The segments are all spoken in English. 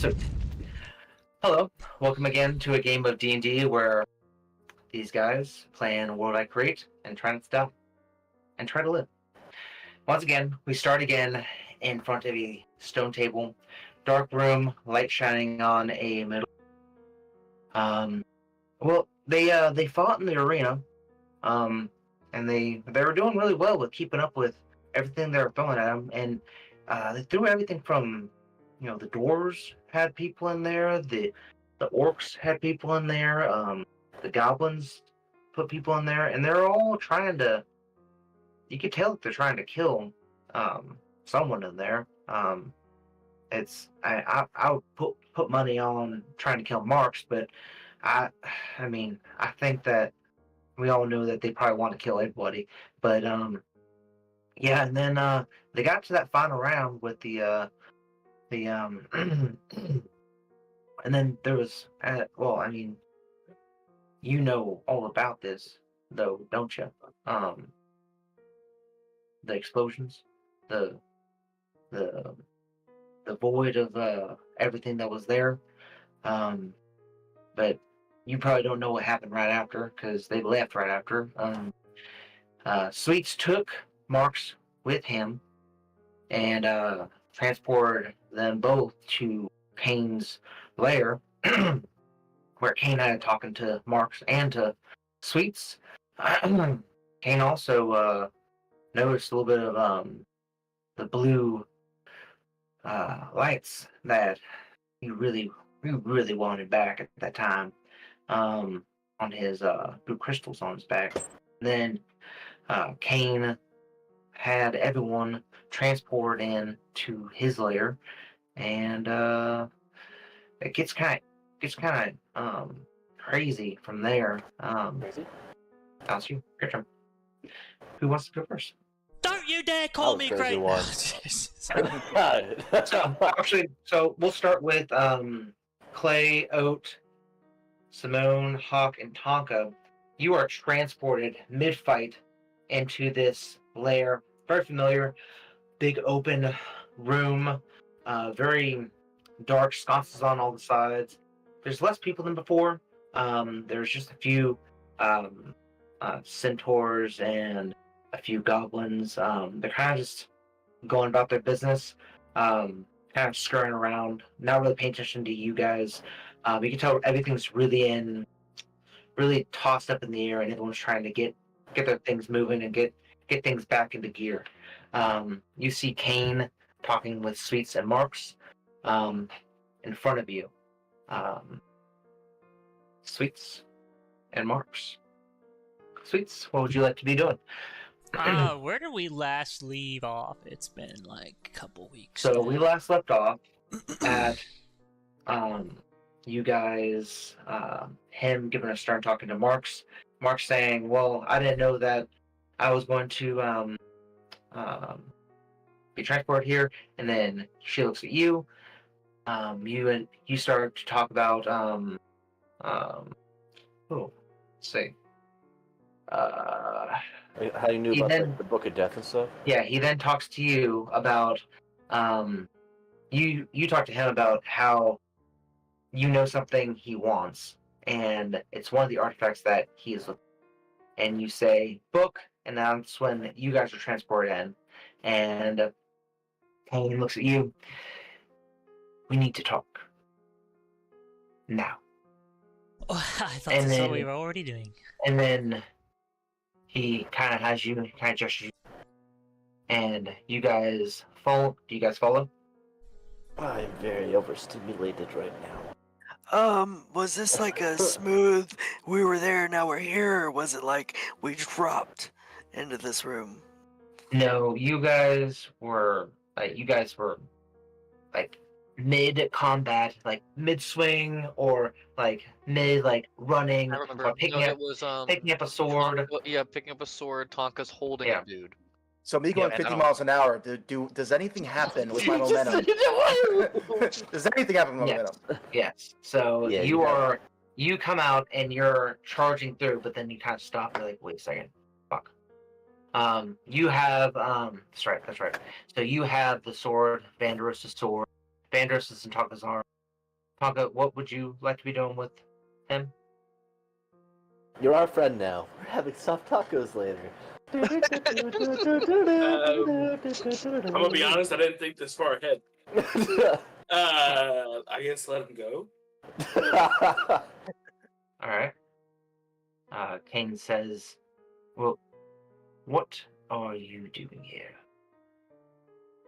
So, hello, welcome again to a game of D&D where these guys play in a world I create and try to stop and try to live. Once again, we start again in front of a stone table, dark room, light shining on a middle. They fought in the arena, and they were doing really well with keeping up with everything they were throwing at them, and they threw everything from, the doors had people in there, the orcs had people in there, the goblins put people in there, and they're all trying to. You could tell that they're trying to kill someone in there. I would put money on trying to kill Marks, but I I mean I think that we all know that they probably want to kill everybody. But yeah, and then they got to that final round with the and then there was you know all about this though, don't you? The explosions, the the the void of everything that was there. But you probably don't know what happened right after because they left right after. Sweets took Marks with him and transported them both to Kane's lair, where Kane had talking to Marks and to Sweets. Kane also noticed a little bit of the blue lights that he really wanted back at that time, on his blue crystals on his back. Then Kane had everyone transported in to his lair, and it gets kind of crazy from there. Crazy? That's you. Your turn. Who wants to go first? Don't you dare call me crazy great. God. So we'll start with Clay, Oat, Simone, Hawk, and Tonka. You are transported mid-fight into this lair. Very familiar, big open room, very dark, sconces on all the sides. There's less people than before. There's just a few centaurs and a few goblins. They're kind of just going about their business, kind of scurrying around, not really paying attention to you guys. You can tell everything's really tossed up in the air, and everyone's trying to get their things moving and get things back into gear. You see Kane talking with Sweets and Marks in front of you. Sweets and Marks. Sweets, what would you like to be doing? Where did we last leave off? It's been like a couple weeks. So now. we last left off at you guys, him giving a stern talking to Marks. Marks saying, "Well, I didn't know that I was going to be transported here." And then she looks at you. You start to talk about let's see. How you knew He about then- the Book of Death and stuff? Yeah, he then talks to you about you talk to him about how you know something he wants, and it's one of the artifacts that he is looking for. And you say book, and that's when you guys are transported in, and Kane looks at you. We need to talk now. Oh, I thought And that's what then- we were already doing. And then he kind of has you, kind of gestures you, and you guys follow. Do you guys follow? I am very overstimulated right now. Was this like a smooth, we were there, now we're here, or was it like we dropped into this room? No, you guys were like mid combat, like mid swing, or like mid running, I remember. or picking up a sword. Picking up a sword. Tonka's holding Yeah. a dude. So me going and 50 I don't- miles an hour, does anything happen with my momentum? Does anything happen with my Yes. momentum? Yes. So Yeah, you come out and you're charging through, but then you kind of stop. You're like, wait a second, fuck. You have that's right. So you have the sword, Vanderos's sword. Vanderos is in Tonka's arm. Tonka, what would you like to be doing with him? You're our friend now. We're having soft tacos later. I'm gonna be honest, I didn't think this far ahead. I guess let him go. All right. Kane says, "Well, what are you doing here?"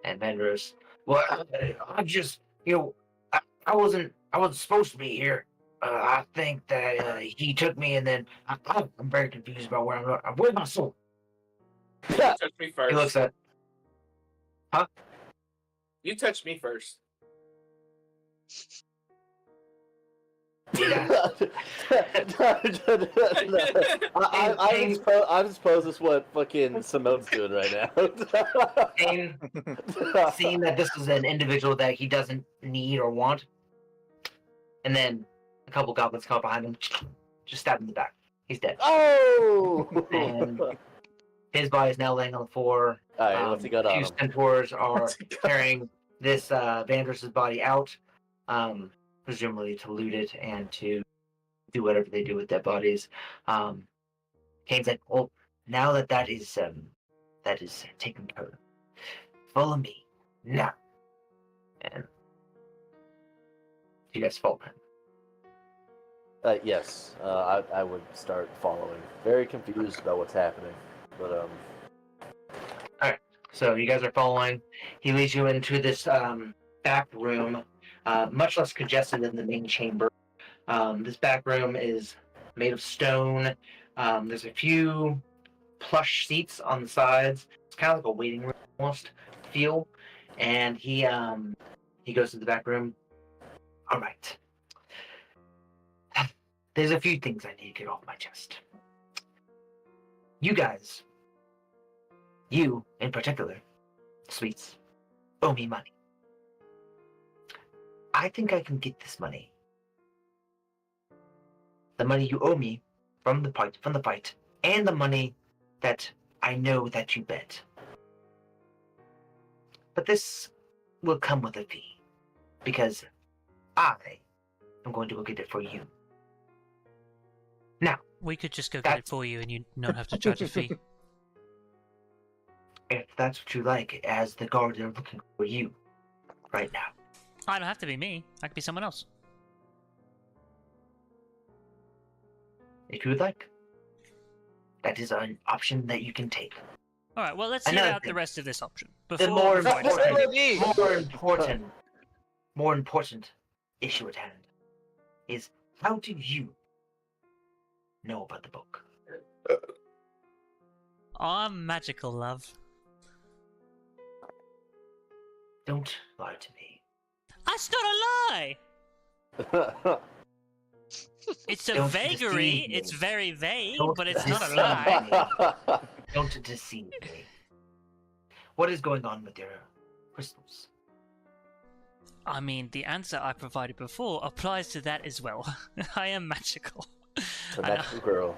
And Vendors, "Well, I just, I wasn't supposed to be here. I think that he took me, and then I'm very confused about where I'm going. Where's my soul?" You touched me He first. looks at, huh? You touched me first. Yeah. I just pose as what fucking Simone's doing right now. Kane, seeing that this is an individual that he doesn't need or want, and then a couple goblins come up behind him, just stab him in the back. He's dead. Oh! And his body is now laying on the floor. Alright, what's he got on Two him? centaurs are carrying this Vandross's body out, presumably to loot it and to do whatever they do with dead bodies. Kane's like, "Well, now that is taken care of, follow me now." And you guys follow him. Yes, I would start following. Very confused about what's happening, but So you guys are following. He leads you into this back room, much less congested than the main chamber. This back room is made of stone. There's a few plush seats on the sides. It's kind of like a waiting room almost feel. And he goes to the back room. All right. There's a few things I need to get off my chest. You guys, you in particular, Sweets, owe me money. I think I can get this money. The money you owe me from the fight, and the money that I know that you bet. But this will come with a fee, because I am going to go get it for you. Now, We could just go get it for you and you don't have to charge a fee. if that's what you like, as the guard are looking for you right now. I don't have to be me. I could be someone else. If you would like, that is an option that you can take. All right. Well, let's hear Another out the thing. rest of this option. The more before I decide. important issue at hand is, how do you know about the book? I'm magical, love. Don't lie to me. That's not a lie. It's a Don't vagary. deceive me. It's very vague, Don't but it's not a deceive lie. Don't deceive me. What is going on with your crystals? I mean, the answer I provided before applies to that as well. I am magical. the magical girl.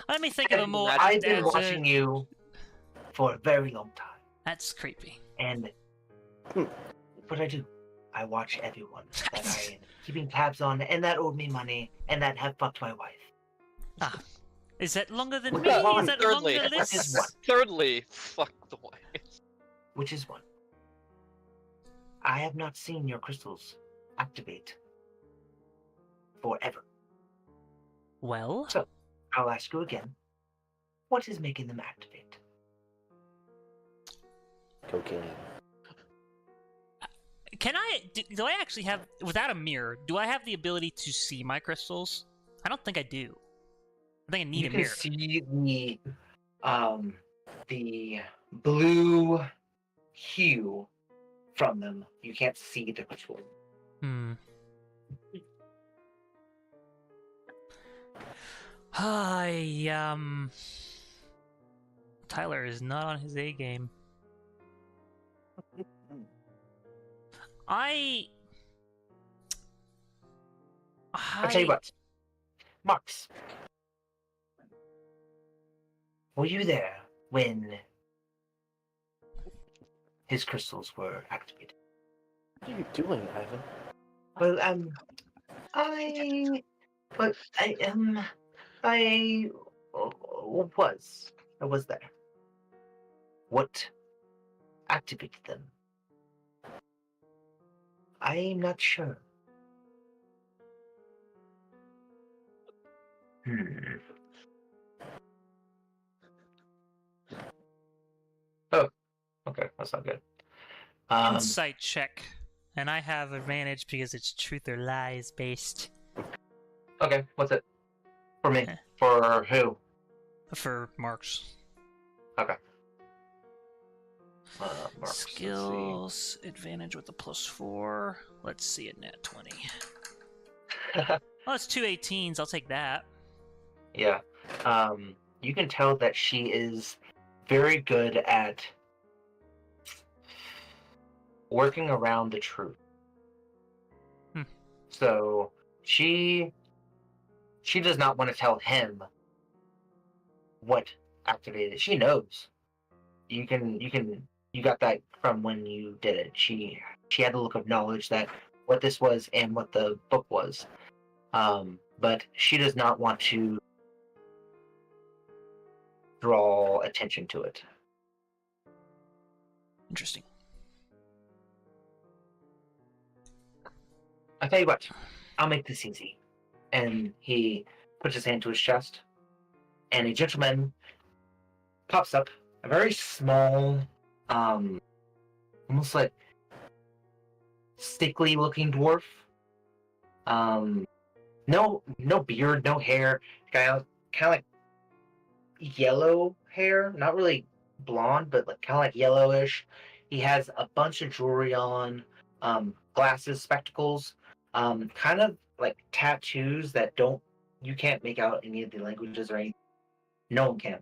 Let me think of a more I've apt been answer. watching you for a very long time, That's creepy. and what I do, I watch everyone that I am keeping tabs on, and that owed me money, and that have fucked my wife. Is that longer than me? Well, Is that thirdly, longer than This this? is one. Thirdly, fuck the wife. Which is one. I have not seen your crystals activate forever. Well, So, I'll ask you again. What is making them activate? Cocaine. can I? Do I actually have, without a mirror, do I have the ability to see my crystals? I don't think I do. I think I need You a can mirror. see the blue hue from them. You can't see the crystal. Tyler is not on his A game. I'll tell you what. Marks. Were you there when his crystals were activated? What are you doing, Ivan? Well, I, but I I was there. What activated them? I'm not sure. Hmm. Oh, okay, that's not good. Insight check. And I have advantage because it's truth or lies based. Okay, what's it? For me. Eh. For who? For marks. Okay. Marks, let's see. Skills, advantage with a +4. Let's see a net 20. Oh, it's 2 18s. I'll take that. Yeah. You can tell that she is very good at working around the truth. Hmm. So she does not want to tell him what activated it. She knows. You got that from when you did it. She had the look of knowledge that what this was and what the book was. But she does not want to draw attention to it. Interesting. I'll tell you what, I'll make this easy. And he puts his hand to his chest, and a gentleman pops up, a very small, almost like sickly looking dwarf. No beard, no hair, kind of like yellow hair, not really blonde, but like kind of like yellowish. He has a bunch of jewelry on, glasses, spectacles, kind of like tattoos that you can't make out any of the languages or anything. No one can.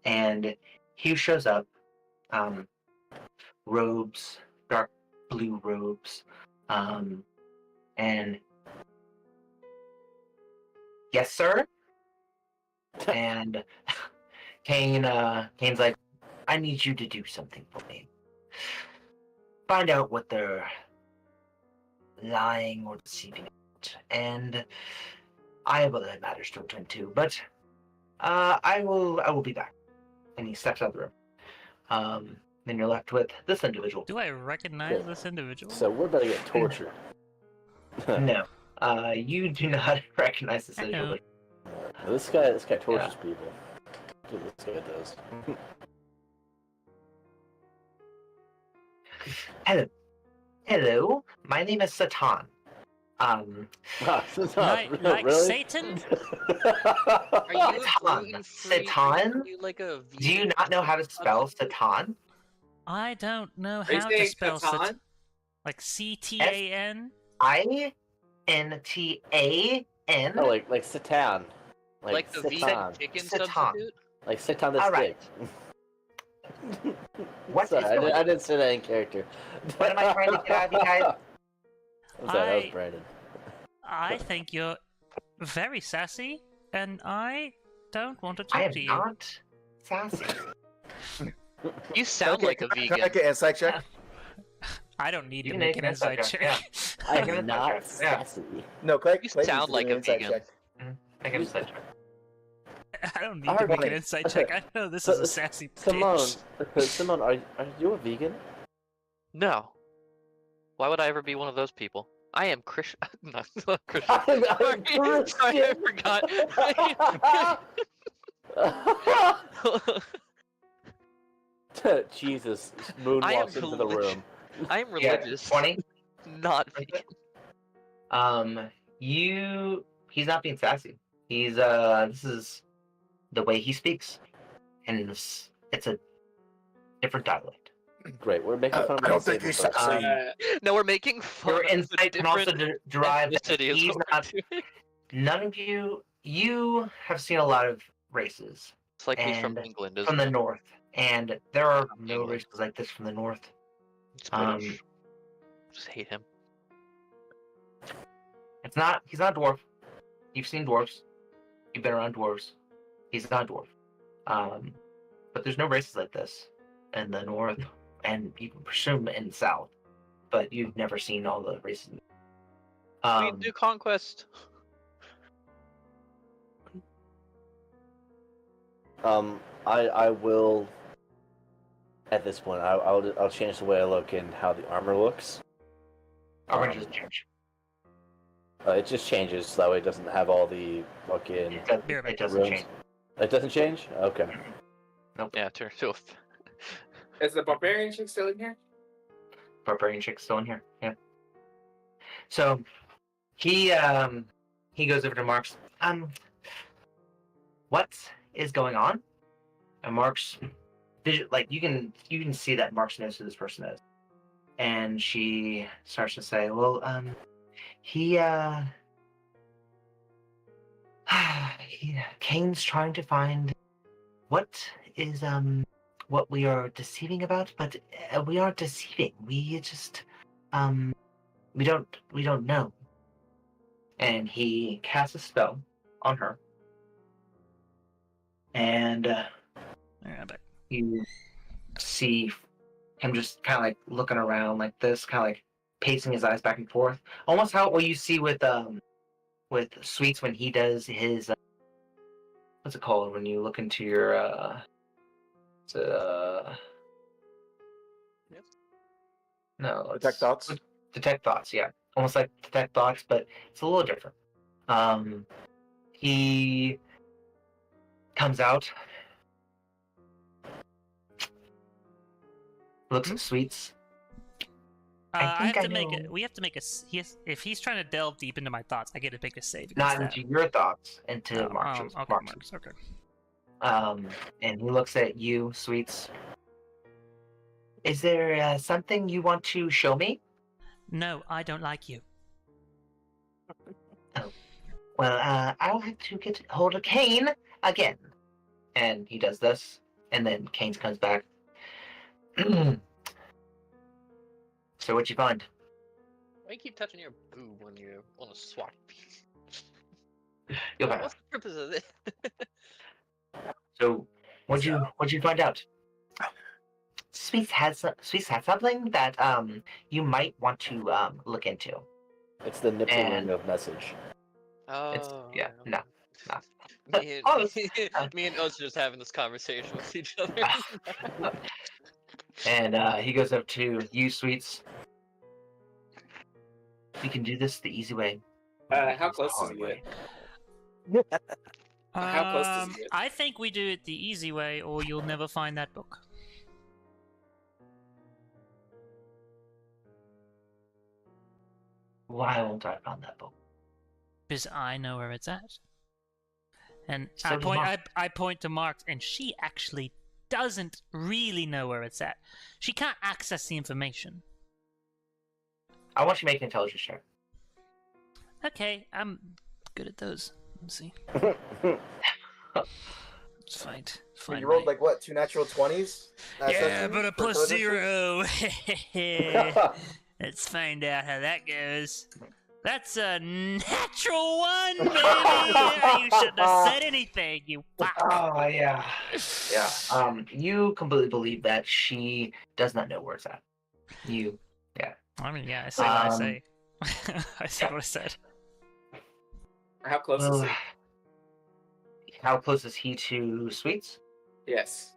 And he shows up, robes, dark blue robes, and yes, sir. And Kane's like, I need you to do something for me. Find out what they're lying or deceiving about. And I have other matters to attend to, but I will be back. And he steps out of the room. Then you're left with this individual. Do I recognize this individual? So we're about to get tortured. No. You do not recognize this individual. This guy tortures people. That's what this guy does. Hello. My name is Satan. Like really? Satan? Are you Satan. gluten-free? Satan? Are you like a Do you vegan? not know how to spell Satan? I don't know Are you how to saying spell Satan? Satan. Like CTAN? INTAN. Oh, like Satan. Like the Satan. vegan chicken Satan. substitute? Like Satan the All stick. right. What Sorry, is going I didn't say that in character. What am I trying to get out of you guys? I'm sorry, that was I- Brandon. I think you're very sassy, and I don't want to I talk am to you. not sassy. You sound like a Can I vegan. get an insight check? I don't need You to can make make an an insight insight check. check, I give it a am not check, yeah. sassy. No, Clay. You Clay needs sound to like do an a insight vegan. check. I can decide. I don't need I to heard make one. an insight check. I know this is a sassy bitch. Simone, are you a vegan? No. Why would I ever be one of those people? I am Christian. No, not Christian. I'm Sorry, I forgot. Jesus, Moon I am walks into the religious. room. I am Yeah, religious. 20. Not vegan. He's not being sassy. This is the way he speaks, and it's a different dialect. Great, we're making fun of I my don't think disabled he's folks. sexy. No, we're making fun Your of a insight can also different derive that ethnicity is he's what we're not. doing. None of you have seen a lot of races It's like he's from and England, isn't from the it? north, and there are From no England. races like this from the north. It's British. Just hate him. He's not a dwarf. You've seen dwarves. You've been around dwarves. He's not a dwarf. But there's no races like this in the north, and you can presume in the south. But you've never seen all the races. We do conquest. I will. At this point, I'll change the way I look and how the armor looks. Armor doesn't change. It just changes so that way it doesn't have all the fucking. It doesn't runes. change. It doesn't change? Okay. Yeah, turn to. Is the barbarian chick still in here? Barbarian chick's still in here. Yeah. So he goes over to Mark's. What is going on? And Mark's like you can see that Mark's knows who this person is. And she starts to say, well, Kane's trying to find what is what we are deceiving about, but we aren't deceiving. We just we don't know. And he casts a spell on her, and you see him just kind of like looking around like this, kind of like pacing his eyes back and forth, almost how what you see with Sweets when he does his what's it called when you look into your no, Detect thoughts. Detect thoughts, yeah, almost like detect thoughts, but it's a little different. He comes out, looks at Sweets. I have to make it. We have to make a. If he's trying to delve deep into my thoughts, I get to make a save. Not into your thoughts, into Mark's. Okay, Mark's. Okay. And he looks at you, Sweets. Is there something you want to show me? No, I don't like you. Oh. Well, I'll have to get hold of Kane again. And he does this, and then Kane comes back. So what'd you find? Why do you keep touching your boob when you want to swap? You'll find out. What's the purpose of this? So what'd you find out? Sweets has something that you might want to look into. It's the nippling of message. Oh. No. Me and Oats are just having this conversation with each other. And he goes up to you, Sweets. We can do this the easy way. How close does he get? How close does he get? I think we do it the easy way, or you'll never find that book. Why won't I find that book? Because I know where it's at. And So I does point. Mark. I point to Mark's, and she actually doesn't really know where it's at. She can't access the information. I want you to make an intelligence check. Okay, I'm good at those. Let's see. It's fine. You rolled like what? 2 natural 20s? Yeah, but a for plus intelligence? 0. Let's find out how that goes. That's a natural 1, baby! You shouldn't have said anything, you fuck. Oh yeah. You completely believe that she does not know where it's at. I mean, yeah, I say what I say. I said what I said. How close is he? How close is he to Sweets? Yes.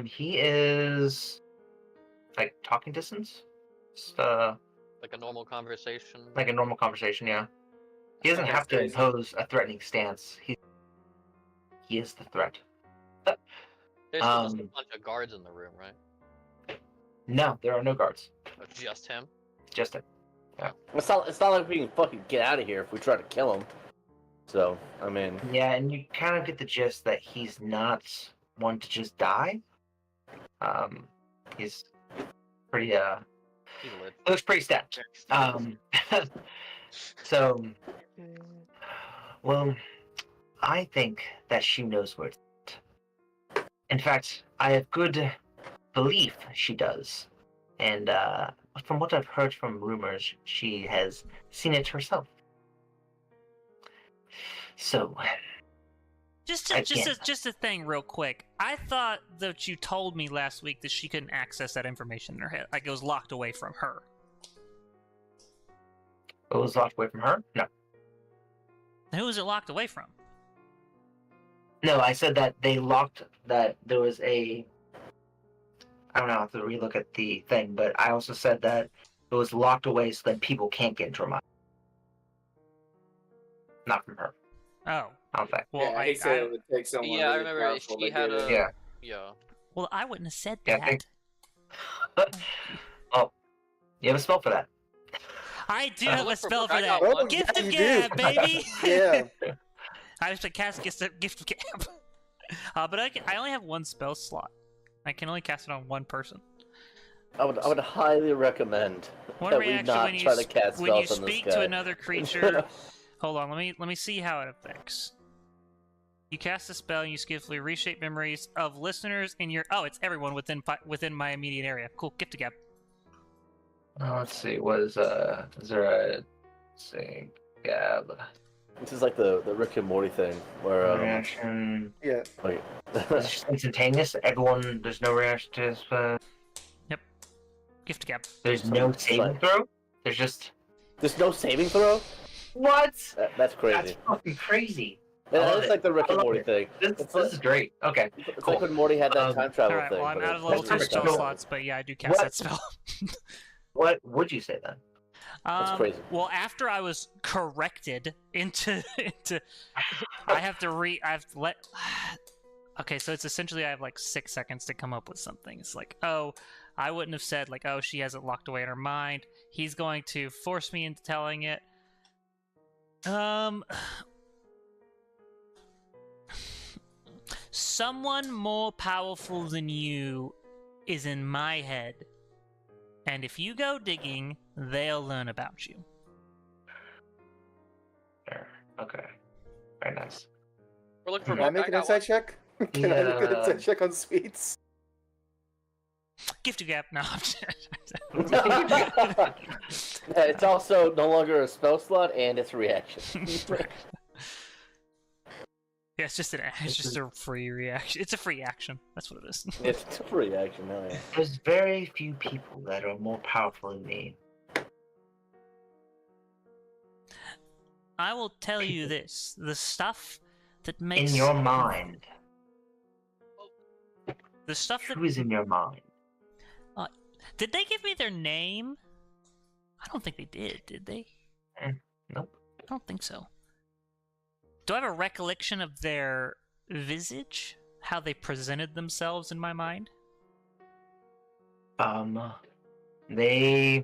He is like talking distance. Just, Like a normal conversation. like a normal conversation, yeah. He doesn't Okay, have to so he's- impose a threatening stance. He is the threat. There's still just a bunch of guards in the room, right? No, there are no guards. Oh, just him? Just him. It's not like we can fucking get out of here if we try to kill him. So, I mean... Yeah, and you kind of get the gist that he's not one to just die. He's pretty, He lit. looks pretty stacked. So, well, I think that she knows where it's at. In fact, I have good belief she does. And from what I've heard from rumors, she has seen it herself. So, Just Again. a thing, real quick. I thought that you told me last week that she couldn't access that information in her head, like it was locked away from her. It was locked away from her? No. Who was it locked away from? No, I said that they locked, that there was a, I don't know, I have to relook at the thing, but I also said that it was locked away so that people can't get into her mind. Not from her. Oh. I don't think. Well, yeah, he said it would take someone Yeah, I really remember powerful she to had get a. in. Yeah. Yeah. well, I wouldn't have said Yeah, I that. think- Oh, you have a spell for that. I do Uh, have a look for spell book, for I that. got one. Gift Yeah, of you gab, do. baby. Yeah. I have to cast gift of gab. But I only have one spell slot. I can only cast it on one person. I would highly recommend One that we reaction not when you try to cast when you spells on this speak guy. to another creature. Hold on, let me see how it affects. You cast a spell and you skillfully reshape memories of listeners in your. Oh, it's everyone within my immediate area. Cool, gift of gab. Let's see, is there a, let's see, Gab, This is like the Rick and Morty thing where reaction, Yeah. like it's just instantaneous, everyone, there's no reaction to this, Gift of gab. there's no saving throw, there's just, there's no saving throw. what? That's That's crazy. fucking crazy. I Yeah, love it's it. like the Rick I and love Morty it. thing. This is great, okay. It's Cool. like when Morty had that Um, time travel Alright, thing. well, I'm but out it of level was 2 different spell time. slots, but yeah, I do cast What? that spell. What would you say then? That's crazy. Well, after I was corrected into I have to let. Okay, so it's essentially I have like 6 seconds to come up with something. It's like, oh, I wouldn't have said like, oh, she has it locked away in her mind. He's going to force me into telling it. Someone more powerful than you is in my head. And if you go digging, they'll learn about you. Sure. Okay. Very nice. We're looking for Can I book. make I an got insight one. check? Can I make an Yeah. insight check on sweets? Gift of gap. No, I'm just... Yeah, it's also no longer a spell slot and it's a reaction. Yeah, it's just a free reaction. It's a free action. That's what it is. It's a reaction, hell yeah. There's very few people that are more powerful than me. I will tell you this: the stuff that makes In your mind. the stuff that Who is in your mind? did they give me their name? I don't think they did they? Nope. I don't think so. Do I have a recollection of their visage? How they presented themselves in my mind? They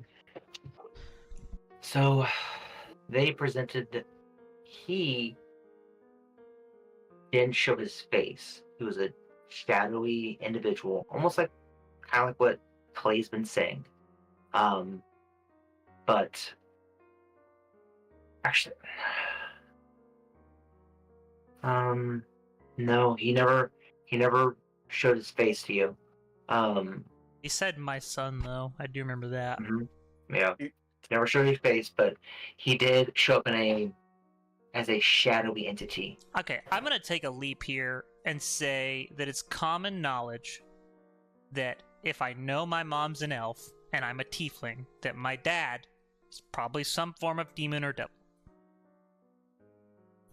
presented, he didn't show his face. He was a shadowy individual, almost like kind of like what Clay's been saying. But actually, no, he never showed his face to you. He said my son, though. I do remember that. Yeah, never showed his face, but he did show up as a shadowy entity. Okay, I'm gonna take a leap here and say that it's common knowledge that if I know my mom's an elf and I'm a tiefling, that my dad is probably some form of demon or devil.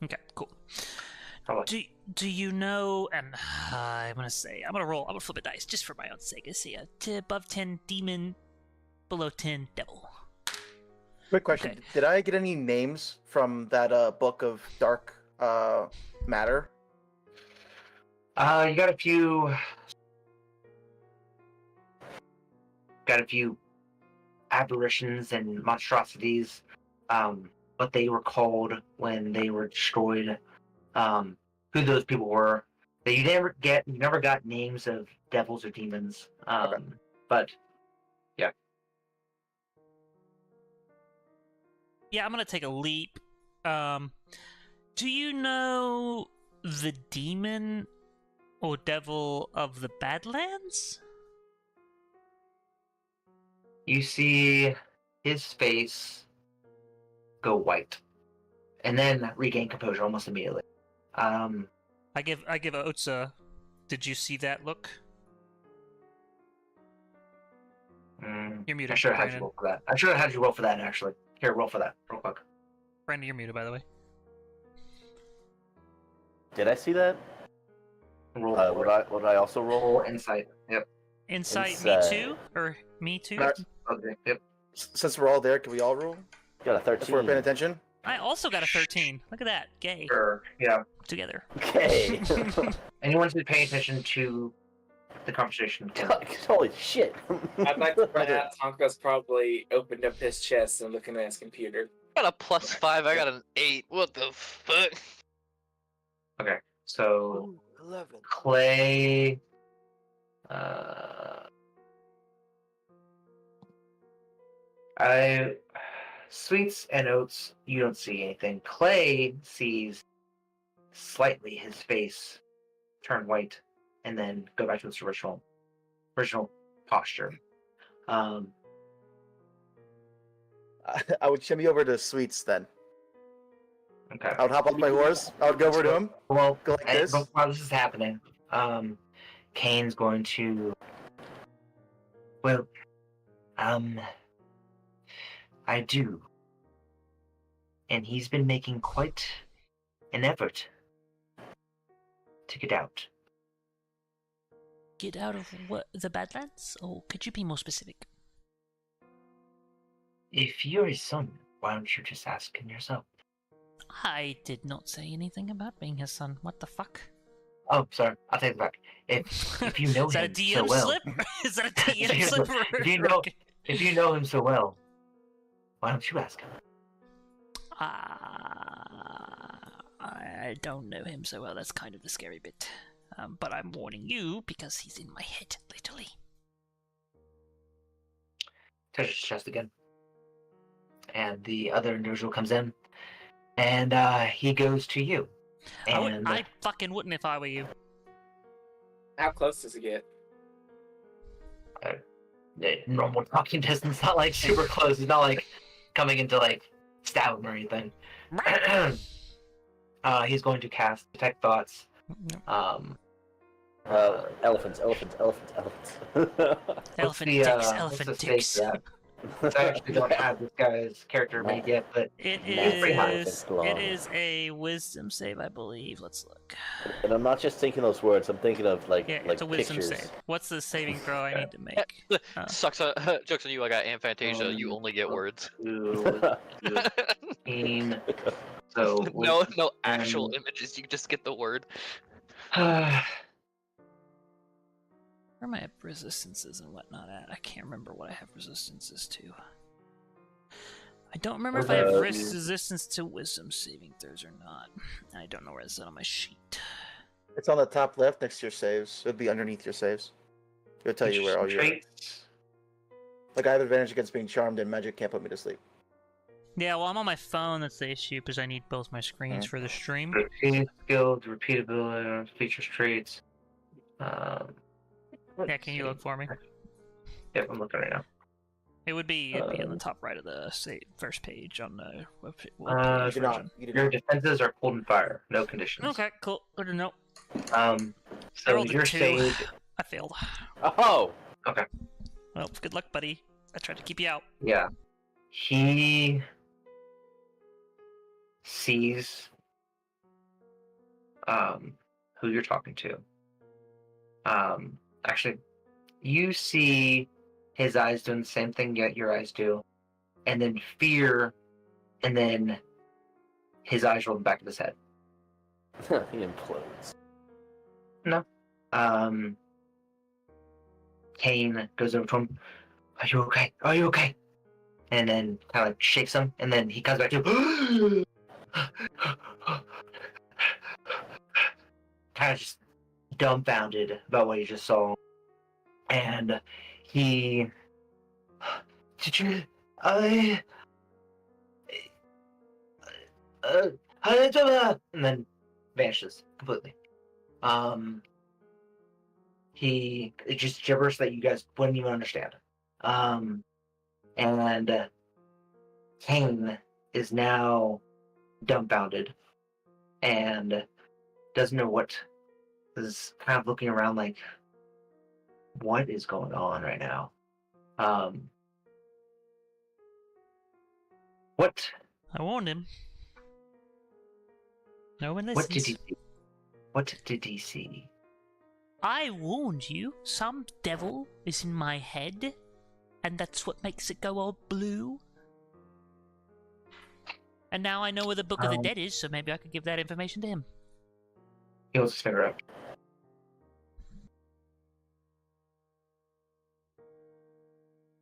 Okay, cool. Probably. Do you know? And I'm gonna flip a dice just for my own sake. I see above 10 demon, below 10 devil. Quick question: Okay. Did I get any names from that book of dark matter? You got a few. Got a few aberrations and monstrosities. What they were called when they were destroyed. Who those people were. That you never got names of devils or demons. But yeah. Yeah, I'm gonna take a leap. Do you know the demon or devil of the Badlands? You see his face go white, and then regain composure almost immediately. I give Otsa. Did you see that look? You're muted, I should have had Brandon. you roll for that. I should have had you roll for that actually. Here, roll for that, real quick. Brandon, you're muted, by the way. Did I see that? Roll. Would I also roll? Roll insight. Yep. Insight, me Insight. too? Or me too? Okay. Yep. Since we're all there, can we all roll? Got a If we're 13. paying attention. I also got a 13. Look at that. Gay. Sure. Yeah. Together. Okay. Anyone who's paying attention to the conversation can. Holy shit. I'd like to point out Tonka's probably opened up his chest and looking at his computer. I got a +5. I got an 8. What the fuck? Okay. So Ooh, 11. Clay. Sweets and oats. You don't see anything. Clay sees slightly his face turn white, and then go back to its original posture. I would shimmy over to Sweets then. Okay. I would hop off my horse. I would go over to him. Well, Go like this. while this is happening, Kane's going to. Well, I do. And he's been making quite an effort to get out. Get out of what? The Badlands? Oh, could you be more specific? If you're his son, why don't you just ask him yourself? I did not say anything about being his son. What the fuck? Oh, sorry. I'll take it back. If you know Is that a him DM so well, slip? Is that a DM slip? if you know him so well, why don't you ask him? I don't know him so well. That's kind of the scary bit. But I'm warning you because he's in my head, literally. Touches his chest again. And the other individual comes in, and he goes to you. And I fucking wouldn't if I were you. How close does he get? Normal talking distance, not like super close. It's not like coming into like stab him or anything. He's going to cast Detect Thoughts. Elephants. Elephant the, dicks, what's elephant the state dicks. for that? I actually don't have this guy's character made yet, but It It's pretty high. is a wisdom save, I believe. Let's look. And I'm not just thinking those words. I'm thinking of like Yeah, like it's a wisdom pictures. save. What's the saving throw I need to make? Sucks on jokes on you. I got Aphantasia. You only get words. 15. So No actual images. You just get the word. Where am I have resistances and whatnot at? I can't remember what I have resistances to. I don't remember if I have resistance to wisdom saving throws or not. I don't know where it's at on my sheet. It's on the top left next to your saves. It'd be underneath your saves. It'll tell you where all your. traits. Like I have advantage against being charmed, and magic can't put me to sleep. Yeah, well, I'm on my phone. That's the issue because I need both my screens for the stream. Repeat skills, repeatability, features, traits. Yeah, can you look for me? Yep, I'm looking right now. It'd be on the top right of the first page on the web page You do not. version. You do Your not. defenses are pulled in fire, no conditions. Okay, cool. Good to know. So rolled a your 2. save, I failed. Oh. Well, good luck, buddy. I tried to keep you out. yeah, he sees who you're talking to. Actually, you see his eyes doing the same thing yet your eyes do, and then fear, and then his eyes roll in the back of his head. He implodes. Kane goes over to him. Are you okay? Are you okay? And then kind of like shakes him, and then he comes back to kind of just dumbfounded about what he just saw. And he, did you, and then vanishes completely. It's just gibberish that you guys wouldn't even understand. And Kane is now dumbfounded and doesn't know what, is kind of looking around like, what is going on right now? What? I warned him. No one What did listens. he see? What did he see? I warned you. Some devil is in my head, and that's what makes it go all blue. And now I know where the Book of the Dead is, so maybe I could give that information to him. He holds his finger up.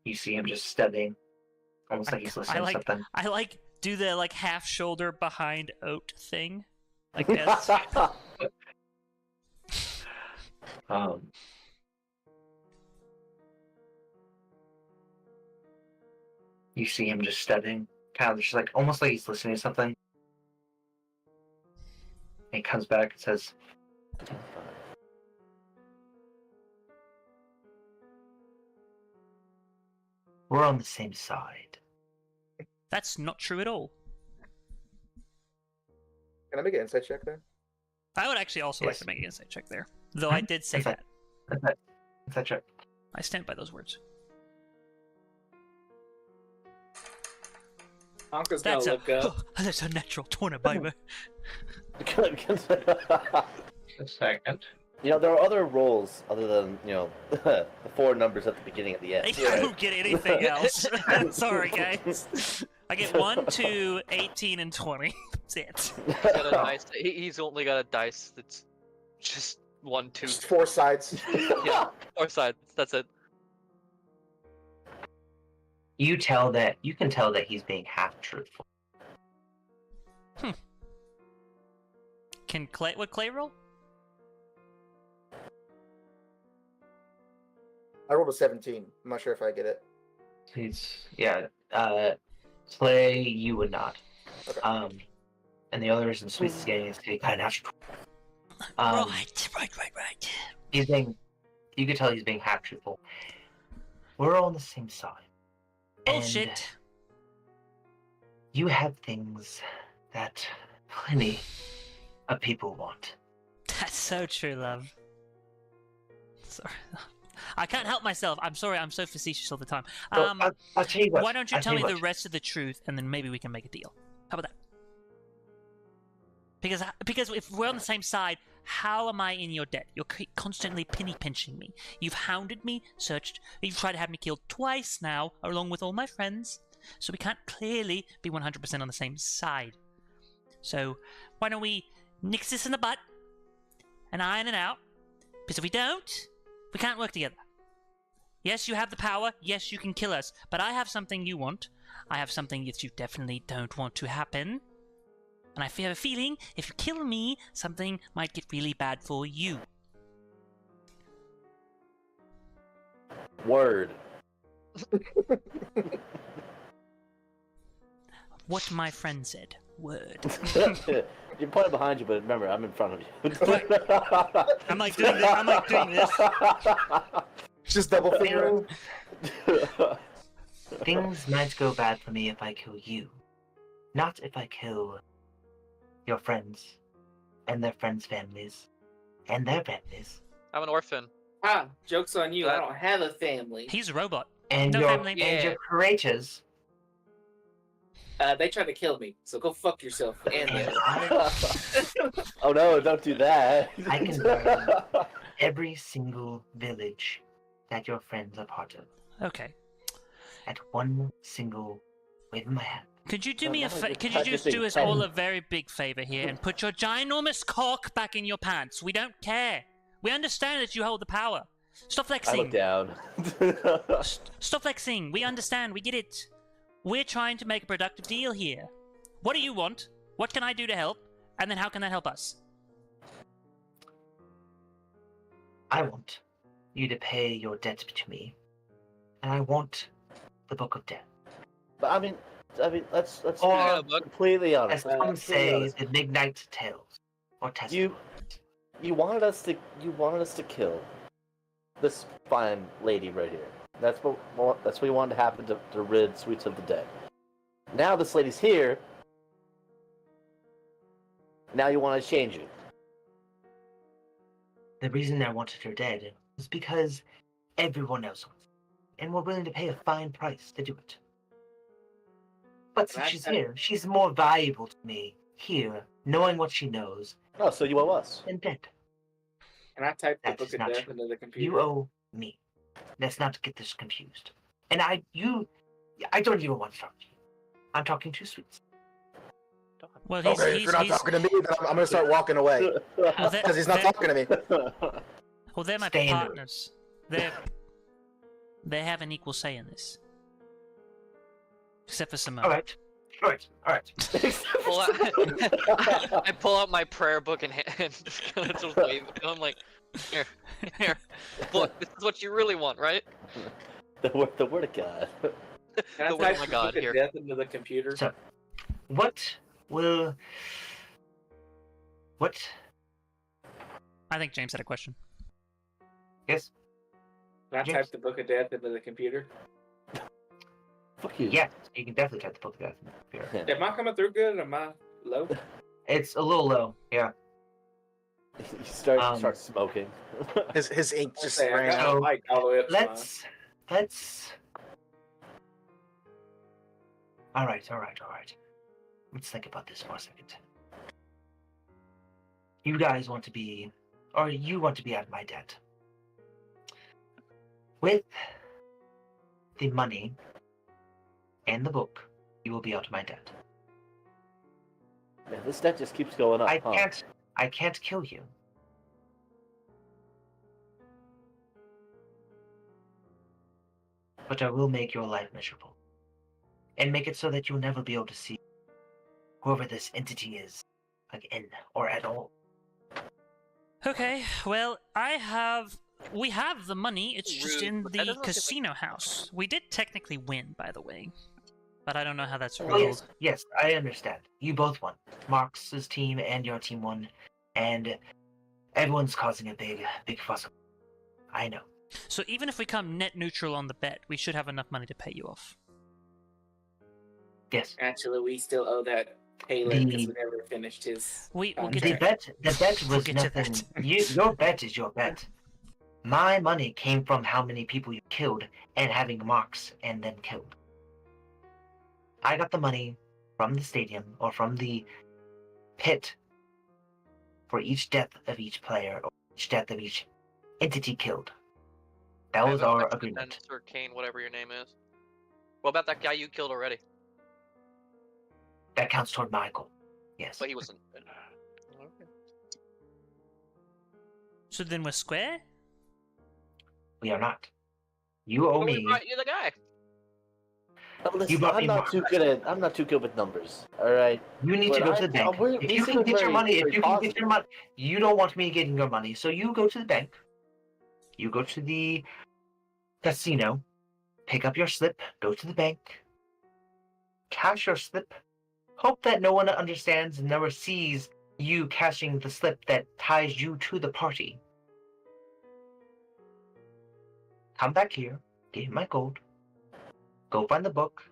You see him just studying, almost like he's listening to something. I like do the like half shoulder behind oat thing, like this. You see him just studying, kind of just like almost like he's listening to something. And he comes back and says, "We're on the same side." That's not true at all. Can I make an insight check there? I would actually also like Yes. to make an insight check there, though I did say Insight. that. That's right. I stand by those words. Anka's gonna look up. That's a natural 20, baby. A second. You know, there are other roles other than, you know, the 4 numbers at the beginning and the end. I don't get anything else. Sorry, guys. I get 1, 2, 18, and 20. That's it. He's got a dice. He's only got a dice that's just 1, 2, Just 4 sides. yeah, 4 sides. That's it. You can tell that he's being half truthful. Can Clay? What Clay roll? I rolled a 17. I'm not sure if I get it. Clay, you would not. Okay. And the only reason Sweets is getting is because he kind of natural. Right. He's being. You can tell he's being half truthful. We're all on the same side. Bullshit. And you have things that plenty of people want. That's so true, love. Sorry. I can't help myself. I'm sorry. I'm so facetious all the time. So, I'll tell you what. Why don't you I'll tell me the what. rest of the truth, and then maybe we can make a deal. How about that? Because if we're on the same side, how am I in your debt? You're constantly penny pinching me. You've hounded me, searched. You've tried to have me killed twice now, along with all my friends. So we can't clearly be 100% on the same side. So why don't we nix this in the butt and iron it out? Because if we don't, we can't work together. Yes, you have the power. Yes, you can kill us. But I have something you want. I have something that you definitely don't want to happen. And I have a feeling if you kill me, something might get really bad for you. Word. What my friend said. Word. You're pointing behind you, but remember, I'm in front of you. I'm like doing this. I'm like doing this. Just double finger. Things might go bad for me if I kill you. Not if I kill your friends and their friends' families and their families. I'm an orphan. Ah, joke's on you. I don't have a family. He's a robot. And No your family. and your creators. They tried to kill me, so go fuck yourself. And them. Oh no, don't do that. I can burn every single village that your friends are part of Okay. at one single wave of my hand. Could you do No, me a no, fa- just Could you just practicing do us all a pen. very big favor here and put your ginormous cock back in your pants? We don't care. We understand that you hold the power. Stop I look flexing. down. Stop flexing. We understand. We get it. We're trying to make a productive deal here. What do you want? What can I do to help? And then how can that help us? I want you to pay your debt to me, and I want the Book of Death. But I mean, let's Or, I got a book. completely as honest. some Completely say, honest. the Midnight Tales or Testament. You wanted us to kill this fine lady right here. That's what we wanted to happen to rid Sweets of the dead. Now this lady's here. Now you want to change it. The reason I wanted her dead was because everyone else wants it, and we're willing to pay a fine price to do it. But Can since I she's type- here, she's more valuable to me here, knowing what she knows, Oh, so you owe us. than dead. Can I type the That book is of not death true. into the You computer? owe me. Let's not get this confused. And I don't even want to talk to you. I'm talking to Sweets. Well, Okay, if you're not talking to me, then I'm gonna start walking away Well, because he's not talking to me. Well, they're my Stay in the room. partners. They have an equal say in this. Except for Simone. All right. Well, I pull out my prayer book and just kind of just wave it. I'm like, here, look, this is what you really want, right? The word of God. Can I The word type of my the God book here. of death into the computer? So, what will? What? I think James had a question. Yes. Can I James? type the book of death into the computer? Fuck you. Yeah. You can definitely type the book of death in the computer. Am I coming through good? Am I low? It's a little low. Yeah. You start Um, smoking. His ink I'll just say I ran got out. my mic all the way up to mine. Let's. All right. Let's think about this for a second. You guys want to be, or you want to be out of my debt. With the money and the book, you will be out of my debt. Man, this debt just keeps going up. I can't kill you. But I will make your life miserable. And make it so that you'll never be able to see whoever this entity is again or at all. Okay, well, we have the money, it's just Rude, in but that the doesn't give casino house. We did technically win, by the way. But I don't know how that's Oh, rolled. yes, I understand. You both won. Marx's team and your team won. And everyone's causing a big fuss. I know. So even if we come net neutral on the bet, we should have enough money to pay you off. Yes. Actually, we still owe that Palin because The- we never finished his. We'll get The to bet We'll was get to nothing. that. Your bet is your bet. My money came from how many people you killed and having Marx and then killed. I got the money from the stadium or from the pit for each death of each player or each death of each entity killed. That was our agreement. Or Kane, whatever your name is. What about that guy you killed already? That counts toward my goal. Yes. But he wasn't. Okay. So then we're square? We are not. You owe But we me. brought you the guy. Oh, listen, brought me I'm not too good with numbers. All right. You need But to go to the bank. If you can get your money, you don't want me getting your money, so you go to the bank. You go to the casino, pick up your slip, go to the bank, cash your slip, hope that no one understands and never sees you cashing the slip that ties you to the party. Come back here, give me my gold, go find the book,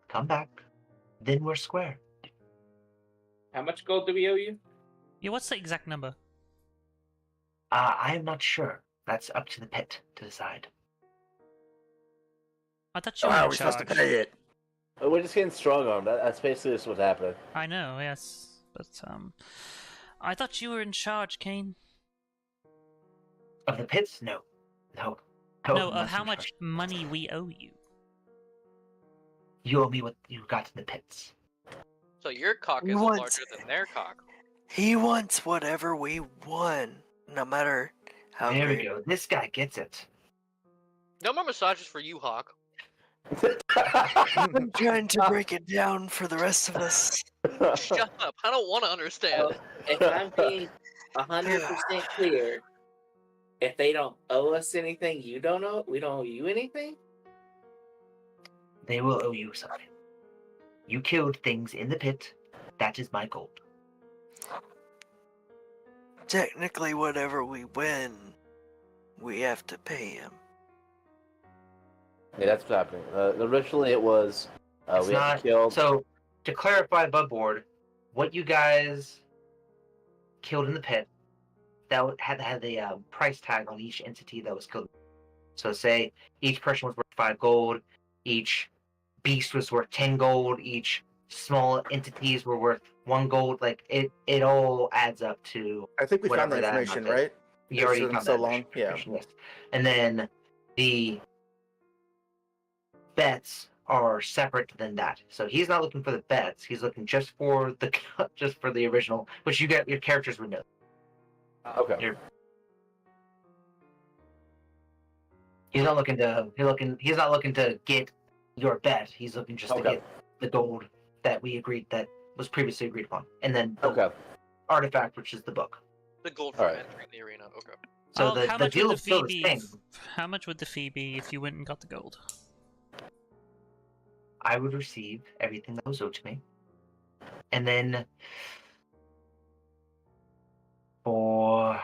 come back, then we're square. How much gold do we owe you? Yeah, what's the exact number? I am not sure. That's up to the pit to decide. I thought you How were are in we supposed to charge. pay it? We're just getting strong armed. That's basically just what's happening. I know, yes. But, I thought you were in charge, Kane. Of the pits? No. No, No, not of how in much charge. money we owe you. You owe me what you got in the pits. So your cock We is want- larger than their cock. He wants whatever we won, no matter how There we great. go. This guy gets it. No more massages for you, Hawk. I'm trying to break it down for the rest of us. Shut up. I don't want to understand. Well, if I'm being 100% clear, if they don't owe us anything, we don't owe you anything? They will owe you something. You killed things in the pit. That is my gold. Technically, whatever we win, we have to pay him. Yeah, that's what's happening. Originally, it was It's we had not. to kill. So, to clarify above board, what you guys killed in the pit, that had the price tag on each entity that was killed. So, say each person was worth 5 gold, each beast was worth 10 gold, each small entities were worth 1 gold. Like it all adds up to I think we found the whatever that information, amount is. right? You already It's been found so that long, yeah. information, yes. And then the bets are separate than that. So he's not looking for the bets. He's looking just for the original, which your characters would know. Okay. He's not looking to get your bet. He's looking just to Okay. get the gold that was previously agreed upon, and then the Okay. artifact, which is the book. The gold All for right. entering the arena. Okay. So Oh, the how much deal would is the still fee the be? same. How much would the fee be if you went and got the gold? I would receive everything that was owed to me, and then for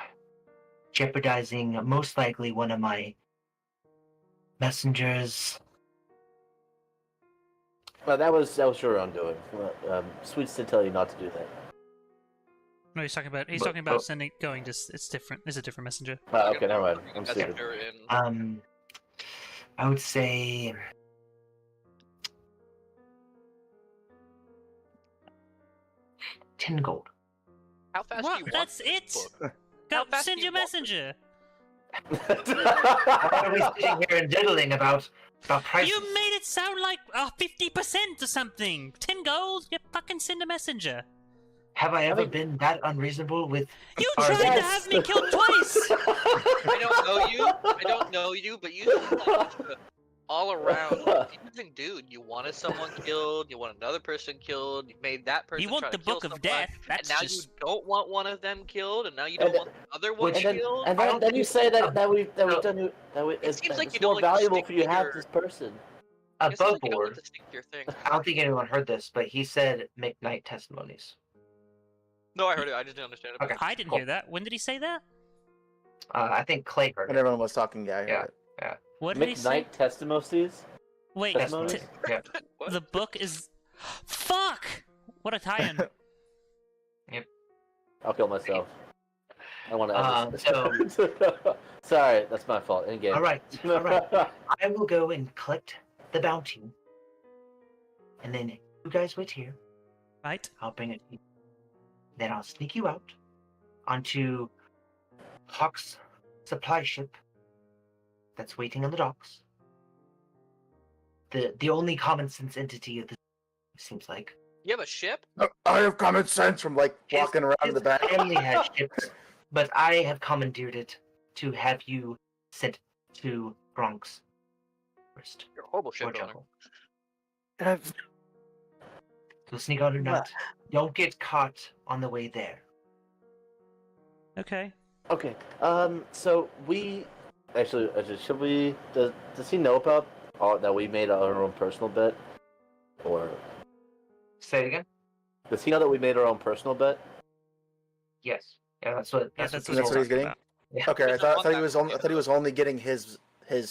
jeopardizing most likely one of my messengers. Well, that was your undoing. Sweets did tell you not to do that. No, he's talking about But- sending going. Just it's different. It's a different messenger. Okay, never mind. I'm Messenger stupid. in- I would say 10 gold. How fast do What? you want That's this it. book? Go How fast send do you your want this? messenger. Why are we sitting here and diddling about prices? You made it sound like 50% or something. 10 gold. You fucking send a messenger. Have I ever been that unreasonable with You our tried to guests? have me killed twice. I don't know you, but you seem like just a all-around confusing dude. You wanted someone killed, you want another person killed, you made that person You want try the to kill Book of someone, Death. and That's now just. you don't want one of them killed, and now you don't And want the other one which- killed. And I then, don't then you say that we've no. done it. It's seems like it's you don't more like to valuable stick for you to to have your- this person. It seems above like you don't like board. to stick to your thing. I don't think anyone heard this, but he said McKnight testimonies. No, I heard it. I just didn't understand it. Okay. I didn't cool. hear that. When did he say that? I think Clay heard When it. everyone was talking, yeah, I heard Yeah. it. What did he say? McKnight testimonies. Wait, Testimonies? Yeah. What? the book is. Fuck! What a tie-in. I'll kill myself. I want to end this. So- Sorry, that's my fault. In game. All right. All right. I will go and collect the bounty, and then you guys wait here. Right? I'll bring it. Then I'll sneak you out onto Hawk's supply ship that's waiting on the docks. The only common sense entity of this seems like. You have a ship? I have common sense from like walking around in His the back. family has ships, but I have commandeered it to have you sent to Bronx first You're a horrible or ship owner. jungle. I've- You'll sneak out or not. Don't get caught on the way there. Okay. Okay. So we actually should we? Does he know about that we made our own personal bet, or Say it again. does he know that we made our own personal bet? Yes. Yeah, that's what. Yeah, That's, that's what That's what he's talking getting? about. Yeah. Okay, I Doesn't thought want he that was from only. you. I thought he was only getting his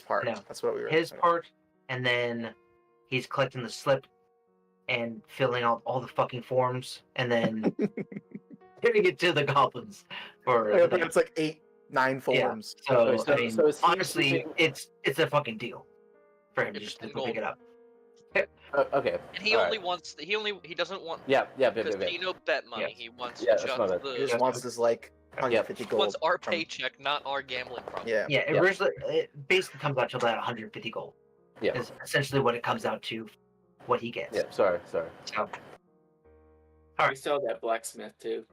part. No. That's what we were. His part, and then he's collecting the slip and filling out all the fucking forms, and then giving it to the goblins for. I the think day. it's like 8-9 forms. So, So- I mean, so is he honestly, keeping- it's a fucking deal for him to It's just 10 go pick gold. it up. Okay. And he all only right. wants he doesn't want Yeah. casino bet money. Yes. He wants Yeah, that's just my bad. He the just wants this like 150 he gold. wants our from- paycheck, not our gambling problem. Yeah. Yeah, Yeah. originally it basically comes out to about 150 gold. Yeah. Is essentially what it comes out to, what he gets. Yeah. Sorry. So, We saw that blacksmith too.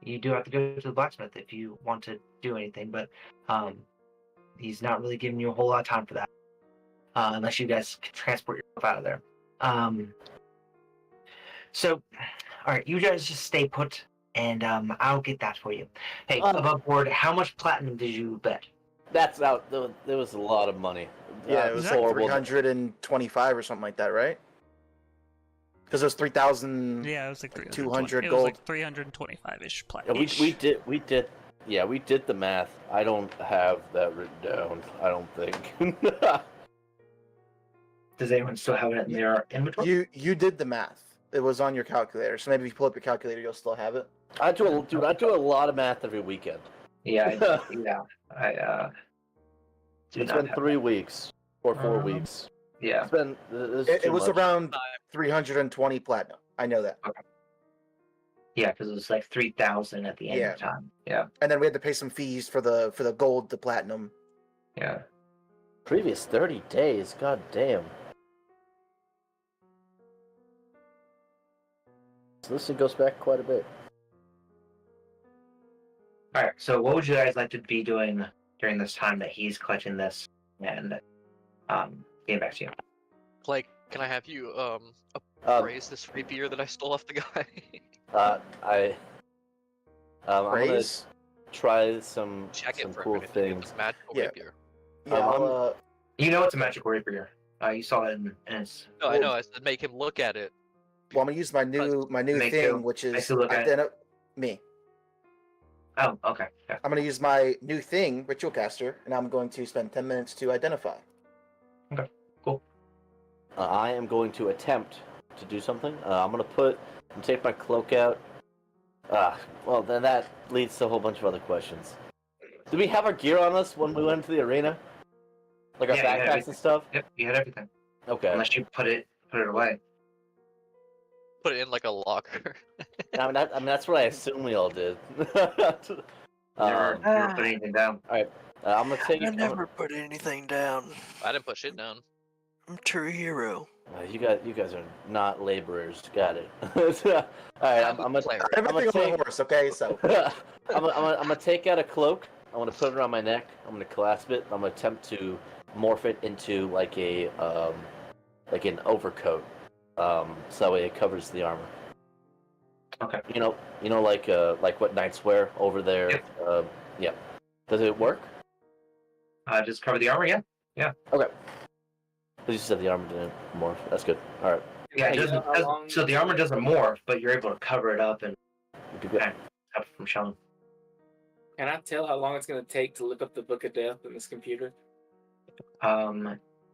you do have to go to the blacksmith if you want to do anything, but he's not really giving you a whole lot of time for that, unless you guys can transport yourself out of there. So, all right, you guys just stay put, and I'll get that for you. Hey, above board, how much platinum did you bet? That's out. There was a lot of money. Yeah, it was like horrible. 325 or something like that, right? Because it was 3,000. Yeah, it was like 200 It was like gold. 325-ish Yeah, platinum. we did the math. I don't have that written down. I don't think. Does anyone still have it in their inventory? You did the math. It was on your calculator. So maybe if you pull up your calculator, you'll still have it. I do a lot of math every weekend. Yeah, I do It's not been have 3 weeks or 4 Um, weeks. Yeah. It's been. It was much. around 320 platinum. I know that. Yeah, because it was like 3,000 at the end Yeah. of time. Yeah. And then we had to pay some fees for the gold to platinum. Yeah. Previous 30 days. God damn. So this thing goes back quite a bit. All right. So, what would you guys like to be doing during this time that he's clutching this and getting back to you? Like, can I have you Um, appraise this rapier that I stole off the guy? I'm gonna Praise? try some Check it for cool everything. It's things. a magical Yeah. rapier. Yeah, I'm- You know it's a magic rapier. You saw it in its. No, I know. I said make him look at it. well, I'm gonna use my new Make thing, you- which is make you look at me. Oh, okay. Yeah. I'm gonna use my new thing, Ritual Caster, and I'm going to spend 10 minutes to identify. I am going to attempt to do something. I'm gonna take my cloak out. Well, then that leads to a whole bunch of other questions. Did we have our gear on us when we went into the arena? Like our Yeah, yeah, backpacks and stuff? Yep. You had everything. Okay. Unless you put it away. Put it in like a locker. I mean, that's what I assume we all did. Never put anything down. I'm gonna take. I never put anything down. I didn't put shit down. I'm a true hero. You guys are not laborers. Got it. All right, I'm gonna. Player. Everything on the take- horse, okay? So I'm gonna take out a cloak. I'm gonna put it around my neck. I'm gonna clasp it. I'm gonna attempt to morph it into like a like an overcoat. So that way it covers the armor. Okay. You know, like what knights wear over their. Yep. Yeah. Does it work? Just cover the armor. Yeah. Okay. Because you said the armor didn't morph. That's good. All right. Yeah. It Hey, doesn't. how long- So the armor doesn't morph, but you're able to cover it up and Good, good. stop it from showing. Can I tell how long it's going to take to look up the Book of Death in this computer?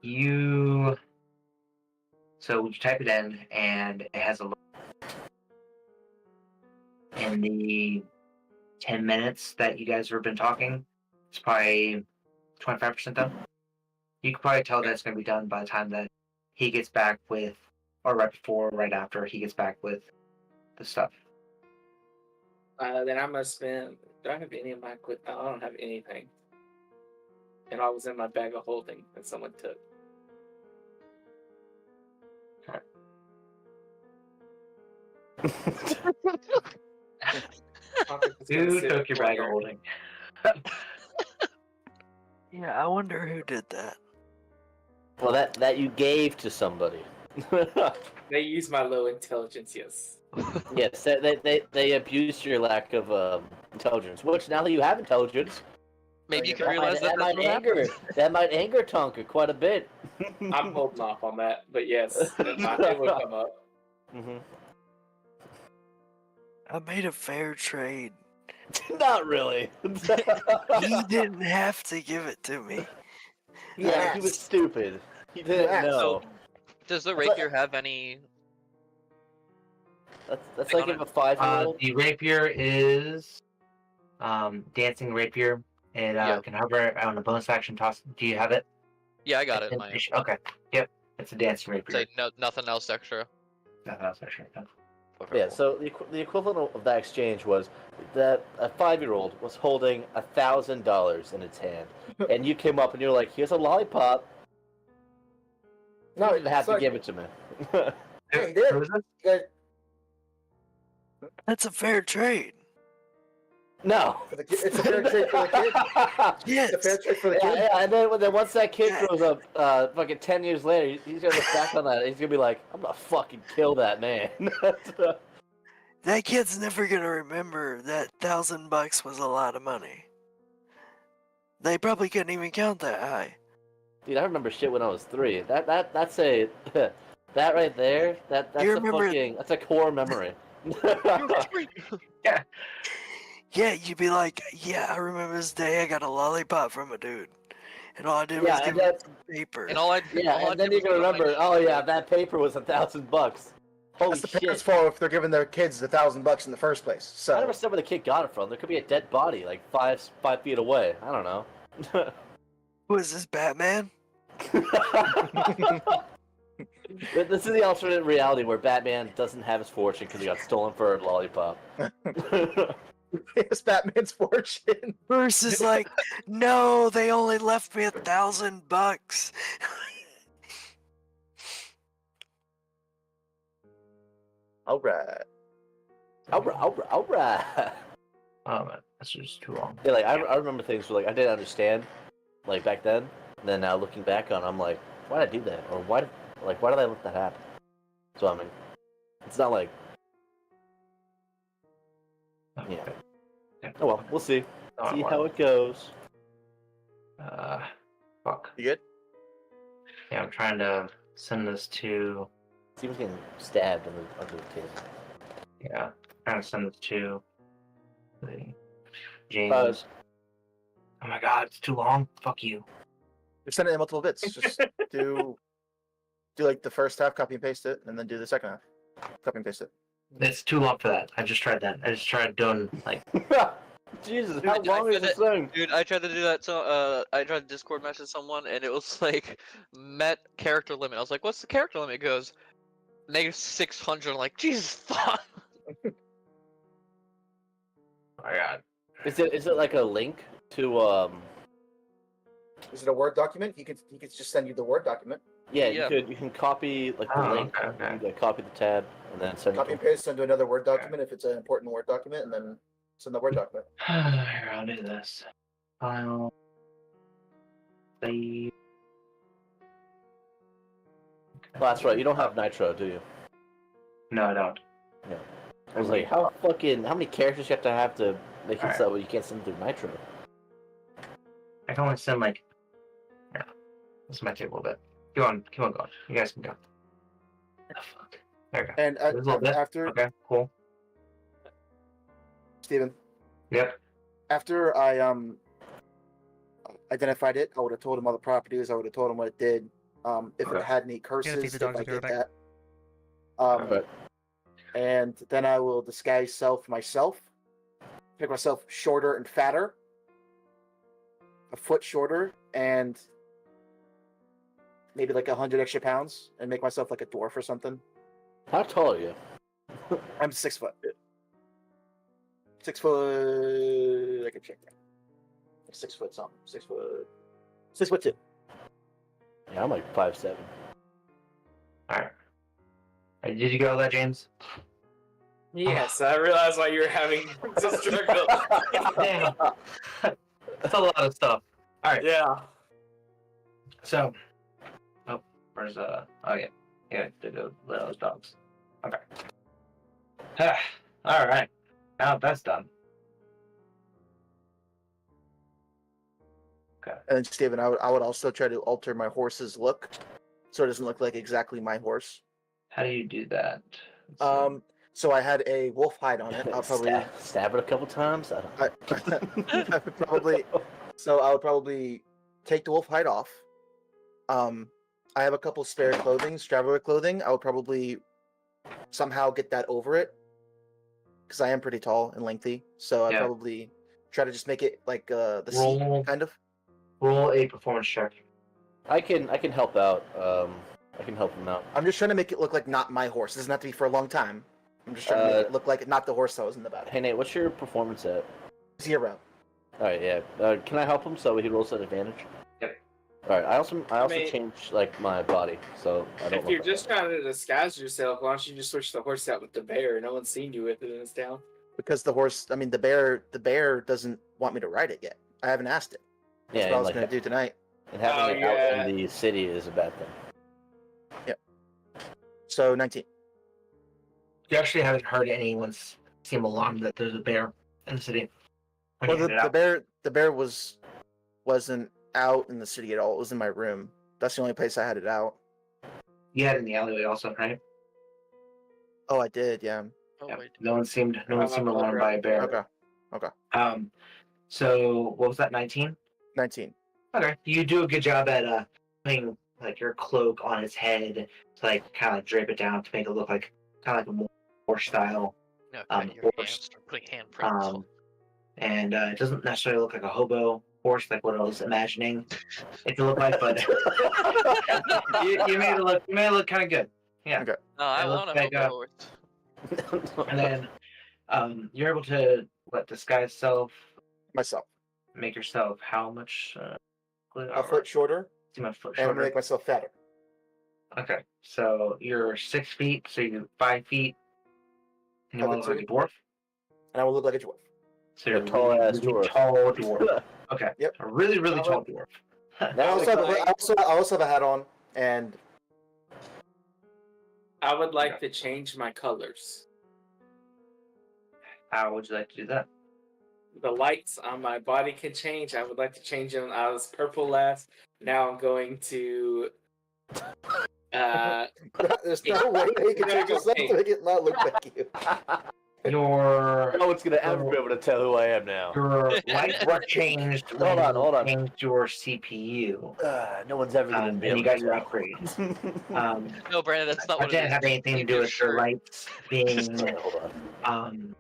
You. So you type it in, and it has a look. In the 10 minutes that you guys have been talking, it's probably 25% done. You could probably tell that it's going to be done by the time that he gets back with, or right before, or right after he gets back with the stuff. Then I'm going to spend. Do I have any of my equipment? I don't have anything. And I was in my bag of holding that someone took. Who took your bag of holding? Yeah, I wonder who did that. Well, that you gave to somebody. They use my low intelligence, yes. Yes, they abused your lack of intelligence. Which now that you have intelligence, Maybe you can that realize might, that that's what happened. that might anger Tonka quite a bit. I'm holding off on that, but yes, it will come up. Hmm. I made a fair trade. Not really. He didn't have to give it to me. Yeah, he was stupid. He didn't Yes. know. Does the It's like- rapier have any? That's Hang like on if a 5-year-old. The rapier is dancing rapier. It Yeah. can hover on a bonus action toss. Do you have it? Yeah, I got it. In my Okay. Yep. It's a dancing rapier. say nothing else extra. Nothing else extra. No. Yeah, so the equivalent of that exchange was that a 5-year-old was holding $1,000 in its hand, and you came up and you're like, "Here's a lollipop." no, You didn't have it's to like- give it to me. Yeah, he did. Who is it? You guys- That's a fair trade. No. for the kid- It's a fair trade for the kid. Yes. It's a fair trade for the Yeah, kid. yeah, and then once that kid Yeah. grows up, fucking 10 years later, he's gonna look back on that. He's gonna be like, "I'm gonna fucking kill that man." That kid's never gonna remember that $1,000 was a lot of money. They probably couldn't even count that high. Dude, I remember shit when I was 3. That's a that right there. That's You a remember- fucking that's a core memory. Yeah, you'd be like, yeah, I remember this day I got a lollipop from a dude. And all I did was Yeah, give and him some paper. And all I Yeah, all I and then did you was can go, like, remember. Oh yeah, that paper was $1,000. Holy That's the shit! parents' fault if they're giving their kids the $1,000 in the first place. I So never said where the kid got it from. There could be a dead body like 5 feet away. I don't know. Who is this, Batman? This is the alternate reality where Batman doesn't have his fortune because he got stolen for a lollipop. It's Batman's fortune. Bruce is like, no, they only left me $1,000. All right. All right. Oh man, that's just too long. Yeah, like I remember things where like I didn't understand, like back then. And then now looking back on, it, I'm like, why did I do that? Or why did I let that happen? So I mean, it's not like, yeah. Oh well, we'll see. Oh, See wow. how it goes. Fuck. You good? Yeah, I'm trying to send this to. Steven's getting stabbed under the table. Yeah, I'm trying to send this to James. Oh my god, it's too long. Fuck you. Just send it in multiple bits. Just do like the first half, copy and paste it, and then do the second half, copy and paste it. It's too long for that. I just tried that. I just tried doing like. Jesus, Dude, how I long is did this thing? Dude, I tried to do that. So, I tried to Discord message someone, and it was like met character limit. I was like, "What's the character limit?" It goes -600. I'm like, Jesus fuck. Oh my god. Is it like a link to Is it a Word document? He could just send you the Word document. Yeah, Yeah. you can copy like the Oh, link. okay. You copy the tab and then send Copy it. and paste into another Word document if it's an important Word document, and then send the Word document. Here, I'll do this. File. Save. Oh, that's right. You don't have Nitro, do you? No, I don't. I was like, how many characters you have to make it Alright. so you can't send through Nitro? I can only send like. Yeah, this might take a little bit. Keep on going. You guys can go. Oh, fuck. There we go. And Just a little bit. after Okay, cool. Steven, Yep. after I identified it, I would have told him all the properties. I would have told him what it did. If Okay. it had any feed curses, the if dogs I and be right did back. that. But And then I will disguise myself, make myself shorter and fatter, a foot shorter, and maybe like 100 extra pounds, and make myself like a dwarf or something. how tall are you? I'm 6 foot. 6 foot. I can check that. 6 foot something. 6 foot. 6'2". Yeah, I'm like 5'7". Alright. Did you get all that, James? Yes, I realized why you were having to struggle. Damn. That's a lot of stuff. Alright. Yeah. So. Oh, where's oh yeah. Yeah, to go let those dogs. Okay. Alright. Now that's done. Okay. And Steven, I would also try to alter my horse's look, so it doesn't look like exactly my horse. How do you do that? Let's see. So I had a wolf hide on it. I'll probably stab it a couple times. I I would probably take the wolf hide off. I have a couple spare traveler clothing. I would probably somehow get that over it, because I am pretty tall and lengthy. So I'd Yeah. probably try to just make it like the Roll. seat, kind of. Roll a performance check. I can help out. I can help him out. I'm just trying to make it look like not my horse. It doesn't have to be for a long time. I'm just trying to make it look like not the horse that was in the battle. Hey Nate, what's your performance at? 0. All right, yeah. Can I help him so he rolls at advantage? Yep. All right. I also mean- changed like my body, so I don't. If look you're like just that. trying to disguise yourself, why don't you just switch the horse out with the bear? No one's seen you with it in this town. Because the horse, I mean, the bear doesn't want me to ride it yet. I haven't asked it. That's Yeah, what I and, was like, going to do tonight. and having Oh, it yeah. out in the city is a bad thing. So 19. You actually haven't heard anyone seem alarmed that there's a bear in the city. When Well, you headed out. the bear wasn't out in the city at all. It was in my room. That's the only place I had it out. You had it in the alleyway also, right? Oh, I did, yeah. Oh, Yeah. wait. No one seemed alarmed by a bear. Okay. So what was that? 19. 19. Okay. You do a good job at putting like your cloak on his head to like kind of like drape it down to make it look like kind of like a more style. No, Um, cut your horse. hands, start putting handprints. And it doesn't necessarily look like a hobo course, like what I was imagining it to look like, but you made it look kind of good. Yeah. Okay. No, I It looks want to like, help the horse. And then you're able to disguise self, Myself. make yourself how much? A foot shorter, See my foot and I'm shorter. gonna make myself fatter. Okay, so you're 6 feet, so you're 5 feet. And you want to look like a dwarf? And I will look like a dwarf. So you're A tall-ass really dwarf. tall dwarf. Okay. Yep. A really, really tall dwarf. I also have a hat on, and I would like to change my colors. How would you like to do that? The lights on my body can change. I would like to change them. I was purple last. Now I'm going to. there's no way you can change yourself to make it not look like you. Your No one's gonna ever be able to tell who I am now. lights were changed. Hold on, hold on. Changed your CPU. No one's ever gonna And be able you got to your tell. upgrades. No, Brandon, that's not It what it didn't is. have anything to Take do your with the shirt. lights being Hold on.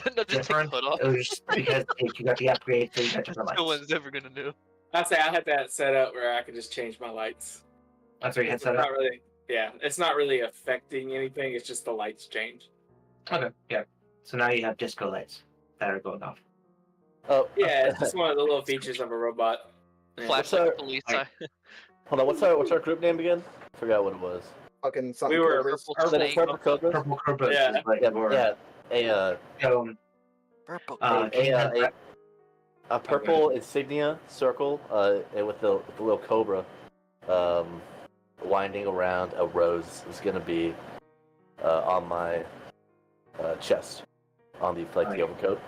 No, just take the different. hood off. It was just because you got the upgrade, so you got different No lights. one's ever gonna know. I'd say I had that set up where I could just change my lights. That's what you had It's set up. not really, yeah, it's not really affecting anything. It's just the lights change. Okay, yeah. So now you have disco lights that are going off. Oh, Yeah, it's just one of the little features of a robot. Yeah. Flashlight police. Alright. hold on. What's our group name again? I forgot what it was. Fucking something. We were cobras. purple Is that snake. Purple Cobras? Purple Cobras Yeah. is what Yeah, you were. yeah. Purple. A purple insignia circle with the little cobra winding around a rose is going to be on my chest on the flaky overcoat.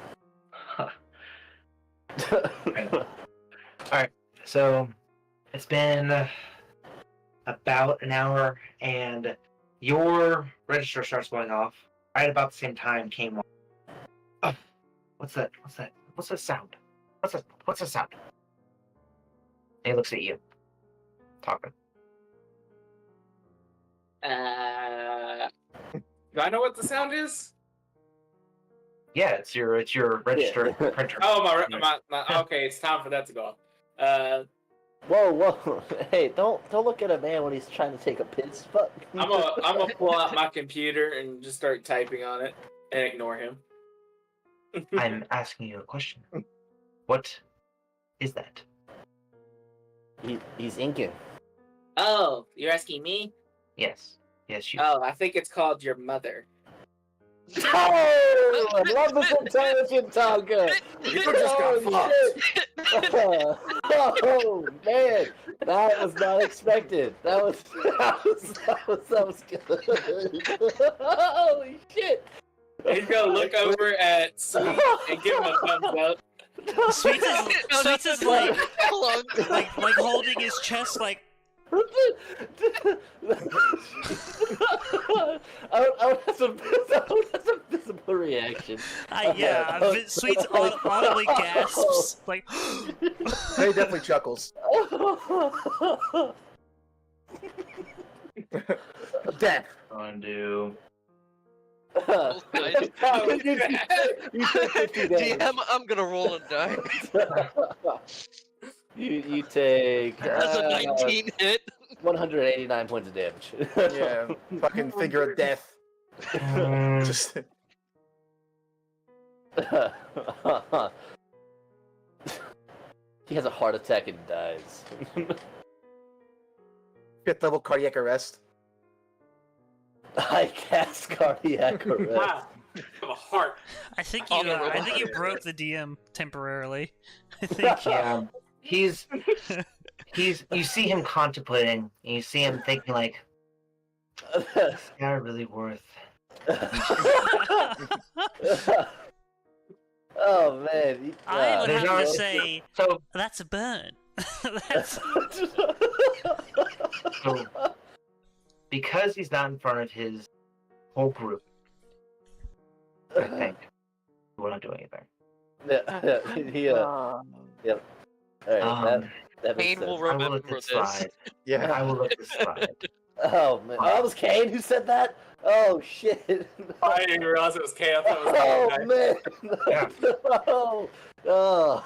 Alright, so it's been about an hour, and your register starts going off. Right about the same time came on. Oh, what's that? What's that? What's that sound? What's the sound? And he looks at you. Talking. Do I know what the sound is? Yeah, it's your register Yeah. printer. Oh, my okay, it's time for that to go off. Whoa! Hey, don't look at a man when he's trying to take a piss. Fuck. I'm gonna pull out my computer and just start typing on it and ignore him. I'm asking you a question. What is that? He's inking. Oh, you're asking me? Yes. Yes, you. Oh, I think it's called your mother. Oh, I love this intelligent talker. You just got fucked. Oh man, that was not expected. That was good. Holy shit! He's gonna look over at Sweet and give him a thumbs up. Sweets is like How long? like holding his chest like I would have some visible reaction. yeah, Sweets audibly gasps like He definitely chuckles. Death. Undo. Nice. You took 50 damage. DM, I'm gonna roll a die. You take That's a 19 hit. 189 points of damage. Yeah. Fucking figure of death. Just he has a heart attack and dies. 5th level cardiac arrest. I cast cardiac arrest. Wow. I have a heart. I think Oh, no, I think you robot. broke the DM temporarily. I think Yeah. He's you see him contemplating, and you see him thinking like, is that really worth? Oh man. I would There's have to no- say So that's a burn. That's So, because he's not in front of his whole group, I think he will not do anything. All right, that makes Pain will sense. I will let remember this this. slide. Yeah. I will let this slide. Oh man, oh, that was Kane who said that. Oh shit! I didn't even realize it was K. I thought it was Oh K. man! Yeah. No!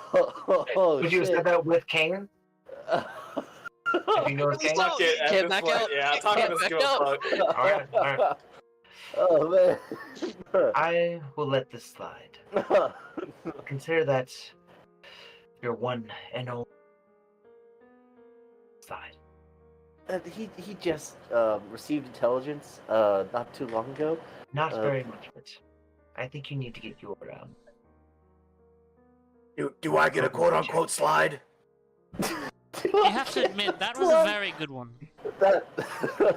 Oh Would you have said shit! that with Kane? If you know it's Kane? Fuck it, at Can't this back point, out. yeah, talking Can't to back give a out. fuck. Alright. Oh man! I will let this slide. Consider that your one and only side. He just received intelligence not too long ago. Not very much of it. I think you need to get your Do I get a quote unquote slide? You have to admit that was a very good one. That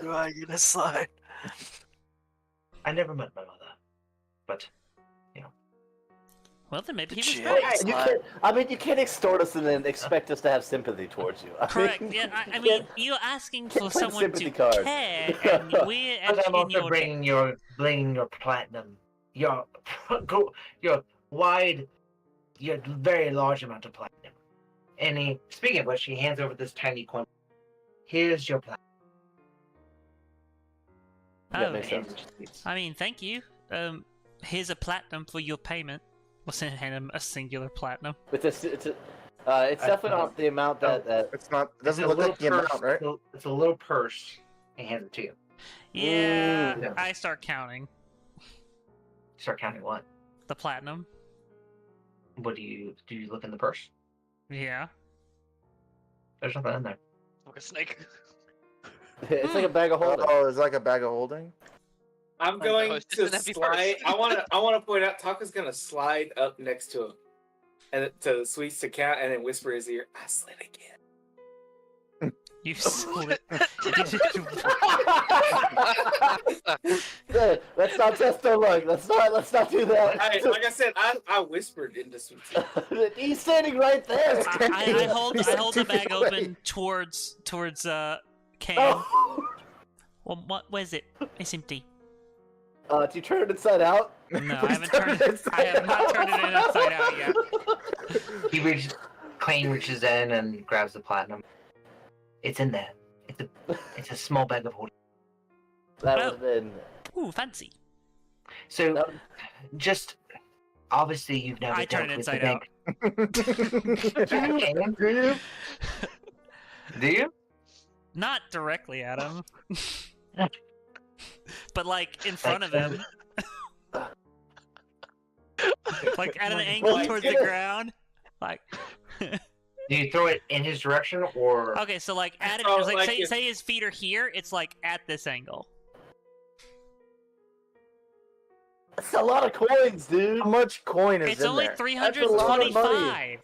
Do I get a slide? I never met my mother, but Well, then maybe he was Shit. right. you can't. I mean, you can't extort us and then expect us to have sympathy towards you. I Correct. mean, Yeah, I you mean, can't- you're asking for can't play the someone to sympathy card. care, and we're but I'm actually in also your bringing your platinum, your wide, your very large amount of platinum. And speaking of which, he hands over this tiny coin. Here's your platinum. That Oh, makes sense. I mean, thank you. Here's a platinum for your payment. We'll send him a singular platinum. It's definitely not the amount that It's not. It It's doesn't a look little like the purse. amount, right? It's a little purse. He hands it to you. Yeah, Ooh. I start counting Start counting what? the platinum. What do you look in the purse? Yeah. There's nothing in there. Like a snake. it's like a bag of holding. Oh, it's like a bag of holding. I'm no, going it's just to an empty slide. purse. I want to point out, Taka's gonna slide up next to him, and to Sweets to count, and then whisper in his ear, "I slid again." You slid. Let's not test our luck. Let's not do that. Like I said, I whispered into Sweets. He's standing right there. I hold the bag open towards Kane. Oh. Well, where's it? It's empty. Do you turn it inside out? No, I Please haven't turn turned it it. I inside have not out. turned it inside out yet. He Clayne reaches in and grabs the platinum. It's in there. It's a small bag of holding. That Oh. would have been. Ooh, fancy. So, That, just obviously you've never I turn dealt it with the inside out. bank. Do you? Do you? Not directly at him. But like in front of him. Like at an angle Well, towards he's the gonna- ground. Like Do you throw it in his direction or? okay, so like at it, Oh, like, like say, if- say his feet are here, it's like at this angle. That's a lot of coins, dude. How much coin is It's in only there? 325.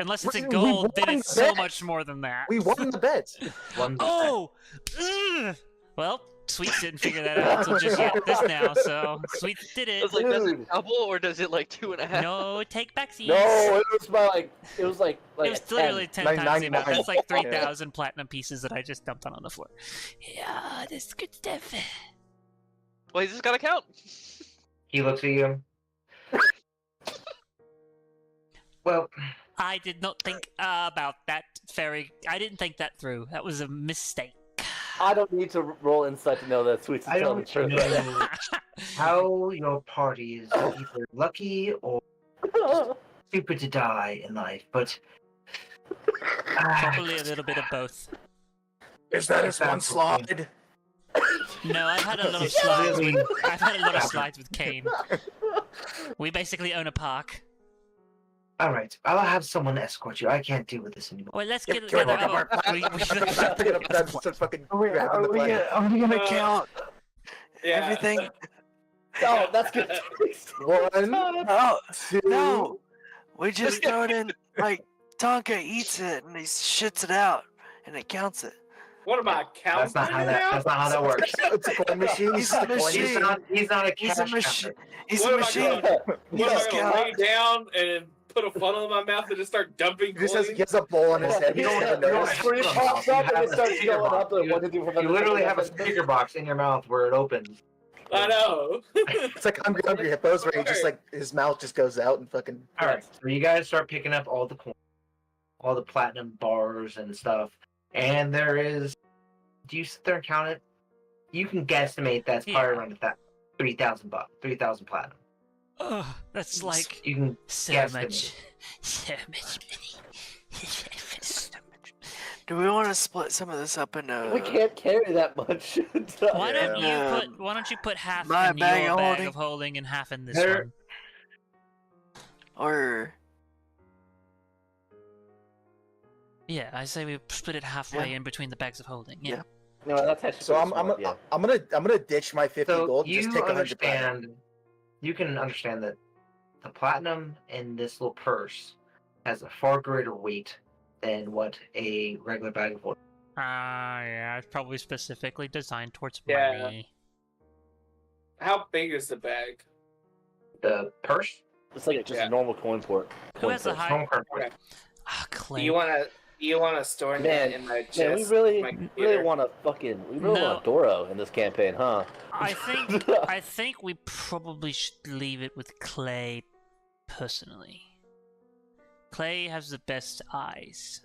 Unless it's in We gold, then won it's the so bet. much more than that. We won the bet. One Oh! Ugh. Well, Sweets didn't figure that out until just just now, so Sweets did I it. was like, does it Dude. double or does it like 2.5? No, take backsies. No, it was about like it was like It was 10. literally 10 times the amount. 999. That's like Yeah. 3,000 platinum pieces that I just dumped on the floor. Yeah, that's good stuff. Well, he's just gotta count. He looks at you. Well, I did not think about that I didn't think that through. That was a mistake. I don't need to roll insight to know that Sweets is I telling the don't truth. know how your party is either lucky or stupid to die in life, but Probably a little bit of both. Is that his one slide? No, I've had a lot of slides with I've had a lot of slides with Kane. We basically own a park. all right, I'll have someone escort you. I can't deal with this anymore. Well, let's Yep, get sure, together. work, work, We- Pick it up, that's just fucking grabbing the Are we plane. gonna Uh, count Yeah. everything? Oh, that's good. One, No, two. no. We just throw it in. Like Tonka eats it and he shits it out, and it counts it. What am I counting? That's not how that works. It's a coin machine. He's It's a a coin machine. He's not a He's cash a machine. counter. He's What a am I machine. What am He's I gonna got- lay down and put a funnel in my mouth and just start dumping He just has, coins? he has a bowl on his head. He You don't doesn't have- even you don't notice. have- Where it pops up and it You have starts a speaker going up box. and what to do from You literally have a speaker box in your mouth where it opens. I know. It's like Hungry Hippos where he just like his mouth just goes out and fucking. All right, so you guys start picking up all the coins, all the platinum bars and stuff, and there is. Do you sit there and count it? you can guesstimate that's probably Yeah. around that 3,000 platinum. Ugh, that's like You can so guesstimate. much, so much Do we want to split some of this up into? We can't carry that much. money. Why don't you Yeah. put? Why don't you put half My in bag your of bag holding? of holding and half in this There- one? Or Yeah, I say we split it halfway in between the bags of holding. Yeah. Yeah. No, that's actually So pretty smart, yeah. I'm gonna ditch my 50 So gold and you just take 100 platinum. understand. You can understand that the platinum in this little purse has a far greater weight than what a regular bag of holding. Yeah, it's probably specifically designed towards Yeah. money. How big is the bag? The purse. It's like just Yeah. a normal coin port. Who has the purse. high? Home card. Okay. Ah, Do Clay. you wanna store Man, that in my chest? Man, we really, my really computer? want Doro in this campaign, huh? I think we probably should leave it with Clay. Personally, Clay has the best eyes.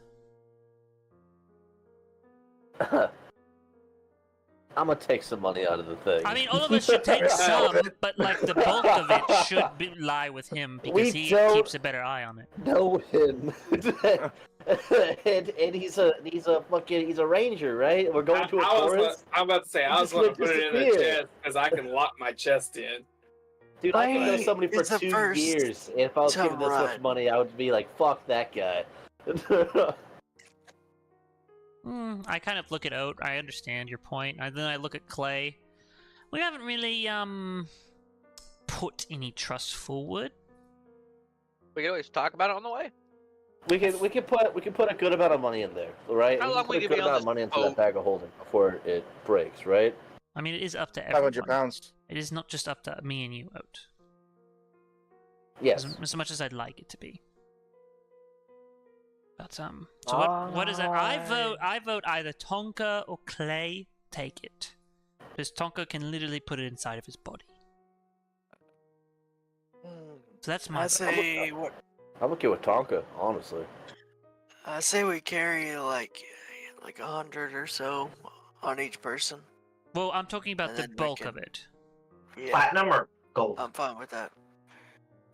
I'm gonna take some money out of the thing. I mean, all of us should take some, but like the bulk of it should lie with him because We he don't- keeps a better eye on it. know him, and he's a ranger, right? We're going to a forest. I'm about to say I He's was just going to gonna put it in the disappear. chest because I can lock my chest in. Dude, I can know Clay somebody for is the 2 first years, and if I was to given this much run. money, I would be like, "Fuck that guy." I kind of look at Oat. I understand your point. And then I look at Clay. We haven't really put any trust forward. We can always talk about it on the way. we can put a good amount of money in there, right? How We long can will put you a good be on amount of this money into boat? that bag of holding before it breaks, right? I mean, it is up to everyone. 500 pounds. It is not just up to me and you, Oat. Yes. As much as I'd like it to be. But so what is that? I vote either Tonka or Clay take it. Because Tonka can literally put it inside of his body. So that's my I vote. say what? I'm okay with Tonka, honestly. I say we carry like 100 or so on each person. Well, I'm talking about And the then we bulk can- of it. Yeah, Platinum or gold? I'm fine with that.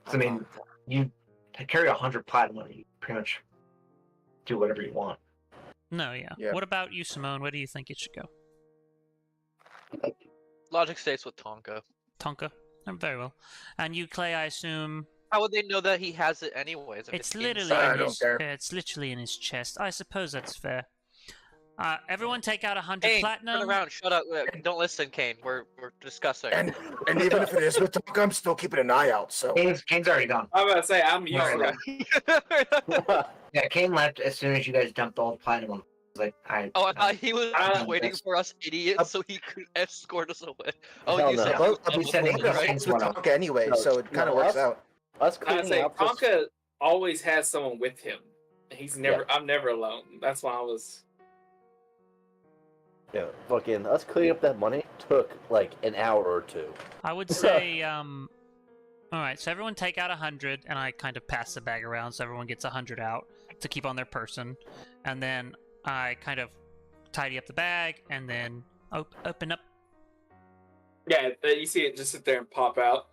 I I'm mean, fine with that. you to carry 100 platinum, you pretty much do whatever you want. No, yeah. Yeah. What about you, Simone? Where do you think it should go? Logic states with Tonka. Tonka? Very well. And you, Clay, I assume How would they know that he has it anyways? If it's it's literally inside? I in don't his. care. It's literally in his chest. I suppose that's fair. Everyone, take out 100 Kane, platinum. turn around. Shut up. Don't listen, Kane. We're discussing. And even if it is with Tonka, I'm still keeping an eye out. So Kane's already gone. I'm about to say I'm Alright, useless. Yeah, Kane left as soon as you guys dumped all the platinum on him. Like, I thought he was Ah, waiting that's- for us idiots so he could escort us away. Oh, Hell you no. said well, you I mean, was sending Tonka, us right? it's with Tonka anyway, No, so it kind of no, works us- out. Us I cleaning say out this. Tonka always has someone with him. He's never. I'm never alone. That's why I was. Yeah, fucking us cleaning up that money took like an hour or two. I would say, Alright, so everyone take out 100, and I kind of pass the bag around so everyone gets 100 out to keep on their person. And then I kind of tidy up the bag, and then open up. Yeah, you see it just sit there and pop out.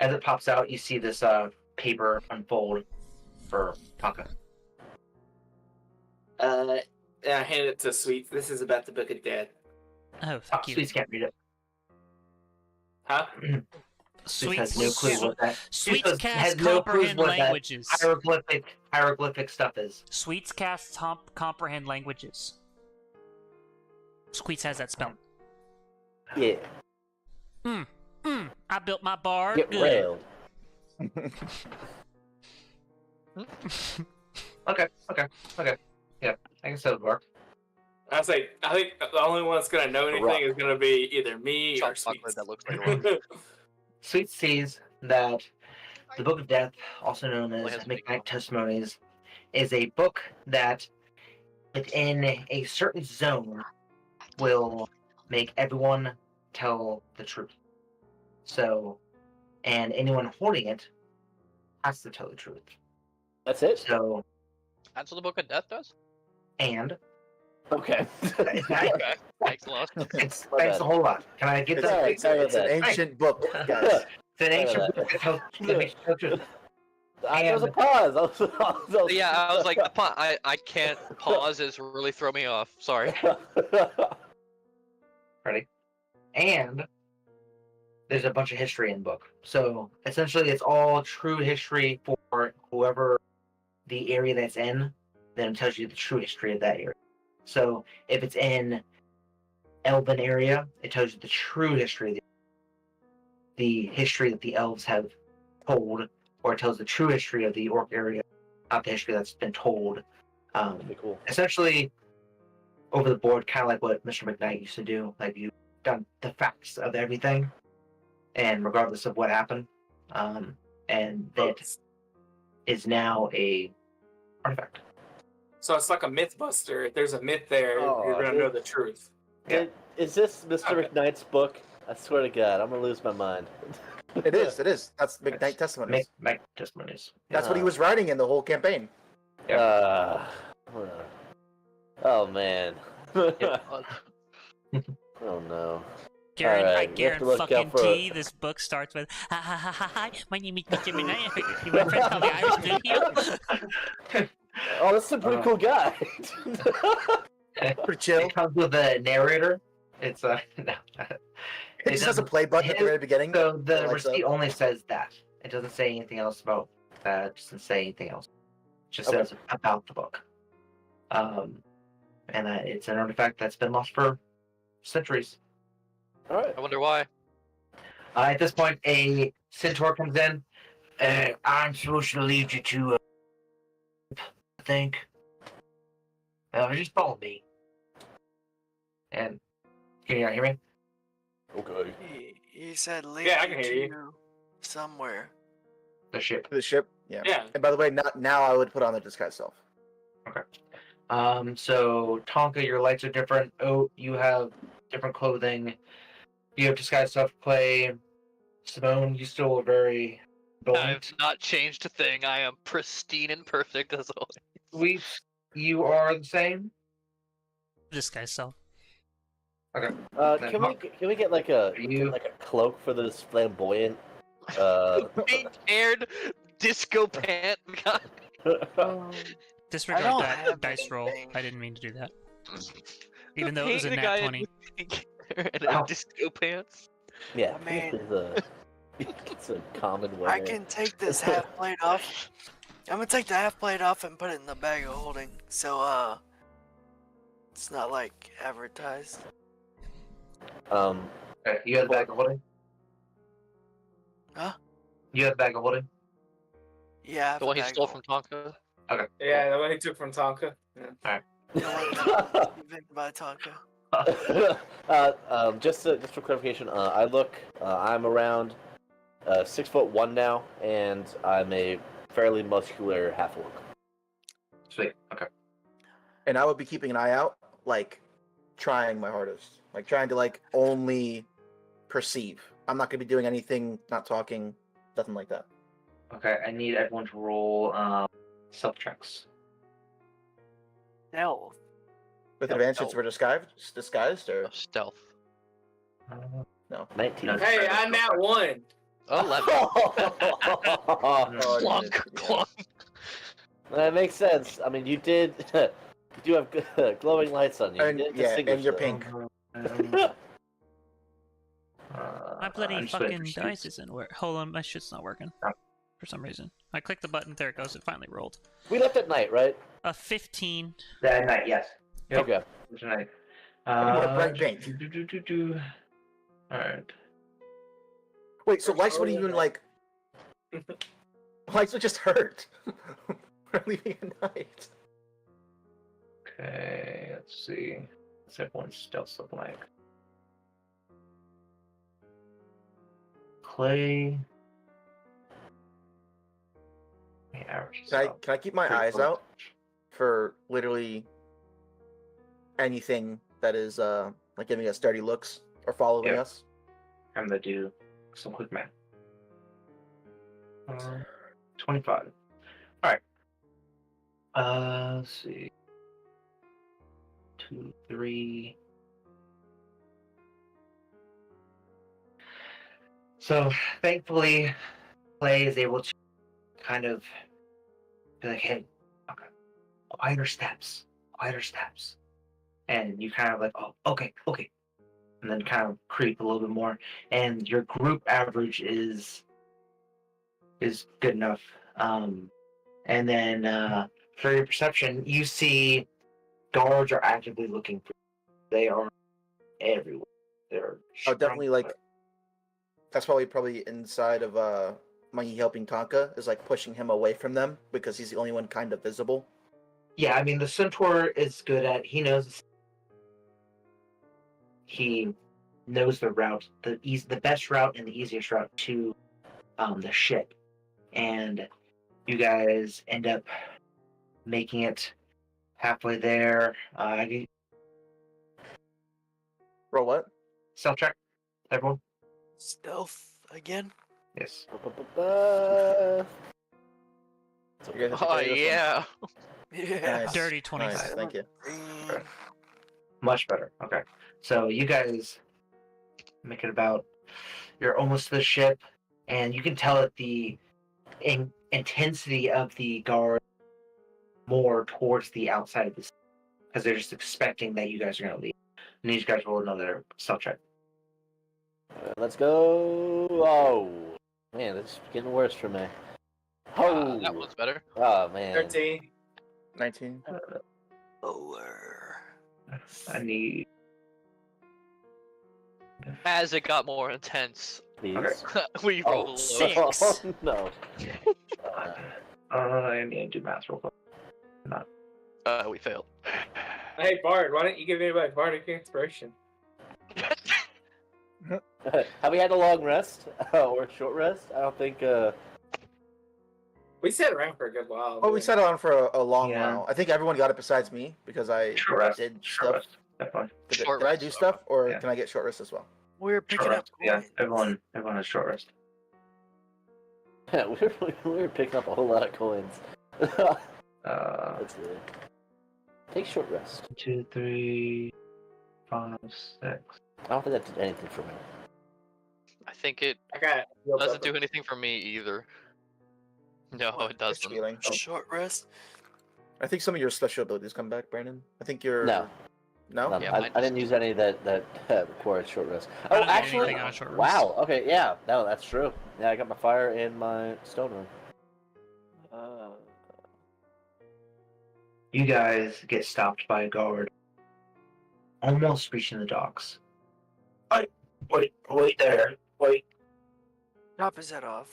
as it pops out, you see this paper unfold for Tonka. And I hand it to Sweets. This is about the Book of Death. Oh, thank you. Sweets can't read it. Huh? Sweets has no clue what that. Sweets has cast no clue comprehend what that languages. hieroglyphic stuff is. Sweets cast comprehend languages. Squeets has that spell. Yeah, I built my bar. get Good. railed. Okay. Yeah, I guess that would work. I think the only one that's gonna know anything Rock. is gonna be either me Chop or chocolate Sweets. that looks like a rock. Sweet sees that the Book of Death, also known Only as has big Midnight mouth. Testimonies, is a book that, within a certain zone, will make everyone tell the truth. So, and anyone holding it has to tell the truth. That's it. So, That's what the Book of Death does? and Okay. It's not- Okay. Thanks a lot. it's My thanks bad. a whole lot. Can I get It's, that? Sorry, sorry it's an about that. ancient book, guys. It's an ancient about book that. that tells that makes you feel good. There was a pause. Yeah, I was like, I can't pause. It's really throw me off. Sorry. Ready? And there's a bunch of history in the book. So essentially, it's all true history for whoever the area that's in. Then it tells you the true history of that area. So if it's in Elven area, it tells you the true history, the history that the elves have told, or it tells the true history of the orc area, not the history that's been told. Pretty cool. Essentially, over the board, kind of like what Mr. McKnight used to do. Like you've done the facts of everything, and regardless of what happened, and that is now a artifact. So it's like a myth buster. If there's a myth there, you're Oh, gonna know the truth. Yeah. Is this Mr. Okay. McKnight's book? I swear to God, I'm gonna lose my mind. It is. It is. That's McKnight Testimonies. Make testimonies. That's what he was writing in the whole campaign. Oh man. Oh no. Garen, Alright, hi, we have Garen to look fucking out for T. This book starts with, ha ha ha ha ha, my name is Mr. Midnight. My friend called me Irish Blue. Oh, that's a pretty cool guy. Pretty chill. It comes with a narrator. It's no, It just has a play button at the very beginning. So the that lights receipt up. only says that. It doesn't say anything else about that. It doesn't say anything else. It just Okay. says about the book. And it's an artifact that's been lost for centuries. Alright. I wonder why. At this point, a centaur comes in. I'm supposed to lead you to, I think. Just follow me. And can you not hear me? Okay. He said lead Yeah, I can hear you. to somewhere. The ship. The ship. Yeah. Yeah. And by the way, now I would put on the disguise self. So Tonka, your lights are different. Oh, you have different clothing. You have disguise stuff. Clay, Simone, you still are very I've buoyant. not changed a thing. I am pristine and perfect as always. Sweet, you are the same. This guy's so. Okay. Can we get like a You- cloak for this flamboyant Pink-haired disco pant guy. Disregard don't that have dice roll. anything. I didn't mean to do that. Even though it was a Paint the nat guy 20. with pink hair and Ow. disco pants. Yeah, I mean- it's a common way. I can take this half plate off. I'm gonna take the half plate off and put it in the bag of holding. So, it's not like advertised. Okay, you have the bag of holding? Huh? You have the bag of holding? Yeah, I have The a one he bag stole of from Tonka. Yeah, the one he took from Tonka. Yeah. holding by Tonka. Just for clarification, I'm around 6'1" now, and I'm a fairly muscular half orc. Sweet. Okay. And I would be keeping an eye out, like trying my hardest, like trying to like only perceive. I'm not gonna be doing anything, not talking, nothing like that. Okay, I need everyone to roll self checks. Stealth. With Yep. advantage since we're disguised, or Of stealth. no? 19. No. Hey, I nat one. 11. Oh, Clunk, yeah. clunk. That makes sense. I mean, you do have glowing lights on you. And- You did yeah, and distinguish you're them. pink. My bloody I'm just gonna fucking proceed. dice isn't working. Hold on, my shit's not working. Oh. For some reason. I clicked the button, there it goes, it finally rolled. We left at night, right? A 15. That night, yes. Yep. Okay. Tonight. want bright pink. Alright. Wait, so lights wouldn't even like. Lights would just hurt. We're leaving at night. Okay, let's see. What's everyone's stealth look like? Clay. The average is up. Can I keep my Pretty eyes close. out for literally anything that is like giving us dirty looks or following Yeah. us? I'm gonna do some quick math. 25. Alright. Let's see. 2, 3. So thankfully, Clay is able to kind of be like, hey, okay, quieter steps, quieter steps. And you kind of like, oh, okay, okay. And then kind of creep a little bit more. And your group average is good enough. And then for your perception, you see guards are actively looking for you. They are everywhere. They're Oh, definitely like that's probably inside of Monkey helping Tonka is like pushing him away from them because he's the only one kind of visible. Yeah, I mean the centaur is good at he knows the route, the best route and the easiest route to the ship. And you guys end up making it halfway there. Roll what? Stealth check, everyone. Stealth again? Yes. So You guys have to Oh carry this one? yeah. Yeah. Nice. Dirty 25. Nice, thank you. Green. Much better. Okay. So you guys make it about, you're almost to the ship, and you can tell that the intensity of the guard more towards the outside of this because they're just expecting that you guys are going to leave. And these guys roll another stealth check. Let's go. Oh, man, this is getting worse for me. Oh, That one's better. oh man. 13. 19. Lower. I need. As it got more intense, Please. we rolled a low. Six. Oh, no. I need to do math real quick. We failed. Hey Bard, why don't you give anybody bardic inspiration? Have we had a long rest or a short rest? I don't think. We sat around for a good while. Oh, we sat on for a long Yeah. while. I think everyone got it besides me because I Short rest. did Short stuff. rest. Definitely. Did, Short did I rest. do stuff or Yeah. can I get short rest as well? We're picking Short up rest. Yeah, coins. everyone has short rest. we were picking up a whole lot of coins. That's good. Take short rest. 2, 3, 5, 6. I don't think that did anything for me. I think it I got doesn't do anything for me either. No, it It's doesn't. healing. Short rest. I think some of your special abilities come back, Brandon. I think you're No. No? None. Yeah, mine I didn't use any that required short rest. I Oh, don't get actually, anything on a short rest. wow. Okay, yeah, no, that's true. Yeah, I got my fire and my stone room. You guys get stopped by a guard, almost reaching the docks. Wait there. Wait. Chop his head off.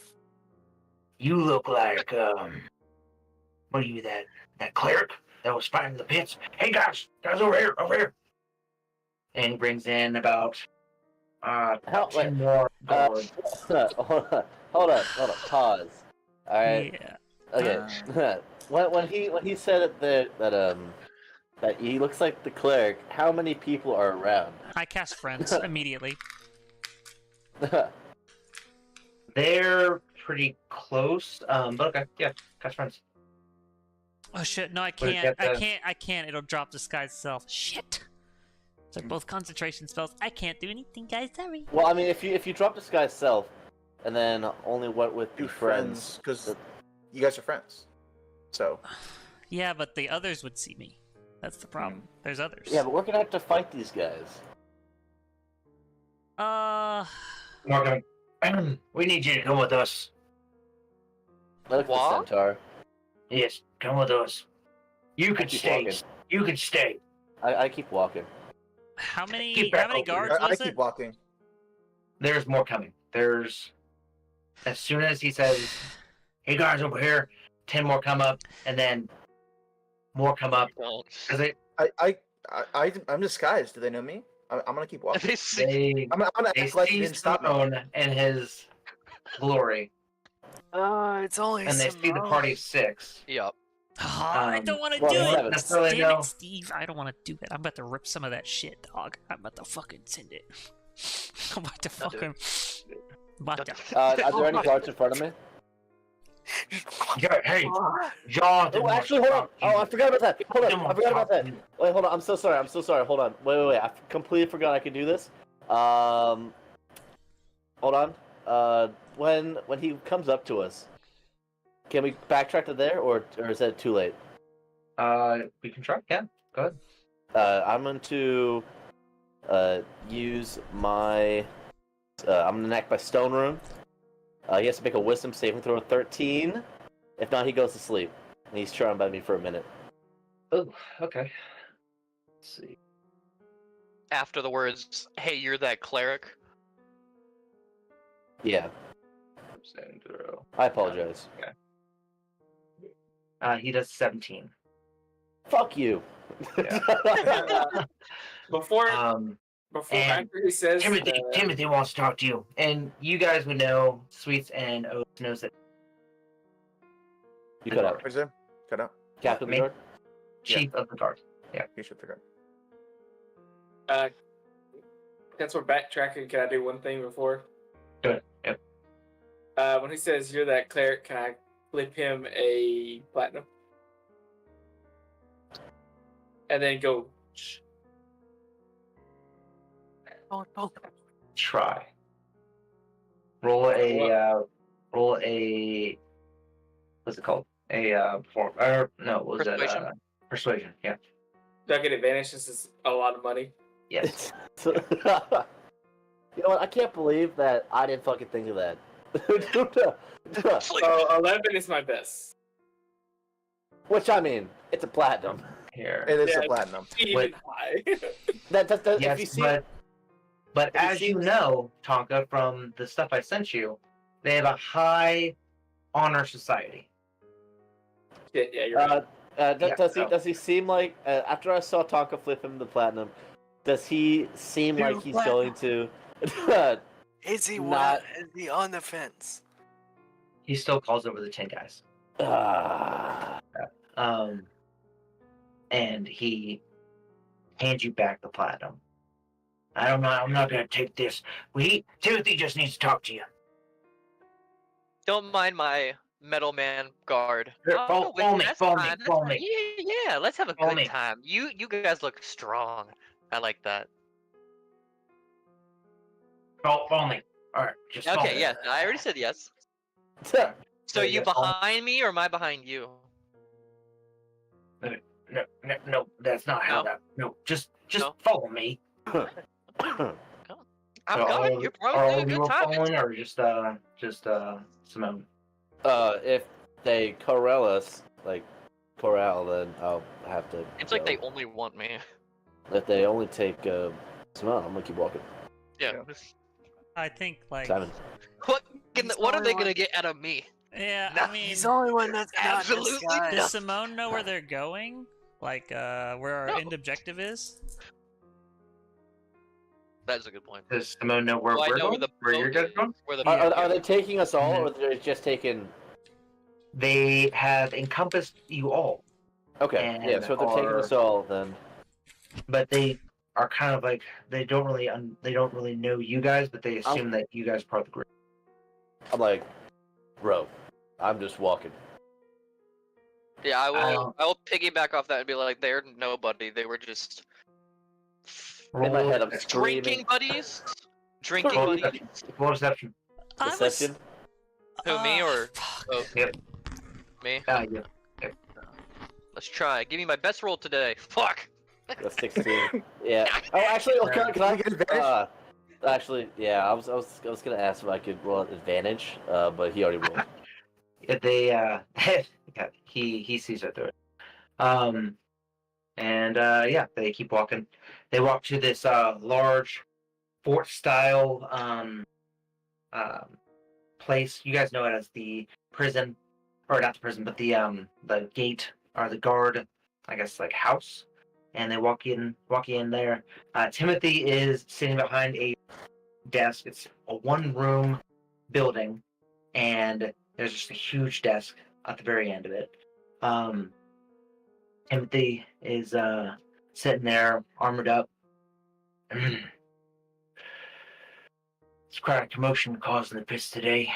You look like, what are you, that cleric that was fighting in the pits? Hey guys, over here. And he brings in about, Wait, 10 more guards. hold up, pause. All right. Yeah. Okay. when he said that he looks like the cleric, how many people are around? I cast friends immediately. They're pretty close, but okay, yeah, catch friends. Oh shit! No, I Wait, can't. get I can't. It'll drop disguise self. Shit. They're both concentration spells. I can't do anything, guys. Sorry. Well, I mean, if you drop this guy's self, and then only went with Do the friends, because you guys are friends. So Yeah, but the others would see me. That's the problem. There's others. yeah, but we're gonna have to fight these guys. Morgan, we need you to come with us. Look at the What? centaur. Yes, come with us. You I can keep stay. walking. You can stay. I keep walking. how many? Keep back How many over guards here. I was keep it? walking. There's more coming. There's, as soon as he says, "Hey guys, over here," 10 more come up, and then more come up. Don't. Because I'm disguised. Do they know me? I'm gonna keep walking. They see they I'm gonna they act like you see didn't stop me. Simone and his glory, It's only and they see the Simone. party of 6. Yup. Oh, I don't want to well, do it. seven. That's all I Damn know. it, Steve. I don't want to do it. I'm about to rip some of that shit, dog. I'm about to fucking send it. I'm about to Don't do fucking. About Don't to. do Are there any guards in front of me? Yeah, hey, Jonathan. Oh, actually, hold on. Oh, I forgot about that. Hold on, I forgot about that. Wait, hold on. I'm so sorry. Hold on. Wait. I completely forgot I could do this. Hold on. When he comes up to us, can we backtrack to there, or is that too late? We can try. Yeah, go ahead. I'm going to use my. I'm gonna enact my stone room. He has to make a wisdom saving throw of 13. If not, he goes to sleep. And he's charmed by me for a minute. Oh, okay. Let's see. After the words, "Hey, you're that cleric." Yeah, Saving throw. I apologize. He does 17. Fuck you. Before and after he says Timothy wants to talk to you, and you guys would know. Sweets and Oates knows that You cut out. What's there? Cut out. Captain Me? Guard? chief of the guard. You should figure that's we're backtracking. Can I do one thing before? Do it. Yep. When he says you're that cleric, can I flip him a platinum? And then go. Oh. Try. Roll a. What's it called? Persuasion? Persuasion. Yeah. Do I get advantage since it's a lot of money? Yes. You know what? I can't believe that I didn't fucking think of that. So 11 is my best. Which, I mean, it's a platinum. Here. It is Yeah, a platinum. Even high. That, if Yes, you see, but if you as see- you know, Tonka, from the stuff I sent you, they have a high honor society. Yeah, you're right. does he seem like, after I saw Tonka flip him the platinum, does he seem Dude, like he's going to... Is he Not- Is he on the fence? He still calls over the 10 guys. Ah. And he hands you back the platinum. I'm not gonna take this. Timothy just needs to talk to you. Don't mind my metal man guard. Here, Oh, follow me, that's follow me, fine, that's follow fine. me. Yeah, let's have a Follow good me. time. You guys look strong. I like that. Follow me. Alright, just follow Okay, me. yes, I already said yes. So Yeah, you yeah, follow- behind me or am I behind you? No, that's not how No? that. No, just No? follow me. I'm So coming. You're are probably all doing a you good time. following, or just Simone? If they corral us, then I'll have to. It's like go. they only want me. If they only take Simone, I'm gonna keep walking. Yeah. I think like Simon. What are they gonna get out of me? yeah. Nah, I mean, He's the only one that's not Absolutely disguised. does Simone know where they're going? Like where our No. end objective is? That is a good point. Does Simone know where Do I we're know going? where the Where you're boat guys is? going? Where the Are they taking us all, Mhm. or they're just taking? They have encompassed you all, Okay, And yeah. So if they're taking us all, then but they are kind of like they don't really know you guys, but they assume that you guys are part of the group. I'm like, bro, I'm just walking. Yeah, I don't- will piggyback off that and be like, they're nobody. They were just In my head, I'm drinking screaming. buddies. Drinking Roll buddies. deception. Roll deception. I was- Deception. Who, me or fuck. both? Yep. Me? Yeah. Let's try. Give me my best roll today. Fuck. That's 16. Yeah. Oh, actually, can I get advantage? Actually, yeah. I was gonna ask if I could roll an advantage, but he already rolled. Yeah, they yeah, he sees it through it. They keep walking. They walk to this large fort style place. You guys know it as the prison, or not the prison, but the gate or the guard, I guess, like house. And they walk in there. Timothy is sitting behind a desk. It's a one-room building, and there's just a huge desk at the very end of it. Timothy is sitting there, armored up. It's quite a commotion caused in the pits today.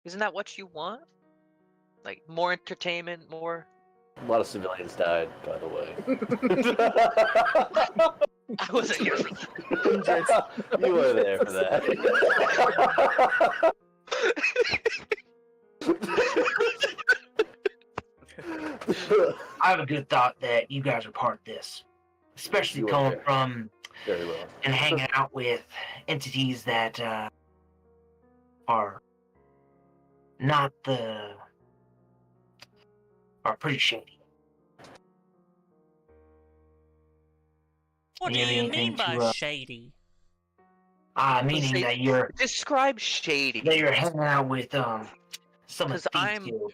Isn't that what you want? Like more entertainment, more. A lot of civilians died, by the way. I wasn't here for that. You were there for that. I have a good thought that you guys are part of this, especially You are coming there. from Very well. and hanging out with entities that are not are pretty shady. What do You have you anything mean by to, shady? meaning Shady- that you're Describe shady. hanging out with some of 'Cause the I'm- guild.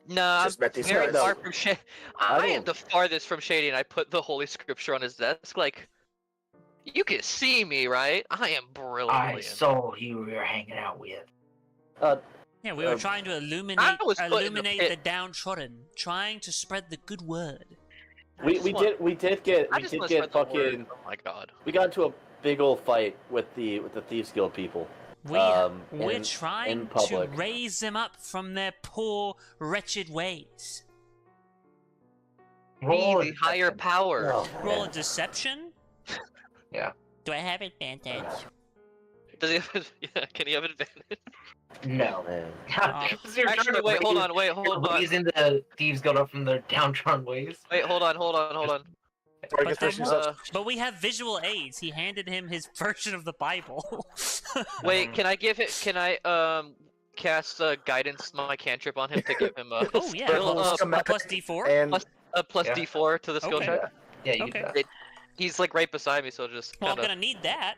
No, I'm Just met these very guys. far from shady. I I am don't- the farthest from shady, and I put the holy scripture on his desk. Like, you can see me, right? I am brilliant. I saw who you were hanging out with. Yeah, we were trying to illuminate was put in the the pit. downtrodden, trying to spread the good word. We just did get I just want to spread the word. Oh my god. we got into a big old fight with the Thieves Guild people. We're in trying to public. raise them up from their poor, wretched ways. Be Roll the higher deception. power. Oh, Roll a man. deception? Yeah. Do I have advantage? Does he have? Yeah, can he have advantage? No. Man. Because you're trying Actually, to wait, hold raise- on, wait, you're hold on, raising the thieves guild up from their downtrodden ways. wait, hold on. Target then versus what- us. But we have visual aids. He handed him his version of the Bible. Wait, can I give it? Can I cast guidance my cantrip on him to give him a Oh yeah, skill, Well, a plus D4. And plus- a plus Yeah. D4 to the skill Okay. check? Yeah, you Okay. can do that. He's like right beside me, so just Well, I'm kind gonna need that.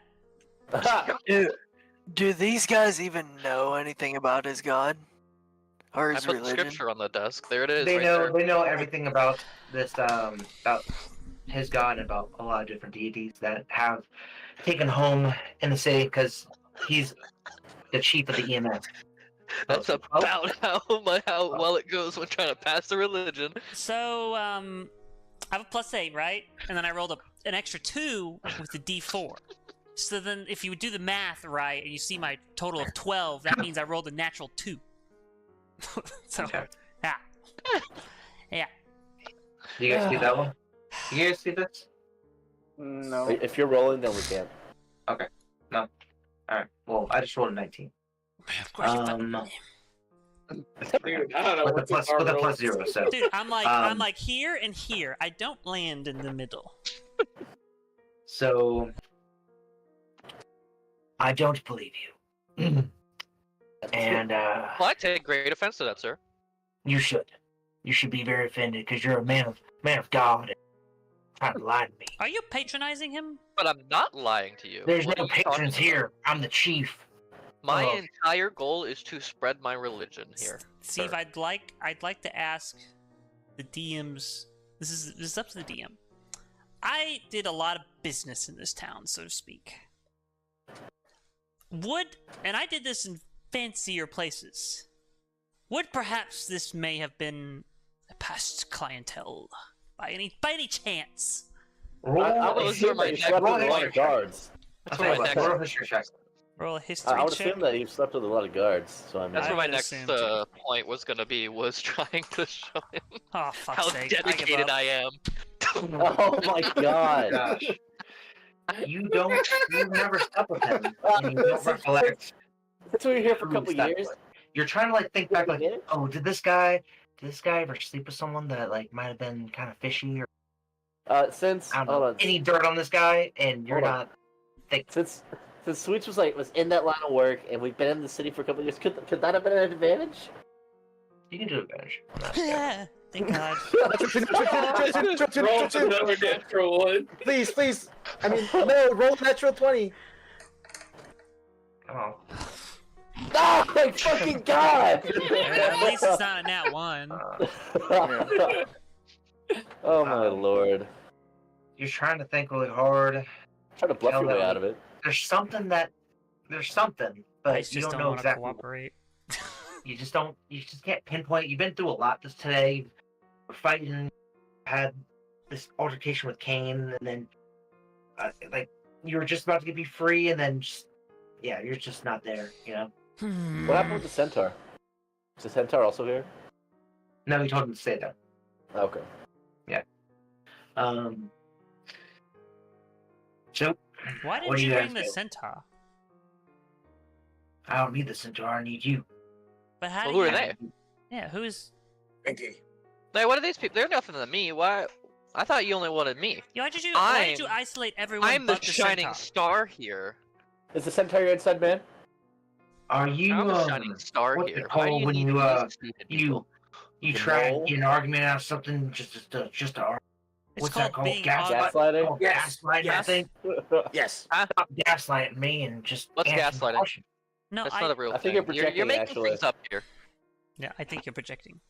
Do these guys even know anything about his god? Or I his put the religion? scripture on the desk. There it is. They right know there. they know everything about this about his god and about a lot of different deities that have taken home in the city because he's the chief of the EMS. That's Oh. about how well it goes when trying to pass the religion. So, I have a +8, right? And then I rolled an extra 2 with the D4. So then, if you do the math right, and you see my total of 12, that means I rolled a natural 2. So, Okay. yeah. Yeah. Do you guys see that one? You guys see this? no. If you're rolling, then we can't. All right. Well, I just rolled a 19. Of course you fucking- Dude, I don't know With what a plus the with a bar plus rolls. 0. So Dude, I'm Um, like here and here. I don't land in the middle. so I don't believe you. And Well, I take great offense to that, sir. you should. You should be very offended because you're a man of God and trying to lie to me. Are you patronizing him? But I'm not lying to you. There's What no are you talking patrons about? here. I'm the chief. My Oh. entire goal is to spread my religion here. Steve, sir. I'd like to ask the DMs. This is up to the DM. I did a lot of business in this town, so to speak. And I did this in fancier places. Would perhaps this may have been a past clientele by any chance? Roll, I would those assume are my that you next slept with a roll lot of history check. guards. I'll That's tell you what my what, next. roll a history check. Roll a history I would check. assume that you slept with a lot of guards. So I mean, That's I what my would next assume too. point was gonna be. Was trying to show him Oh fuck's how sake! I give dedicated up. I am. oh my god. Gosh. You never slept with him. And you don't recollect. That's why you're here for a who couple slept years. with. You're trying to like think back, like, Yeah. oh, did this guy ever sleep with someone that like might have been kind of fishy or Since I don't hold know, on. any dirt on this guy? And you're Hold on. not think. Since Switch was in that line of work, and we've been in the city for a couple of years, could that have been an advantage? You can do advantage on that. Yeah, thank God. Roll another natural one. Please. I mean, no, roll a natural 20. Oh, Oh my fucking god! At least it's not a nat 1. Oh my lord. you're trying to think really hard. Try to bluff Tell your way them. out of it. There's something, I but you just don't don't know want to exactly. cooperate. You just can't pinpoint. You've been through a lot this today. We're fighting. Had this altercation with Kane, and then like you were just about to be free, and then you're just not there. You know. What happened with the centaur? Is the centaur also here? No, he told him to stay there. Okay. So, Why what did do you you bring guys the do? centaur? I don't need the centaur. I need you. But how Well, do who you? are they? Yeah, who's? Pinky. Like, what are these people? They're nothing to me. Why? I thought you only wanted me. Yeah, why did you I'm- isolate everyone I'm the but the shining centaur? star here. Is the centaur your inside man? Are you I'm the shining star what's here. it Why do called you when need you these stupid you people? you The try mole? and get an argument out of something just to argue? It's What's called that called? being Gaslighting? Oh, Yes, gaslighting. I yes. think. Yes. Stop gaslighting me and just What's answer the gaslighting? question. No, That's not a real I thing. think you're projecting, making actually. things up here. Yeah, I think you're projecting.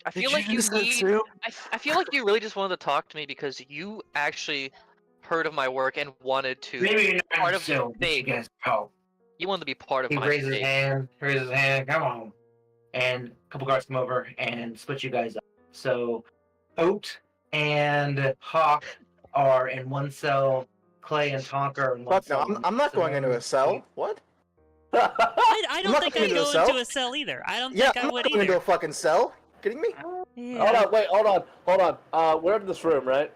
I feel Did like you just need. assume? I feel like you really just wanted to talk to me because you actually heard of my work and wanted to. Maybe you're not part of so. the You fake. guys go. You wanted to be part of He my raises his fake. hand. Raises his hand. Come on. And a couple guards come over and split you guys up. So, Oat and Hawk are in one cell. Clay and Tonka are in one Fuck no, cell. I'm not going into a cell. What? I don't not think going I'd into a go cell. into a cell either. I don't Yeah, think I'm I not would going into either. a fucking cell. Kidding me? Yeah. Hold on, wait, hold on. We're in this room, right?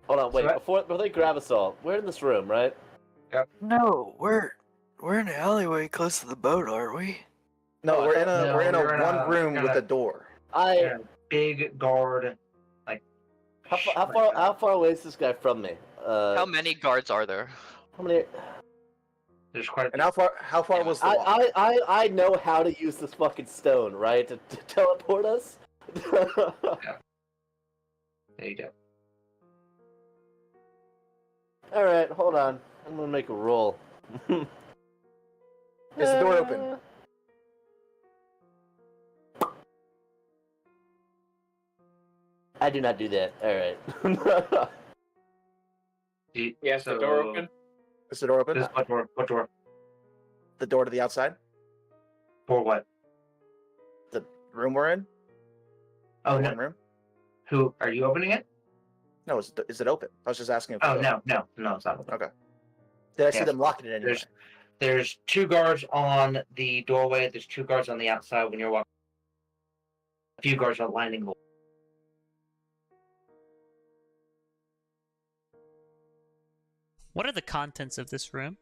Hold on, wait. So Before they grab us all, we're in this room, right? No, we're in an alleyway close to the boat, aren't we? No, Oh, we're in a no, we're in you're in one a- room in with a- a door. Yeah, big guard. Like How far away is this guy from me? How many guards are there? How many? There's quite a And how far Damn it. was the walk? I know how to use this fucking stone, right? To teleport us. There you go. All right, hold on. I'm gonna make a roll. Is the door open? I do not do that. All right. Yes, the door open. Is the door open? What door? What door? The door to the outside? For what? The room we're in? Oh The no. one room? Who are you opening it? No, is it open? I was just asking if Oh it's open. no, it's not open. Okay. Did I see Yes. them locking it anyway? There's two guards on the doorway. There's two guards on the outside when you're walking. A few guards are lining the. What are the contents of this room?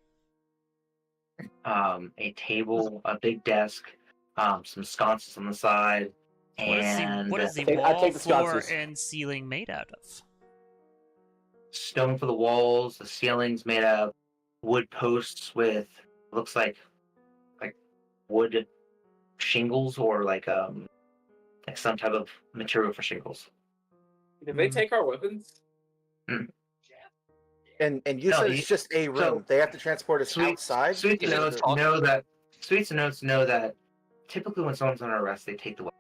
A table, a big desk, some sconces on the side, and What is the I wall, take the floor, sconces. and ceiling made out of? stone for the walls. The ceiling's made of wood posts with looks like wood shingles or like some type of material for shingles. Did they take our weapons? And you No, said you- it's just a room. so- they have to transport us outside. Sweets Is and it Oats talk- know that. Sweets and Oats know that. Typically, when someone's under arrest, they take the weapon.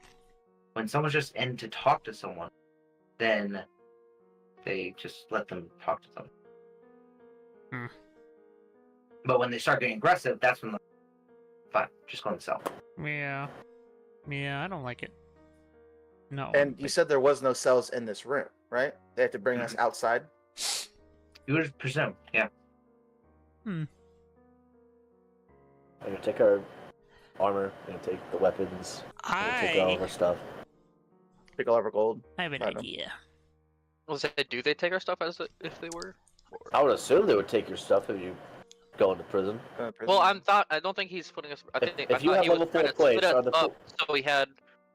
When someone's just in to talk to someone, then they just let them talk to them. Hmm. But when they start getting aggressive, that's when. Fine, just go in the cell. Yeah. Yeah, I don't like it. No. And you said there was no cells in this room, right? They have to bring us outside. You would presume, yeah. I'm gonna take our armor. I'm gonna take the weapons. I'm gonna take all of our stuff. Pick all of our gold. I have an I don't- idea. Was it? Do they take our stuff as if they were? Or- I would assume they would take your stuff if you go into prison. Well, I don't think he's putting us. I If- think if I you thought have he was level trying 4 to split plates, us are the up, so we had.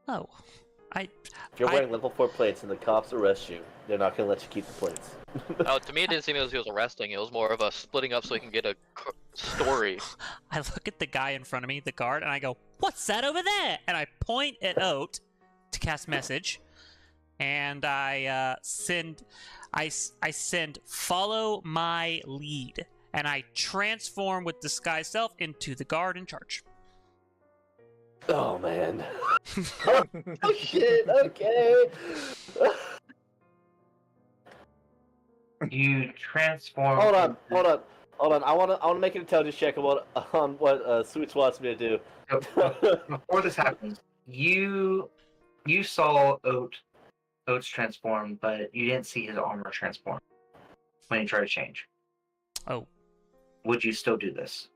Oh. If you're I- wearing level 4 plates and the cops arrest you, they're not gonna let you keep the plates. Oh, to me, it didn't seem as he was arresting. It was more of a splitting up so he can get a story. I look at the guy in front of me, the guard, and I go, "What's that over there?" And I point at Oat to cast message, and I send follow my lead, and I transform with disguise self into the guard in charge. Oh man. Oh shit. Okay. You transform. Hold on. I wanna make an intelligence check on what Sweets wants me to do. Before this happens, you saw Oats transform, but you didn't see his armor transform when he tried to change. Oh. Would you still do this?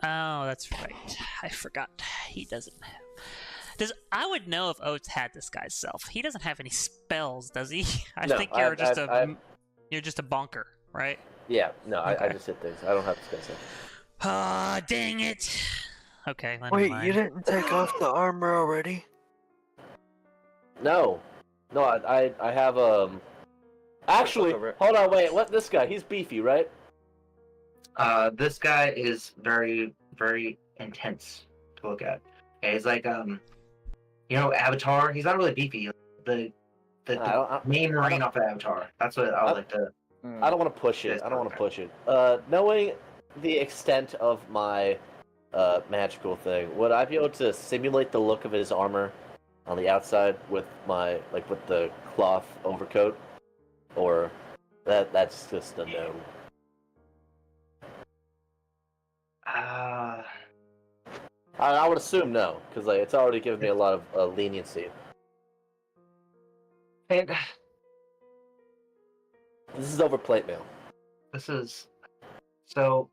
Oh, that's right. I forgot. He doesn't have. I would know if Oates had disguise self. He doesn't have any spells, does he? I No, think you're I- just a bonker, right? Yeah, no, I Okay. just hit things. I don't have to say. Ah, dang it. Okay, let me Wait, mind. you didn't take off the armor already? No, I have Actually, Over it. hold on, wait. What this guy? He's beefy, right? This guy is very, very intense to look at. Okay, he's like Avatar. He's not really beefy. The main marine off of Avatar. That's what I would like to. I don't want to push it. I don't want to push it. Knowing the extent of my magical thing, would I be able to simulate the look of his armor on the outside with my with the cloth overcoat, or that's just a no? I would assume no, because it's already given me a lot of leniency. And This is over plate mail. this is so.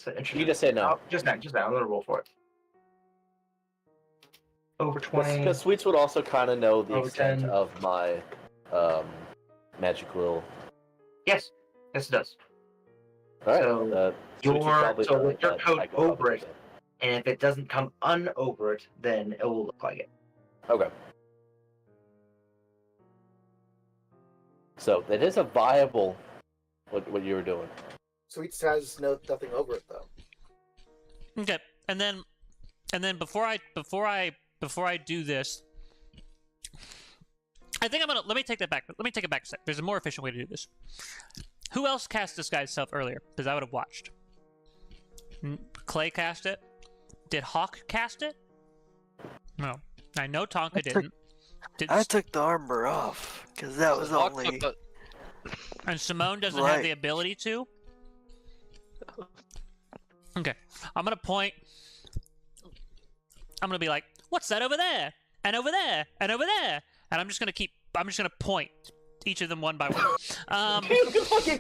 Interesting. You just say no. Oh, just now. I'm gonna roll for it. Over 20. Because Sweets would also kind of know the Over extent 10. of my magical. Yes, it does. All right. So, Sweets would probably so know with your that coat I go up over with it, and if it doesn't come over it, then it will look like it. Okay. So it is a viable what you were doing. Sweets has nothing over it though. Okay, and then before I do this, I think I'm gonna let me take that back. Let me take it back a sec. There's a more efficient way to do this. Who else cast Disguise Self earlier? Because I would have watched. Clay cast it. Did Hawk cast it? No, I know Tonka didn't. I took the armor off because that was Hawk only. took And Simone doesn't have Right. the ability to. Okay, I'm gonna point. I'm gonna be like, "What's that over there? And over there? And over there?" And I'm just gonna point each of them one by one. You look like a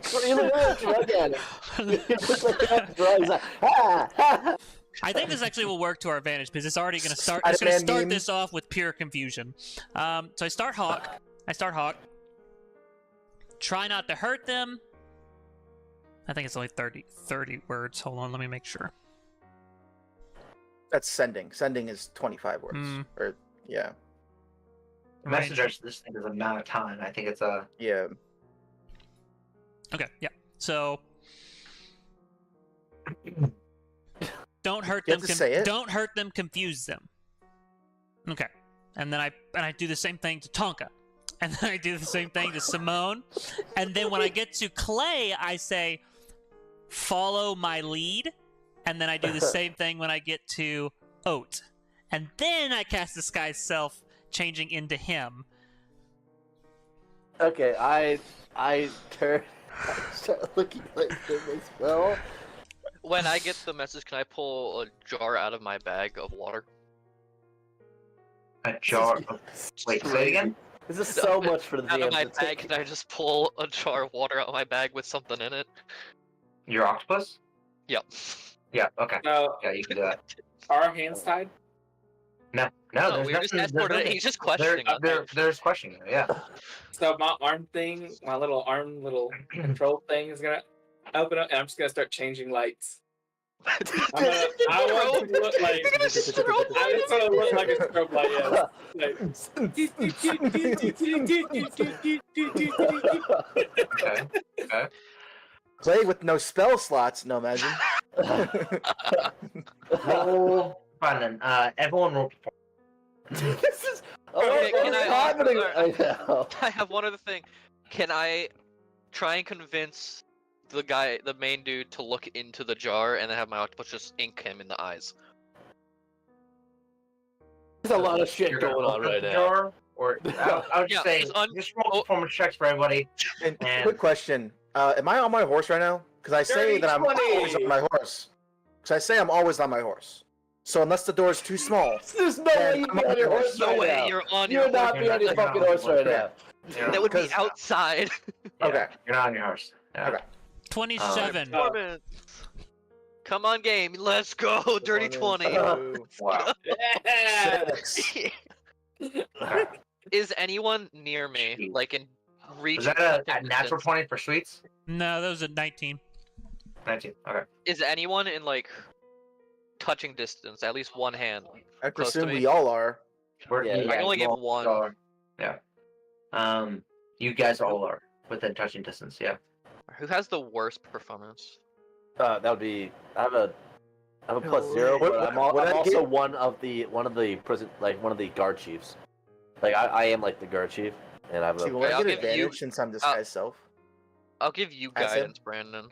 drug addict. You look like you have drugs. He's like, ah. I think this actually will work to our advantage because it's already gonna start. Spider-Man It's gonna start meme. this off with pure confusion. So I start Hawk. Try not to hurt them. I think it's only 30 words. Hold on, let me make sure. That's sending. Sending is 25 words. Or yeah. The message I just think is amount of time. I think it's a. Yeah. Okay, yeah. So don't hurt You them. have to say it? Don't hurt them. Confuse them. Okay, and then I do the same thing to Tonka, and then I do the same thing to Simone, and then when I get to Clay, I say, "Follow my lead," and then I do the same thing when I get to Oat, and then I cast Disguise Self, changing into him. Okay, I start looking like him as well. When I get the message, can I pull a jar out of my bag of water? A jar. Wait, say it again. This is so much for the Out of DM my to bag, take. can I just pull a jar of water out of my bag with something in it? Your octopus? Yep. Yeah. Okay. No, Yeah, you can do that. are our hands tied? No, No, there's we were just nothing. asking for There's it. nothing. He's just questioning us. There's questioning. Yeah. So my arm thing, my little control thing is gonna open up, and I'm just gonna start changing lights. I want to look like I just want to look like a strobe light. Okay. Play with no spell slots. No, imagine. Roll. Fine then. Everyone roll. This is Okay, can what's I- happening alright. right now? I have one other thing. Can I try and convince the main dude, to look into the jar and then have my octopus just ink him in the eyes? There's a lot of shit You're gonna going on open right the now. jar, or I would Yeah, say just just roll performance checks for everybody. And And- quick question: am I on my horse right now? Because I say that I'm 30-20. always on my horse. Because I say I'm always on my horse. So unless the door is too small, There's no way you I'm be on your horse No right way, now. you're on You're your not horse. be on your You're not fucking on horse your right horse, now. Yeah. That would be Because- outside. Yeah, Okay. You're not on your horse. Yeah. Okay. 27. Oh. Come on, game. Let's go. Dirty 20. Wow. Yeah. Is anyone near me, Jeez. like in reach? Was that a natural 20 for sweets? No, that was a 19. 19. Okay. Is anyone in like touching distance? At least one hand. I Close to presume me. we all are. Yeah, I can only you give all one. are. Yeah. You guys all are within touching distance. Yeah. Who has the worst performance? That would be. I have a No +0, way. but I'm Would I also get- one of the prison, like one of the guard chiefs. Like I am like the guard chief, and I have See, a. will I I'll get give you- advantage since I'm disguised self? I'll give you As him? guidance, Brandon.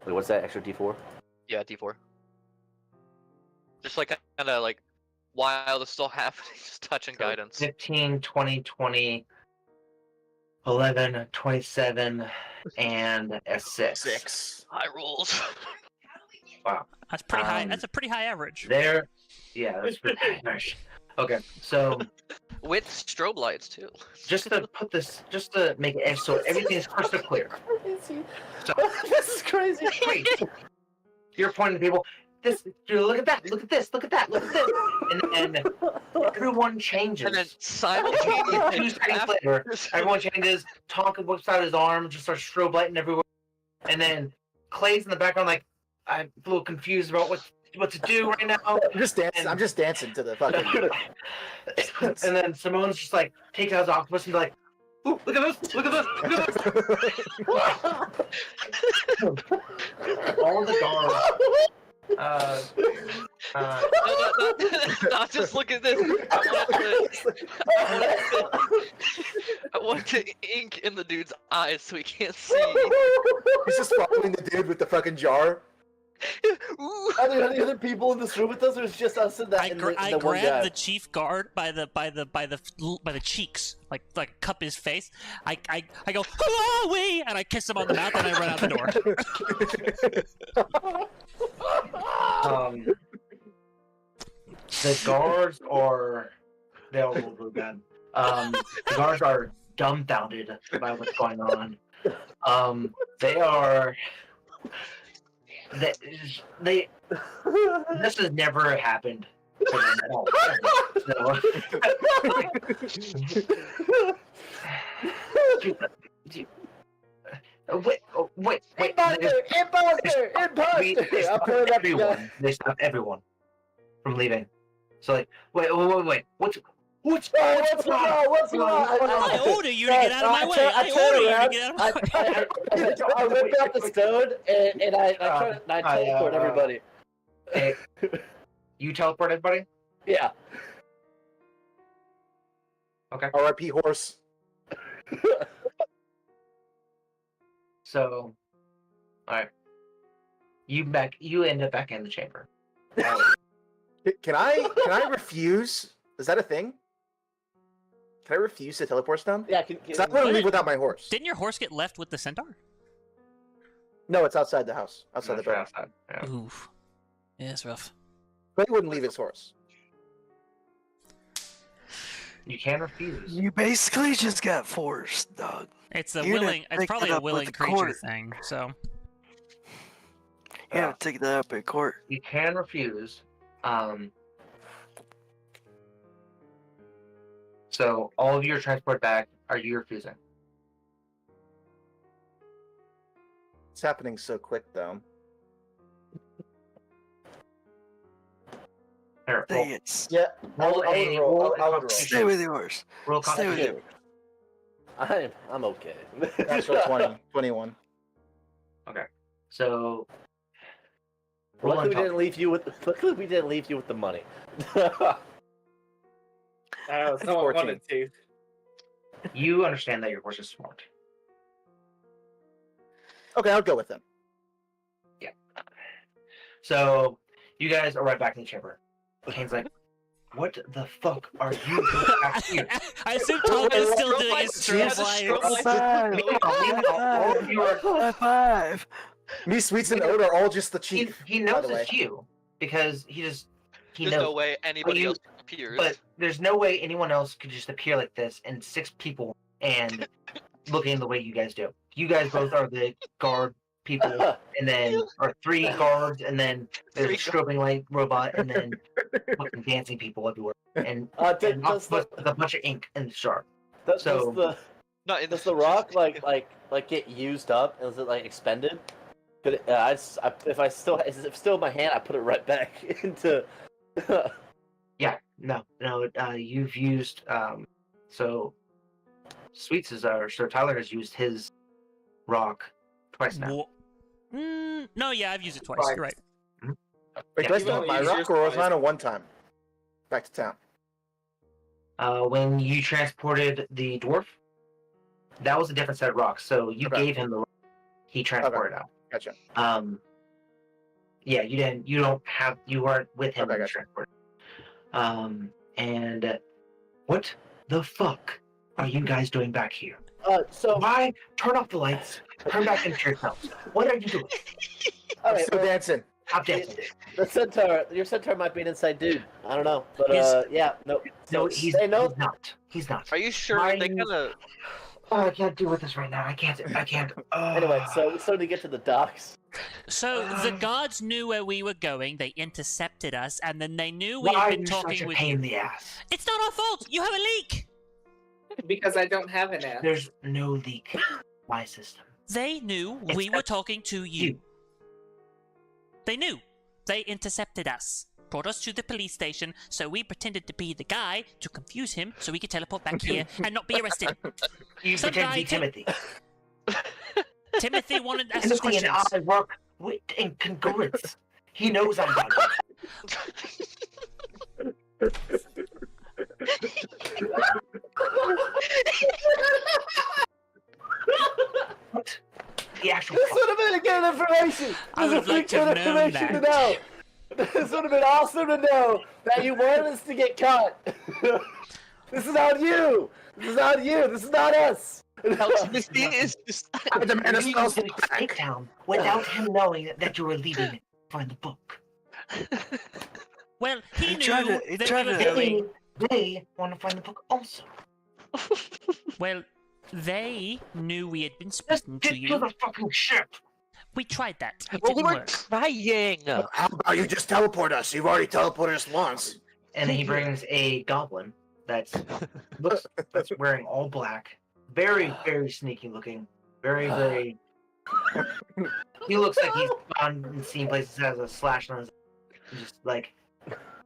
Wait, what's that extra D4? Yeah, D4. Just like kind of like while this is still happening, just touching So guidance. 15, 20, 20, 11, 27, and a 6. 6. High rolls. Wow. That's pretty high. Um, That's a pretty high average. There. Yeah, that's pretty nice. Okay, so With strobe lights too. just to put this, just to make it so everything is crystal clear. So, This is crazy. wait, you're pointing to people. This, dude, look at that, look at this, look at that, look at this, and everyone changes. And then 2 simultaneously seconds later, everyone changes. Tonka whips out his arm, just starts strobe lighting everywhere, and then Clay's in the background, like I'm a little confused about what to do right now. I'm just dancing to the fucking. And then Simone's just like takes out his octopus and be like, "Ooh, look at this! Look at this! Look at this!" All the guards. Not just look at this. I want to ink in the dude's eyes so he can't see. He's just following the dude with the fucking jar. Ooh. Are there any other people in this room with us, or is it just us and that? I and the one grab guy? the chief guard by the cheeks, like cup his face. I go, hello, we, and I kiss him on the mouth, and I run out the door. The guards are they all rolled really bad. The guards are dumbfounded by what's going on. They are they this has never happened to them at all. Wait. Imposter! They stop everyone from leaving. So like, wait. What's What's going on? I order you to get out of my way. I order you to get out of my way. I whip out the stone and I teleport everybody. Hey, you teleport everybody? Yeah. Okay. R.I.P. horse. So, all right. You end up back in the chamber. Can I refuse? Is that a thing? Can I refuse to teleport stone? Yeah. Because I'm gonna leave without my horse. Didn't your horse get left with the centaur? No, it's outside the house. Outside the building. outside. Yeah. Oof. Yeah, it's rough. Clay wouldn't leave his horse. You can refuse. You basically just got forced, dog. It's a You're gonna willing. It's pick probably it a up with willing the creature court. thing. So You have to take that up in court. You can refuse. So all of you are transported back. Are you refusing? It's happening so quick though. Here, Dang it. Yeah. roll a roll. Stay with yours. Roll Stay with constitution. you. I'm okay. Natural 20, 21. So roll Luckily we on didn't leave you with. Luckily we didn't leave you with the money. Someone wanted to. You understand that your horse is smart. Okay, I'll go with him. So you guys are right back in the chamber. Kane's like, "What the fuck are you doing back here?" I assume Tonka is still Strobe doing his lights. strobe Strobe lights. lights. Meanwhile, all of you are. High five. Me, Sweets, and Oda are all just the chief. He by knows the way. it's you because he There's knows. no way anybody you- else appears. But there's no way anyone else could just appear like this and 6 people and looking the way you guys do. You guys both are the guard people, and then or 3 guards, and then there's a strobing light robot, and then fucking dancing people everywhere, and does with a bunch of ink in the jar. does So- does the rock like get used up? Is it like expended? Could it, if it's still in my hand, I put it right back into. Yeah, no, you've used so Sweets is so Tyler has used his rock twice now. No, yeah, I've used it twice. You're right. Wait, do I still have my rock, or was mine a one-time? Back to town. When you transported the dwarf, that was a different set of rocks. So you Okay. gave him the rock, he transported out. Gotcha. Yeah, you weren't with him Okay, when you gotcha. transported. And what the fuck are you guys doing back here? So Why turn off the lights? Turn back into yourselves. What are you doing? all I'm right, still dancing. Stop dancing. your centaur might be an inside dude. I don't know, but His- yeah, no. No, So he's not. He's not. Are you sure Why they you- kind of? Oh, I can't deal with this right now. I can't. Anyway, so we started to get to the docks. So the guards knew where we were going. They intercepted us, and then they knew we why had are been you such talking a with pain you. in the ass? It's not our fault. You have a leak. Because I don't have an ass. There's no leak in my system. They knew It's we were talking to you. You. They knew. They intercepted us, brought us to the police station, so we pretended to be the guy to confuse him so we could teleport back here and not be arrested. You Some pretend to guy be to- Timothy. Timothy wanted to ask Timothy and questions. I work in congruence. He knows I'm done. What? The actual This fuck? would have been good information. I This would like to have good known information to know. This would have been awesome to know that you wanted us to get caught. This is on you. This is on you. This is not us. Timothy is just. I demand a You spell did a back. takedown without him knowing that you were leaving to find the book. Well, he He knew tried to- he they tried were to- going. They want to find the book also. Well, they knew we had been Just speaking get to to you. the fucking ship. We tried that. It Well, we didn't were work. trying. How about you just teleport us? You've already teleported us once. And he brings a goblin that's wearing all black, very sneaky looking, very. He looks like he's gone and seen places that has a slash on his. Just like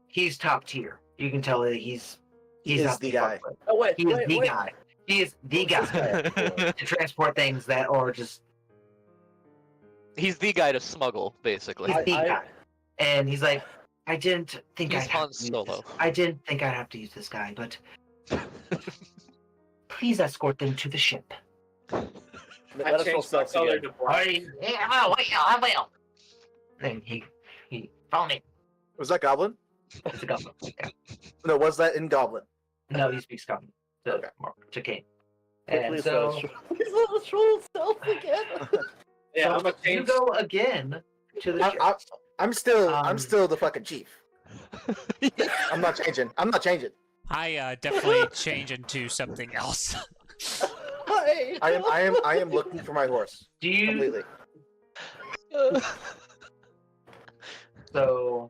he's top tier. You can tell that he's Is not the to fuck guy. with. Oh wait, He is wait, the wait. guy. He is the guy to transport things that are just. He's the guy to smuggle, basically. He's the I- guy. And he's like, I didn't think He's I'd have Han to use Solo. this. I didn't think I'd have to use this guy, but please escort them to the ship. Let I us roll changed my stealth color again. to black. I will. And he found it. Was that Goblin? It's a goblin. Yeah. No, was that in Goblin? No, he speaks goblin. So, Okay. to Kane. Please And let us so please let us roll stealth again. Yeah, so I'm gonna you change. go again to the ship. I'm still Um, the fucking chief. I'm not changing. I definitely change into something else. Hi. I am looking for my horse Do you? completely. So,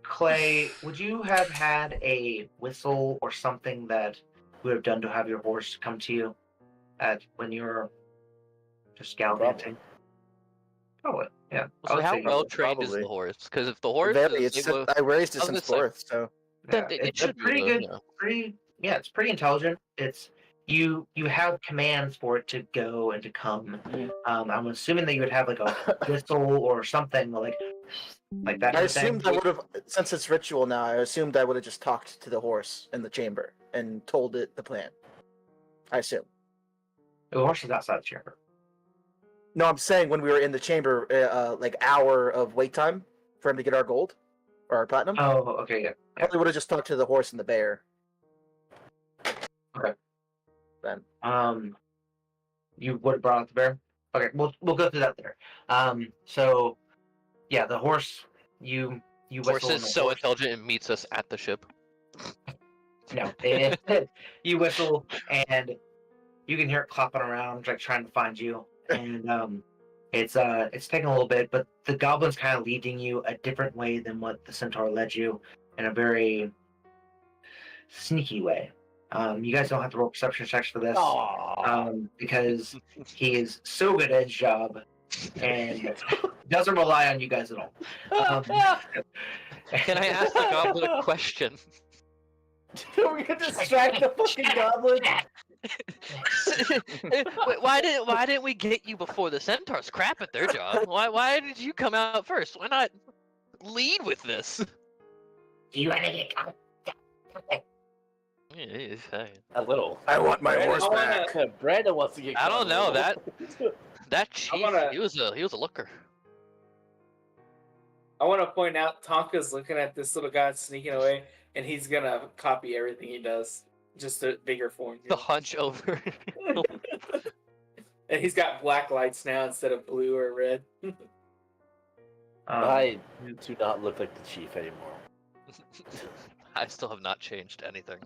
Clay, would you have had a whistle or something that you would have done to have your horse come to you at when you were just gallivanting? Oh, yeah. I So would how say well trained is probably. the horse? Because if the horse Very, is it's able, I raised it I was since gonna say- birth, so Yeah, then it it's a should be pretty good, good, it's pretty intelligent. It's you have commands for it to go and to come. I'm assuming that you would have like a whistle or something like that. I kind of thing. assumed I would have, since it's ritual now. I assumed I would have just talked to the horse in the chamber and told it the plan. I assume. The horse is outside the chamber. No, I'm saying when we were in the chamber, like hour of wait time for him to get our gold or our platinum. Oh, okay, yeah. Probably would have just talked to the horse and the bear. You would have brought out the bear. Okay, we'll go through that later. So yeah, the horse. You horse whistle. and is the so horse- intelligent and meets us at the ship. No, you whistle and you can hear it clopping around, like trying to find you, and it's taking a little bit, but the goblin's kind of leading you a different way than what the centaur led you, in a very sneaky way. You guys don't have to roll perception checks for this, because he is so good at his job and doesn't rely on you guys at all. Can I ask the goblin a question? We're gonna distract the fucking goblin. Why didn't we get you before the centaurs crap at their job? Why did you come out first? Why not lead with this? Do you want to get caught? A little. I want my Brandon, horse I back. Brandon wants to get. I don't know that chief. wanna- He was a looker. I want to point out Tonka's looking at this little guy sneaking away, and he's gonna copy everything he does, just a bigger form. The hunch over. And he's got black lights now instead of blue or red. I do not look like the chief anymore. I still have not changed anything.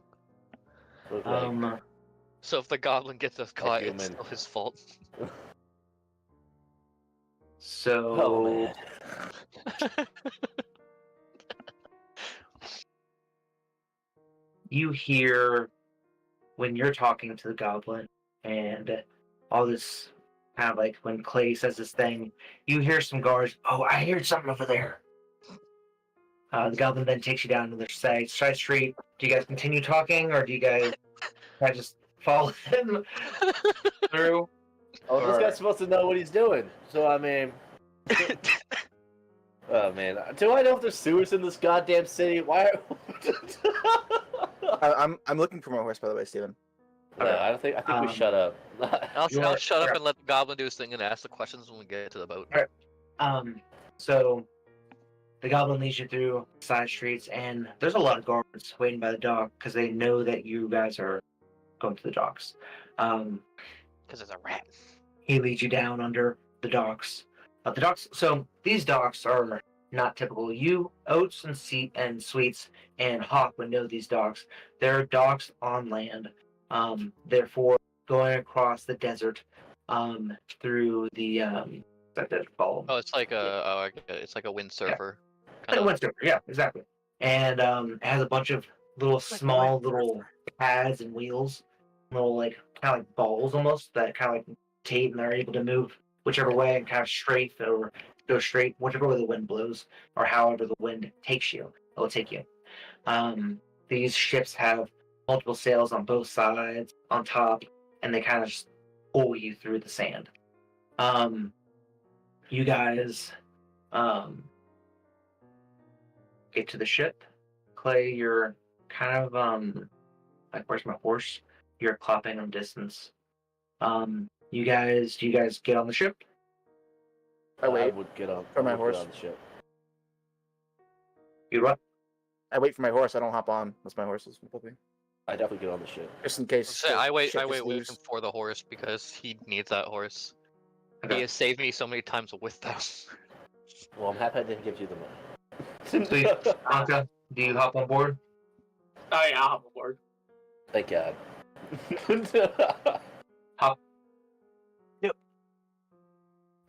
Look like So if the goblin gets us caught, it's human. still his fault. So oh man. you hear when you're talking to the goblin and all this kind of like when Clay says this thing, you hear some guards, oh, I heard something over there. The goblin then takes you down to the side street. Do you guys continue talking, or do you guys just follow him through? Oh, this guy's supposed to know what he's doing. So I mean, oh man, do I know if there's sewers in this goddamn city? Why? I'm looking for my horse, by the way, Steven. No, I think we shut up. I'll shut up and let the goblin do his thing and ask the questions when we get to the boat. So the goblin leads you through side streets, and there's a lot of guards waiting by the dock because they know that you guys are going to the docks. Because it's a rat. He leads you down under the docks. The docks. So these docks are not typical. You, Oats and Sweets and Hawk would know these docks. They're docks on land. Therefore, going across the desert, through the Oh, it's like a windsurfer. Like a windsurfer, yeah, exactly. And it has a bunch of little small little pads and wheels, little like kind of like balls almost that kind of like rotate, and they're able to move whichever way and kind of straight or go straight whichever way the wind blows or however the wind takes you. It will take you. These ships have multiple sails on both sides, on top, and they kind of just pull you through the sand. You guys get to the ship. Clay, you're kind of like, where's my horse? You're clopping on distance. Do you guys get on the ship? I wait would get on for my I would horse. get on the ship. You what? I wait for my horse. I don't hop on unless my horse is with me, I definitely get on the ship. just in case. So the I wait ship just with leaves. him for the horse because he needs that horse. Okay. He has saved me so many times with them. Well, I'm happy I didn't give you the money. Sweet. Anka, do you hop on board? Oh yeah, I'll hop aboard. Thank God.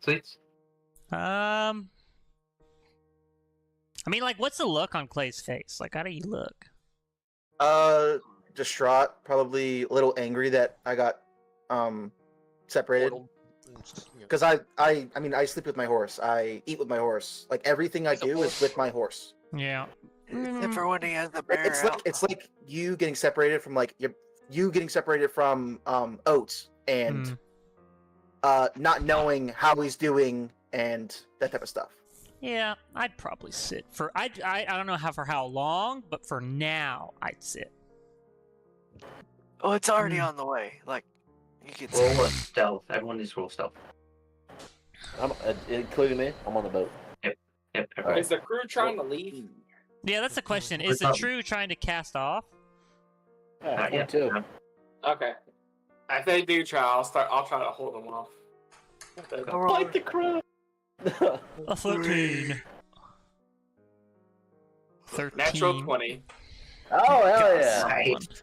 Sweets? I mean, like, what's the look on Clay's face? Like, how do you look? Distraught, probably a little angry that I got separated. Because I mean, I sleep with my horse. I eat with my horse. Like everything I He's a do is with my horse. Yeah. Except for when he has the bear It's like you getting separated from like you getting separated from Oats and not knowing how he's doing and that type of stuff. Yeah, I'd probably sit for. I don't know for how long, but for now, I'd sit. Oh, it's already on the way. Like, you can Roll a stealth. Everyone needs to roll stealth. I'm, including me, I'm on the boat. Yep. Alright. Is the crew trying to leave? Yeah, that's the question. Is the true trying to cast off? Yeah, Yeah. too. Okay. If they do try, I'll try to hold them off. Fight the crew. A 13. 13. Natural 20. Oh hell yeah! Right.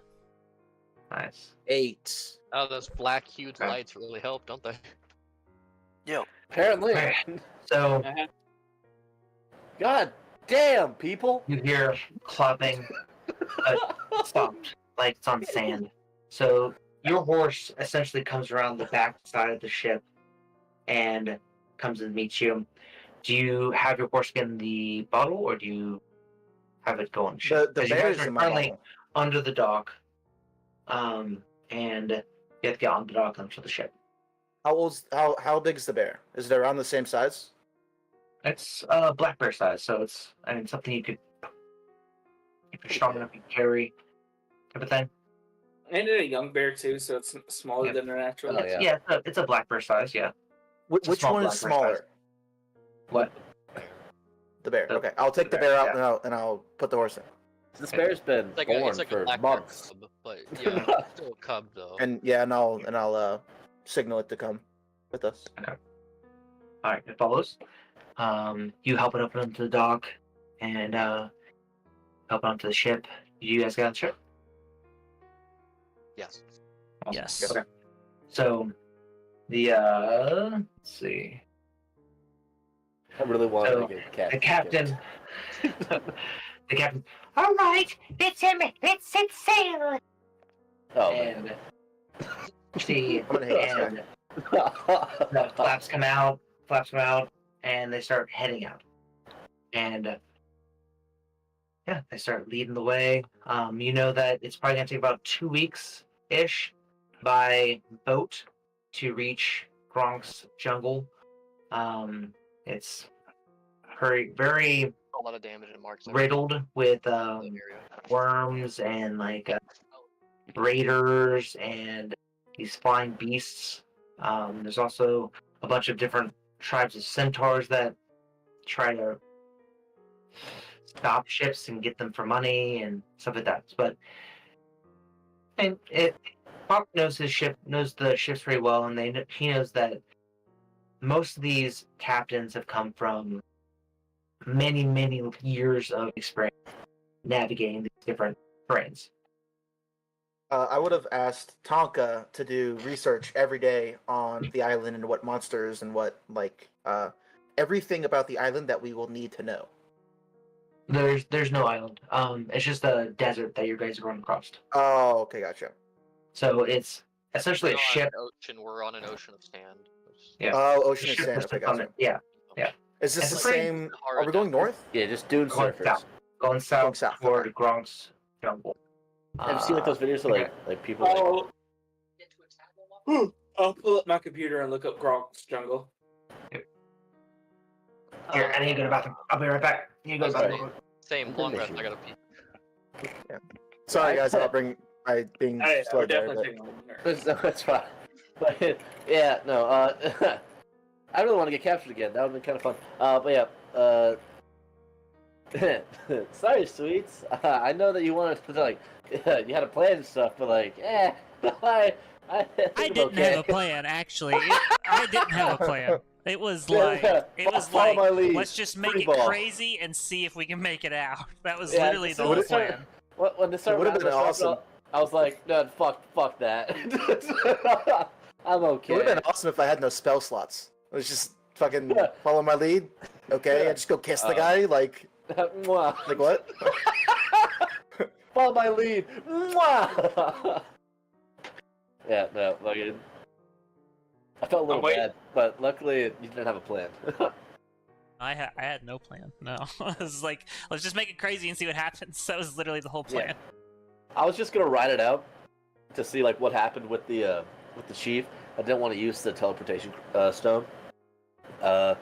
Nice. 8. Oh, those black hued Okay. lights really help, don't they? Yo, Apparently. Okay. So God damn, people. you hear clopping, but stopped, like it's on sand. So your horse essentially comes around the back side of the ship and comes and meets you. Do you have your horse get in the bottle, or do you have it go on the ship? The 'Cause you bear guys is are in my currently bottle. under the dock, and you have to get on the dock onto the ship. How big is the bear? Is it around the same size? It's black bear size, so it's something you could, if you're strong enough, you can carry type of thing. And a young bear too, so it's smaller Yeah. than their natural. Oh, yeah. Yeah, it's a black bear size. Yeah. It's a Which small one is black bear smaller? size. What? The bear. The- Okay, I'll take the the bear, bear out yeah. and I'll put the horse in. This bear's been It's like born a for black months. bear cub, but yeah, still a cub though. And I'll signal it to come with us. All right, it follows. You help it up onto the dock, and help it onto the ship. You guys get on the ship? Yes. Awesome. Yes. Okay. So the let's see. I really wanted So, to get cat. The captain. The captain. All right, let's set sail. Oh, And man. the I'm gonna hate and the flaps come out, and they start heading out. And yeah, they start leading the way. You know that it's probably gonna take about 2 weeks ish by boat to reach Gronk's jungle. It's very A lot of damage in Mark's riddled with area. worms and like raiders and these flying beasts. There's also a bunch of different tribes of centaurs that try to stop ships and get them for money and stuff like that. But Hawk knows the ships very well, and he knows that most of these captains have come from many years of experience navigating these different terrains. I would have asked Tonka to do research every day on the island and what monsters and what everything about the island that we will need to know. There's no island. It's just a desert that you guys are going across. Oh, okay, gotcha. So it's essentially a ship. We're on an ocean of sand. Yeah. Oh, ocean of Ship sand. with Okay, stuff on gotcha. it. Yeah. Is this It's the pretty same? hard Are we going down. north? Yeah, just dune Going surfers. south. Going south south, toward okay. Gronk's jungle. Have you seen like those videos of okay. like people? Like, I'll pull up my computer and look up Gronk's jungle. Here, I need to go to the bathroom. I'll be right back. You go to the Sorry. bathroom. Same, long rest. I gotta pee. Sorry, guys, about being Hey, slow we're there. definitely But... taking a winner. that's fine. But yeah, no. I really want to get captured again. That would have been kind of fun. But yeah. Sorry, sweets. I know that you wanted to like, you had a plan and stuff, but like, I I didn't have a plan, actually. I didn't have a plan. It was like, Follow my lead. let's just make Free it ball. crazy and see if we can make it out. That was Yeah, literally the so whole what plan. When they started It would've wrapping been us up, awesome. I was like, no, fuck that. I'm okay. It would have been awesome if I had no spell slots. It was just fucking follow my lead. Okay, I just go kiss the guy. Like Mwah. what? Follow my lead. Mwah. Yeah, no, like I felt a little wait. bad, but luckily you didn't have a plan. I had no plan. No, I was like, let's just make it crazy and see what happens. That was literally the whole plan. Yeah. I was just gonna ride it out to see like what happened with the chief. I didn't want to use the teleportation stone, but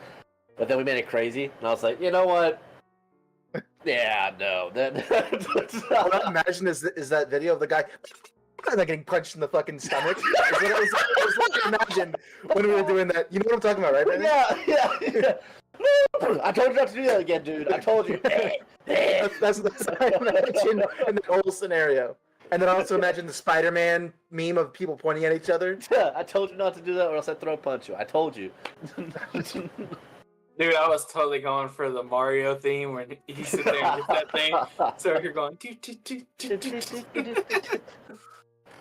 then we made it crazy, and I was like, you know what? Yeah, no. Then What I imagine is that video of the guy like getting punched in the fucking stomach. Is what it was what I imagined when we were doing that. You know what I'm talking about, right, Brandon? yeah. I told you not to do that again, dude. I told you. That's what I imagine in the whole scenario. And then I also imagine the Spider-Man meme of people pointing at each other. I told you not to do that, or else I'd throw a punch you. I told you. Dude, I was totally going for the Mario theme when you sit there and get that thing. So you're going.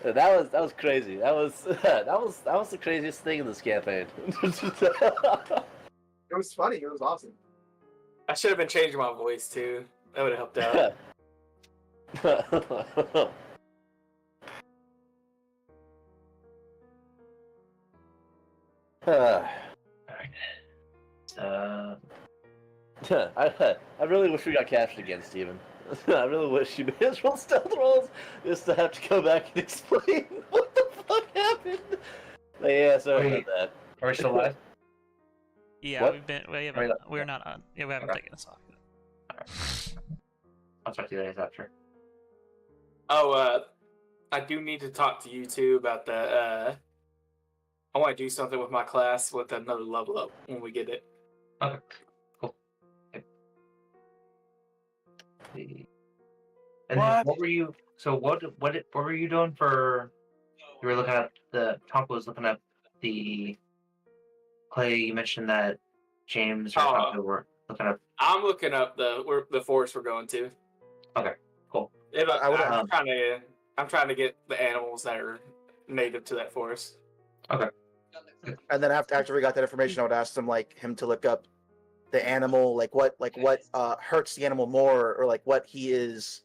That was crazy. That was that was the craziest thing in this campaign. It was funny. It was awesome. I should have been changing my voice too. That would have helped out. I really wish we got captured again, Steven. I really wish you made us roll stealth rolls just to have to go back and explain what the fuck happened. But yeah, sorry about that. Are we still live? Yeah, What? we're not on. Yeah, we haven't Okay. taken us off. I'll talk to you guys after. Oh, I do need to talk to you too about the. I want to do something with my class with another level up when we get it. Okay, cool. Okay. And then What? what were you? So what were you doing for? You were looking up Tonka was looking up the Clay. You mentioned that James or Tonka were looking up. I'm looking up the forest we're going to. Okay, cool. I'm trying to get the animals that are native to that forest. And then after we got that information, I would ask him to look up the animal, what hurts the animal more, or what he is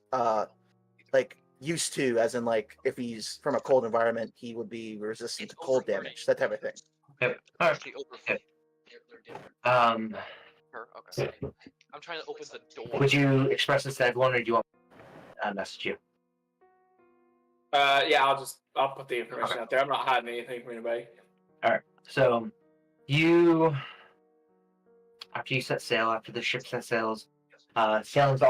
used to, as in if he's from a cold environment, he would be resistant to cold damage, that type of thing. Okay. All right. Actually, open. Okay. Okay. I'm trying to open the door. Would you express this to everyone, or do you want me to message you? Yeah, I'll put the information out there. I'm not hiding anything from anybody. All right. So after you set sail, after the ship set sails, sailing's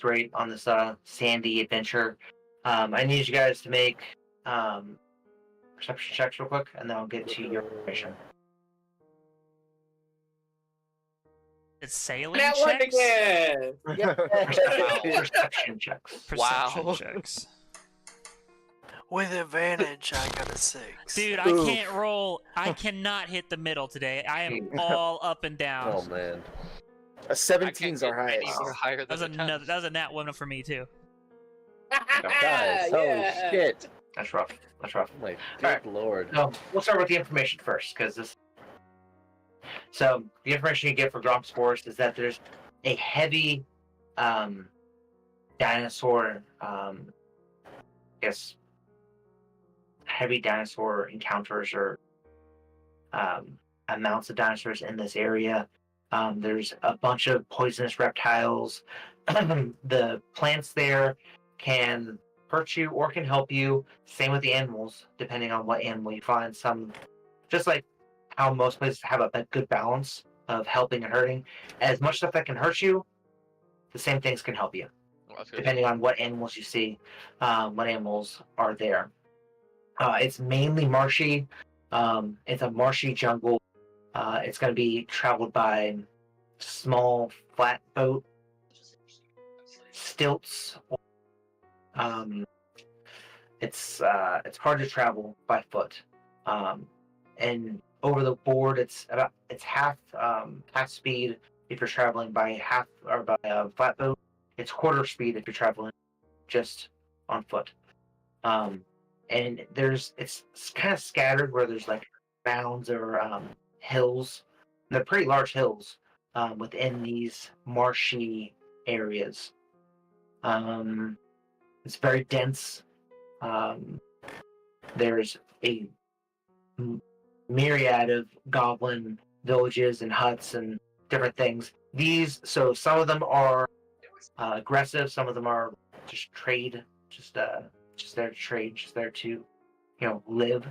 great on this sandy adventure. I need you guys to make perception checks real quick, and then I'll get to your information. It's sailing That one checks. again. Perception checks. Perception Wow. checks. With advantage, I got a 6. Dude, I can't roll. I cannot hit the middle today. I am all up and down. Oh man. A 17's our I can't highest. get any higher That was than that was a nat one for me too. Guys, holy shit. That's rough. That's rough. Oh my good Alright. lord. So we'll start with the information first, because this. So the information you get for Gromp's Forest is that there's a heavy dinosaur, heavy dinosaur encounters or amounts of dinosaurs in this area. There's a bunch of poisonous reptiles. The plants there can hurt you or can help you. Same with the animals, depending on what animal you find. Some, just like how most places have a good balance of helping and hurting. As much stuff that can hurt you, the same things can help you, depending on what animals you see, what animals are there. It's mainly marshy. It's a marshy jungle. It's going to be traveled by small flat boat, stilts. It's hard to travel by foot, and over the board it's half speed if you're traveling by a flat boat. It's quarter speed if you're traveling just on foot. And it's kind of scattered where there's mounds or hills. They're pretty large hills within these marshy areas. It's very dense. There's a myriad of goblin villages and huts and different things. So some of them are aggressive. Some of them are just trade, just there to trade, just there to, live.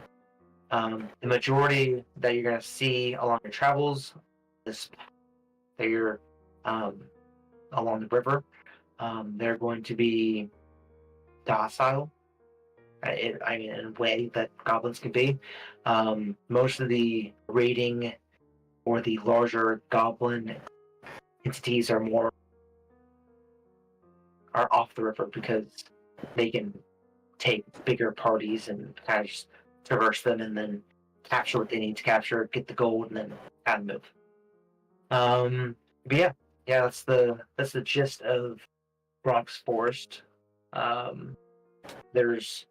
The majority that you're gonna see along your travels is that you're along the river. They're going to be docile. In a way that goblins can be. Most of the raiding or the larger goblin entities are off the river because they can take bigger parties and kind of just traverse them and then capture what they need to capture, get the gold, and then kind of move. But yeah, that's the gist of Gromp's Forest. There's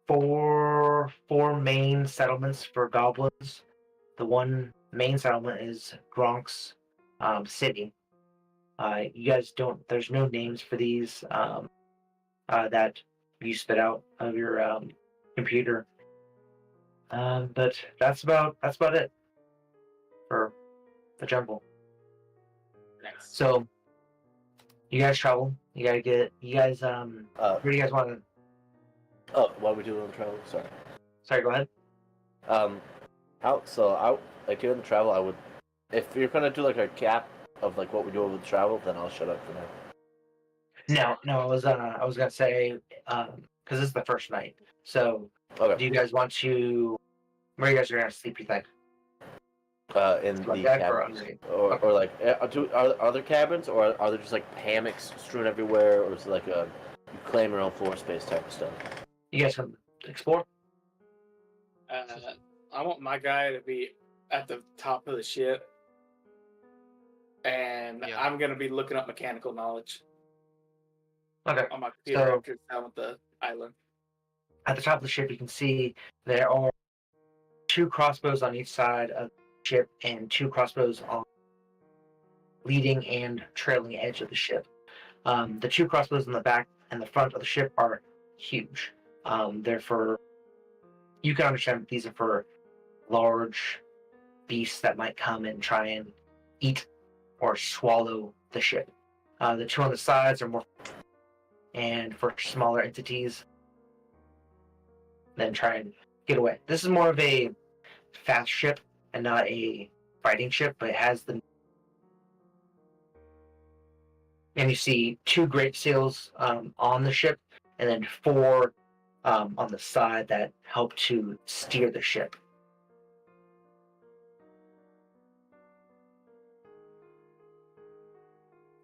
four main settlements for goblins. The one main settlement is Gronk's city. You guys don't. There's no names for these that you spit out of your computer. But that's about it for the jungle. Nice. So you guys travel. You guys where do you guys want to? Oh, why are we doing the travel? Sorry. Sorry, go ahead. Like during the travel, I would, if you're gonna do like a cap of like what we do with the travel, then I'll shut up for now. No, I was gonna say because this is the first night. So Okay. do you guys want to? Where you guys are gonna sleep? You think? In the Like that or cabins, underneath? or like, are there cabins, or are there just like hammocks strewn everywhere, or is it like a you claim your own floor space type of stuff? You guys can explore. I want my guy to be at the top of the ship, and Yeah. I'm gonna be looking up mechanical knowledge Okay. on my computer So- after down with the island. At the top of the ship, you can see there are 2 crossbows on each side of the ship and 2 crossbows on leading and trailing edge of the ship. The 2 crossbows in the back and the front of the ship are huge. They're for, you can understand that these are for large beasts that might come and try and eat or swallow the ship. The 2 on the sides are more and for smaller entities then try and get away. This is more of a fast ship and not a fighting ship, but it has the. And you see 2 great sails on the ship, and then 4 on the side that help to steer the ship.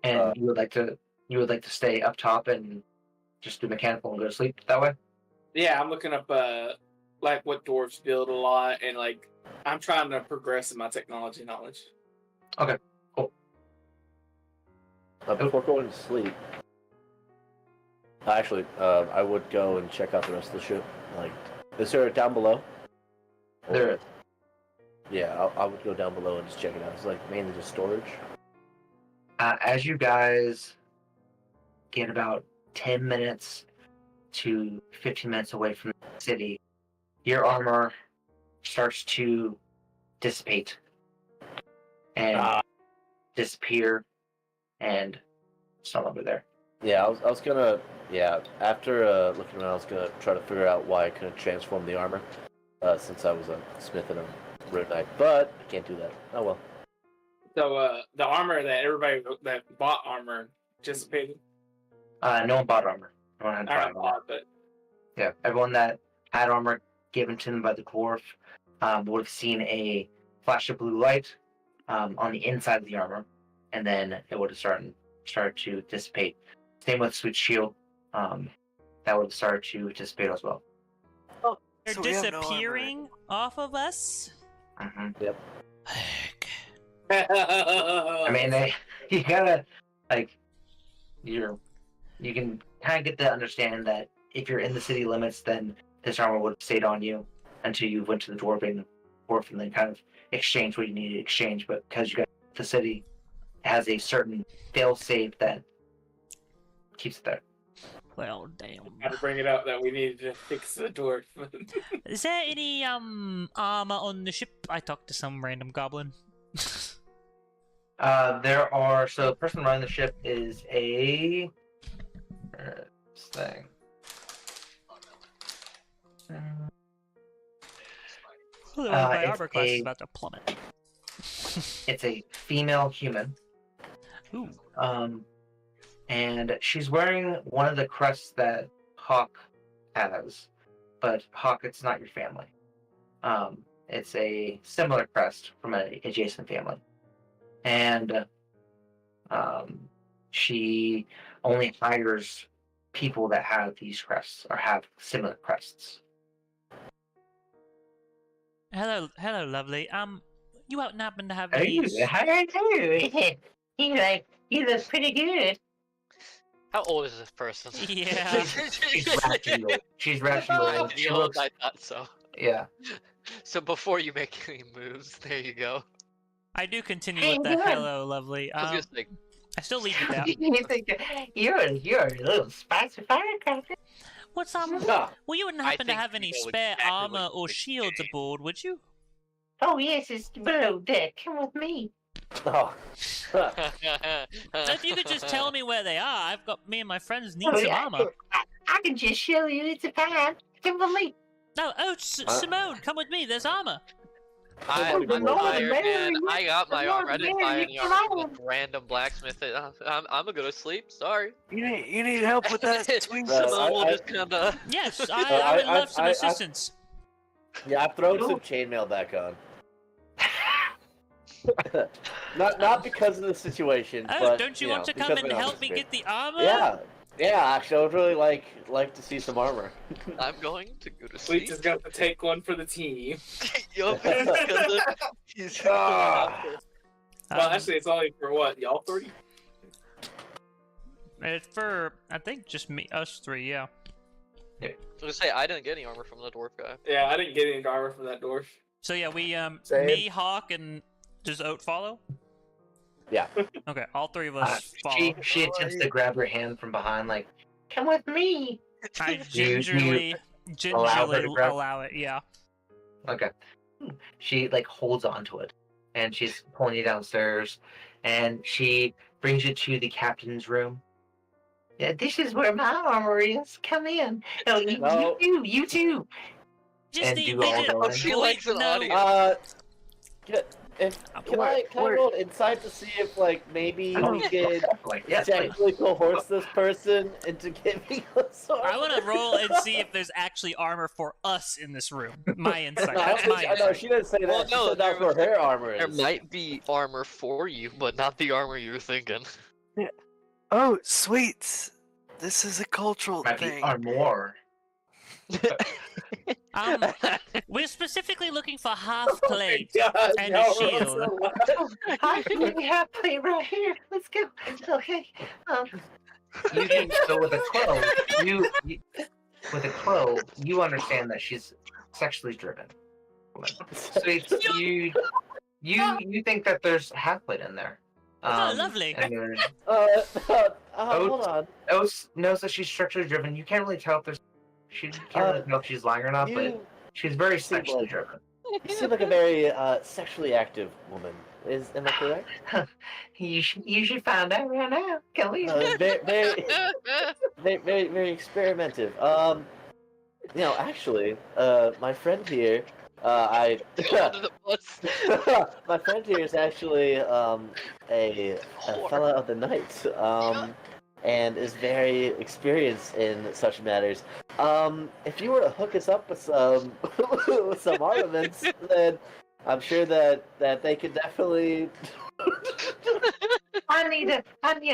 And you would like to stay up top and just do mechanical and go to sleep that way. Yeah, I'm looking up like what dwarves build a lot, and like I'm trying to progress in my technology knowledge. Before going to sleep, actually, I would go and check out the rest of the ship. Like, is there down below? There is. Yeah, I would go down below and just check it out. It's like mainly just storage. As you guys get about 10 minutes to 15 minutes away from the city, your armor starts to dissipate and disappear, and it's no longer there. Yeah, I was gonna. Yeah, after looking around, I was gonna try to figure out why I couldn't transform the armor, since I was a smith and a road knight, but I can't do that. Oh well. So the armor that everybody that bought armor dissipated. No one bought armor. No one had I bought don't armor. know, but Yeah, everyone that had armor given to them by the dwarf would have seen a flash of blue light on the inside of the armor, and then it would have started to dissipate. Same with Sweet Shield, that would have started to dissipate as well. They're So we have no armor. disappearing off of us. Mm-hmm. I I mean, you gotta you can kind of get the understanding that if you're in the city limits, then this armor would have stayed on you until you went to the dwarf and then kind of exchange what you needed to exchange. But because you got the city has a certain fail safe that keeps it there. Well, damn. had to bring it up that we needed to fix the dwarf. Is there any armor on the ship? I talked to some random goblin. There are, so the person running the ship is a this thing. My it's armor class is a- about to plummet. It's a female human. Ooh. And she's wearing one of the crests that Hawk has, but Hawk, it's not your family. It's a similar crest from an adjacent family, and she only hires people that have these crests or have similar crests. Hello, lovely. You out happen to have How are you? these? How are you? You look pretty good. How old is this person? Yeah. She's ratchet old. She's ratchet old. She looks. I thought so. Yeah. So before you make any moves, there you go. I do continue Hey, with the good. hello, lovely. I was gonna say, I still leave it down. You think you're a little spicy firecracker? What's Ah, Well, you wouldn't I happen to think have you any know spare exactly what armor you or would shields say. aboard, would you? Oh yes, it's below deck. Come with me. oh. So if you could just tell me where they are, I've got me and my friends need Oh, some yeah. armor. I can just show you. It's a fine. Come with me. No, Simone, come with me. There's armor. I'm the Lord tired, man. Mary, I got my the Lord armor. I didn't Mary, buy any come armor from on. this random blacksmith. I'm gonna go to sleep. Sorry. You need help with that, sweet. Simone will I- just kinda. Yes, I would love some I- assistance. Yeah, I've thrown some chainmail back on. not because of the situation, Oh, but don't you know, want to come because and of my help me atmosphere. get the armor? Yeah. Actually, I would really like to see some armor. I'm going to go to Sweet sleep. is going to take one for the team. Yup, he's gonna Ah. Well, Um, actually, it's only for what? Y'all 30? It's for, I think, just us three, yeah. I was gonna say I didn't get any armor from the dwarf guy. Yeah, I didn't get any armor from that dwarf. So yeah, we, Same. me, Hawk, and does Oat follow? Yeah. Okay, all three of us follow. She attempts to grab her hand from behind, like, come with me. I You- gingerly allow her to grab? allow it, yeah. Okay. She like holds onto it, and she's pulling you downstairs, and she brings you to the captain's room. Yeah, this is where my armor is. Come in. Oh, No. you too. Just And need do me all to... the one. She likes an no. audience. Can I roll insight to see if maybe we could Like, yes, technically coerce this person into giving us armor? I want to roll and see if there's actually armor for us in this room. My insight. No, That's my I know insight. she didn't say that. Well, She no, said that's there where was- her armor There is. might be armor for you, but not the armor you're thinking. Oh, sweets. This is a cultural might be thing. armor. We're specifically looking for half plate. God, And y'all a are shield. so loud. I we have plate right here. Let's go. Okay. You can go with a crow. You with a crow, you understand that she's sexually driven. So it's, you think that there's half plate in there. Oh, lovely. And there's Hold on. Ose knows that she's structurally driven. You can't really tell if there's she can't really tell if she's lying or not, but You, she's very seem sexually like- driven. you seem like a very sexually active woman. Am I correct? You should find out right now. Come here. Very experimentative. Actually, my friend here, my friend here is actually a fella of the night, and is very experienced in such matters. If you were to hook us up with some with some armaments, then I'm sure that they could definitely. I need to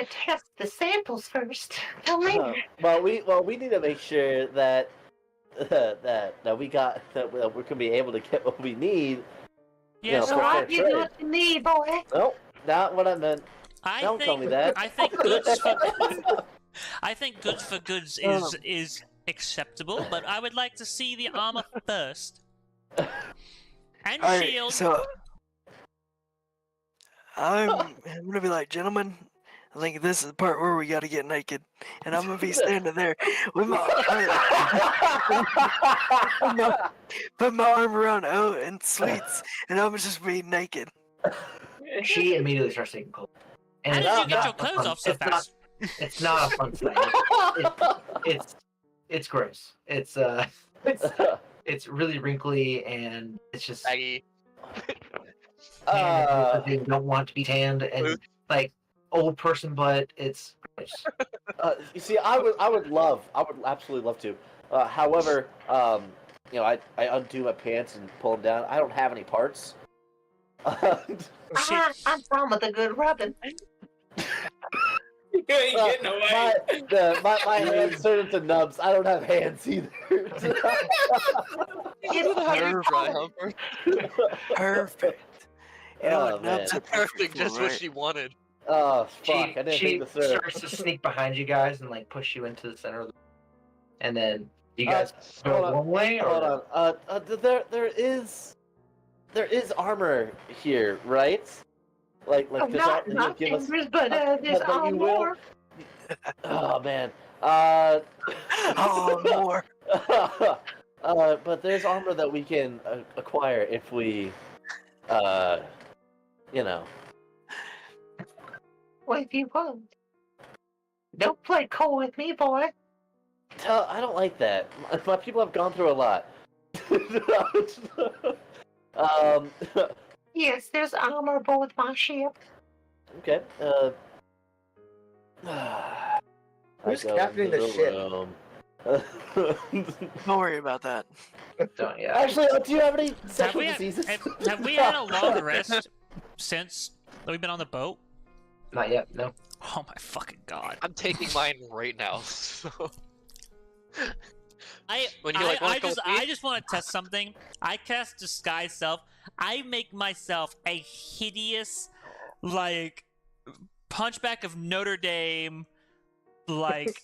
test the samples first. Come here. Well, we need to make sure that that we got that we're gonna be able to get what we need. Yeah, No, so for I'll fair give you trade. what you need, boy. Nope, not what I meant. I Don't think, tell me that. I think goods for I think goods for goods is acceptable, but I would like to see the armor first. And Alright, shield. so I'm gonna be like, gentlemen, I think this is the part where we gotta get naked, and I'm gonna be standing there with my put my arm around O and Sweets, and I'm just be naked. She immediately starts taking cold. How did it's you get not your a clothes fun- off so it's not- fast? It's not a fun sight. It's gross. It's really wrinkly and it's just Maggie. tan. They don't want to be tanned and like old person butt. It's gross. You see, I would absolutely love to. However, I undo my pants and pull them down. I don't have any parts. I'm from with a good rubbing. You ain't getting away. my hands turn into nubs. I don't have hands either. Perfect. You know Oh, what? Nubs man. are Perfect, just what right. she wanted. Oh fuck! She, I didn't she think this through. starts to sneak behind you guys and like push you into the center of the. And then you guys hold go on, one way or Hold on. There is armor here, right? Like Oh, there's not you give us- Embers, but there's but you will- more. Oh man. Oh, more. But there's armor that we can acquire if we, you know. Well, if you want. Don't play cool with me, boy. I don't like that. My people have gone through a lot. um. Yes, there's armor aboard my ship. Okay. Who's I go captaining into the ship? room. Don't worry about that. Don't yeah. Actually, do you have any Have sexual we, had, diseases? have we had a long rest since we've been on the boat? Not yet. No. Oh my fucking god. I'm taking mine right now. So. When you're like, "Wanna come with me?" I just want to test something. I cast Disguise Self. I make myself a hideous, like, Hunchback of Notre Dame, like,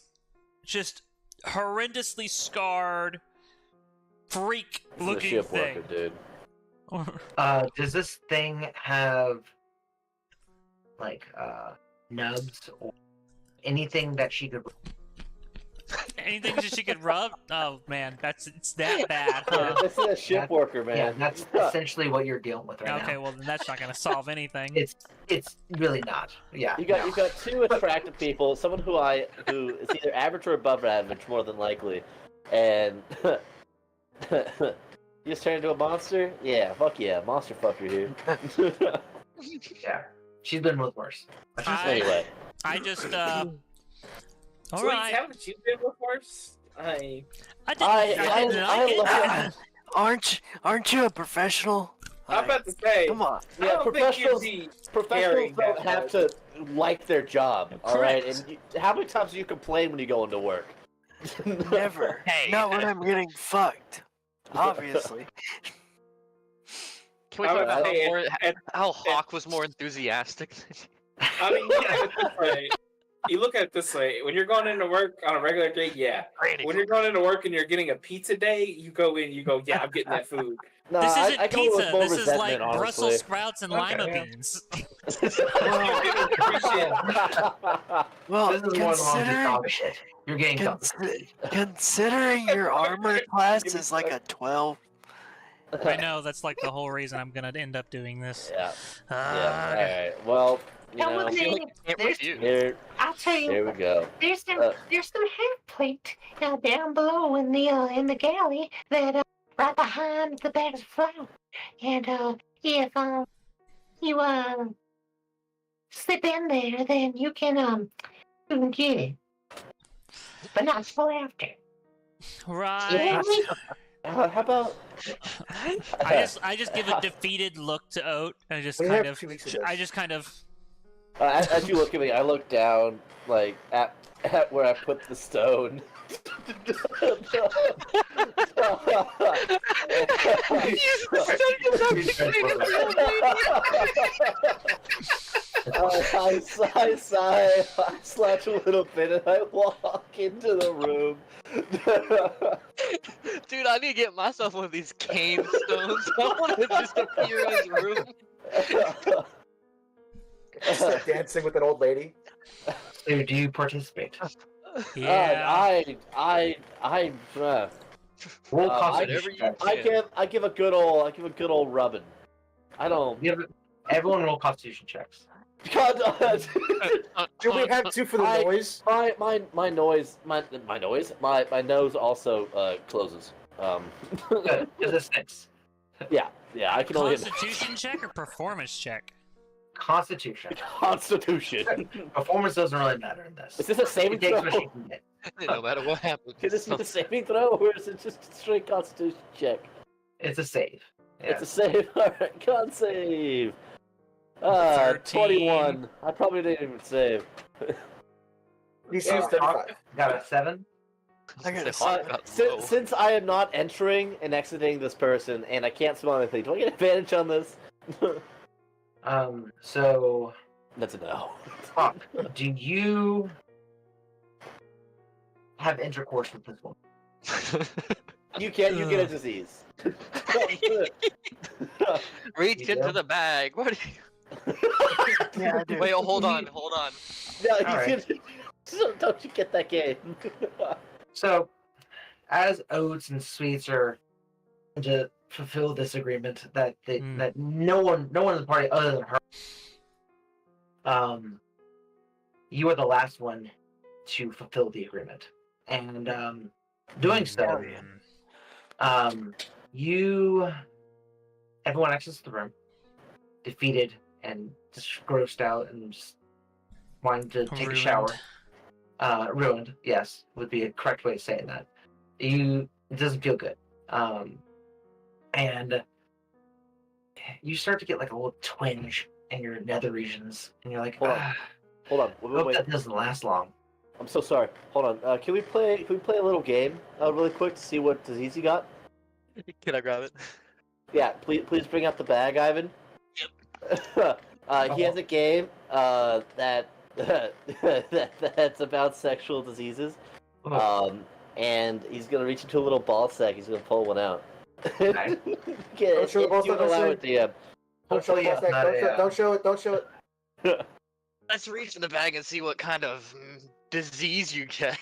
just horrendously scarred, freak-looking ship thing. worker, dude. Does this thing have like nubs or anything that she could? Anything that she could rub? Oh man, it's that bad, Yeah, huh? this is a ship worker, man. Yeah, that's essentially what you're dealing with right Okay, now. well then that's not gonna solve anything. It's really not. Yeah. You got two attractive people, someone who is either average or above average, more than likely, and you just turn into a monster. Yeah, fuck yeah, monster fucker here. Yeah. She's been with worse. Anyway, I just all Wait, right. haven't you been with horse? I didn't I like it. love- Aren't you a professional? I'm about to say. Come on. I Yeah, don't think you'd be professionals caring don't that have much. to like their job, all right? Correct. And how many times do you complain when you go into work? Never. Hey. Not when I'm getting fucked. Obviously. Can we I talk would about say how Hawk was more enthusiastic? I mean, you look at it this way. You look at it this way. When you're going into work on a regular day, yeah. When you're going into work and you're getting a pizza day, you go in, you go, yeah, I'm getting that food. No, This isn't I go with pizza. more This is like resentment, Brussels honestly. sprouts and Okay, lima yeah. beans. Well, This is more than considering, dog shit. You're getting considering your armor class is like a 12. I know that's like the whole reason I'm gonna end up doing this. Yeah. Uh, Yeah. All right. Well, you Come know, with I feel me. like I can't There's- refuse. I'll tell you. here we go. There's some Uh, half plate down below in the galley that right behind the bags of flour. And if you slip in there, then you can get it, but not till after. right. How about? I just give a defeated look to Oat and just We kind have of 2 weeks of this. I just kind of As you look at me, I look down, like at where I put the stone. I sigh, I slouch a little bit, and I walk into the room. Dude, I need to get myself one of these cane stones. I want to just appear in his room. Start dancing with an old lady. So do you participate? yeah. Roll I- constitution checks. I give a good old rubbing. I don't. Everyone roll constitution checks. God, Do we have 2 for the I- noise? my nose also closes. Good. Is a 6. yeah, I can only hit Constitution check or performance check? Constitution. Constitution. Performance doesn't really matter in this. Is this a saving It takes throw? what you can get. No matter what happens. Can this be a saving throw, or is it just a straight Constitution check? It's a save. Yeah. It's a save. All right, con save. 13. 21. I probably didn't even save. He's Yeah. used 35. Got a 7. I got a Hawk 7. got low. Since I am not entering and exiting this person, and I can't smell anything, do I get advantage on this? So That's a no. Fuck. Do you have intercourse with this woman? You get a Ugh. disease. Reach You into do? the bag. What? Yeah, I do. Wait, hold on. No, Alright. So don't you get that game? So, as oats and sweets are to fulfill this agreement that that no one in the party other than her, you are the last one to fulfill the agreement, and doing so, Hell yeah. everyone exits the room, defeated and just grossed out and just wanting to take a shower. Ruined, yes, would be a correct way of saying that. It doesn't feel good. And you start to get like a little twinge in your nether regions, and you're like, Hold on. hope Wait. that doesn't last long. I'm so sorry. Hold on. Can we play a little game really quick to see what disease you got? Can I grab it? Yeah, please bring out the bag, Ivan. Yep. He has a game that that's about sexual diseases. And he's gonna reach into a little ball sack. He's gonna pull one out. Okay. Don't show the ball sack, allow don't it, DM. Don't show it. Hopefully it's not a, Don't show it. Don't show it. Let's reach in the bag and see what kind of disease you get.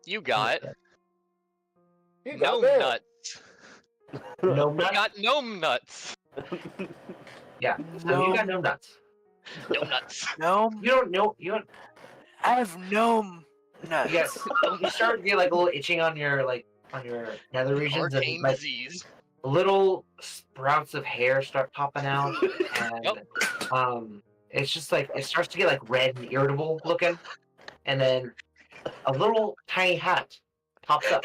You got You gnome it. nuts. no You nuts. got gnome nuts. Yeah, so you got no nuts. Gnome nuts. Gnome? You don't know. You don't. I have gnome nuts. Yes, you start to get like a little itching on your nether regions, and Arcane like disease. little sprouts of hair start popping out, and Yep. it's just like it starts to get like red and irritable looking, and then a little tiny hat pops up.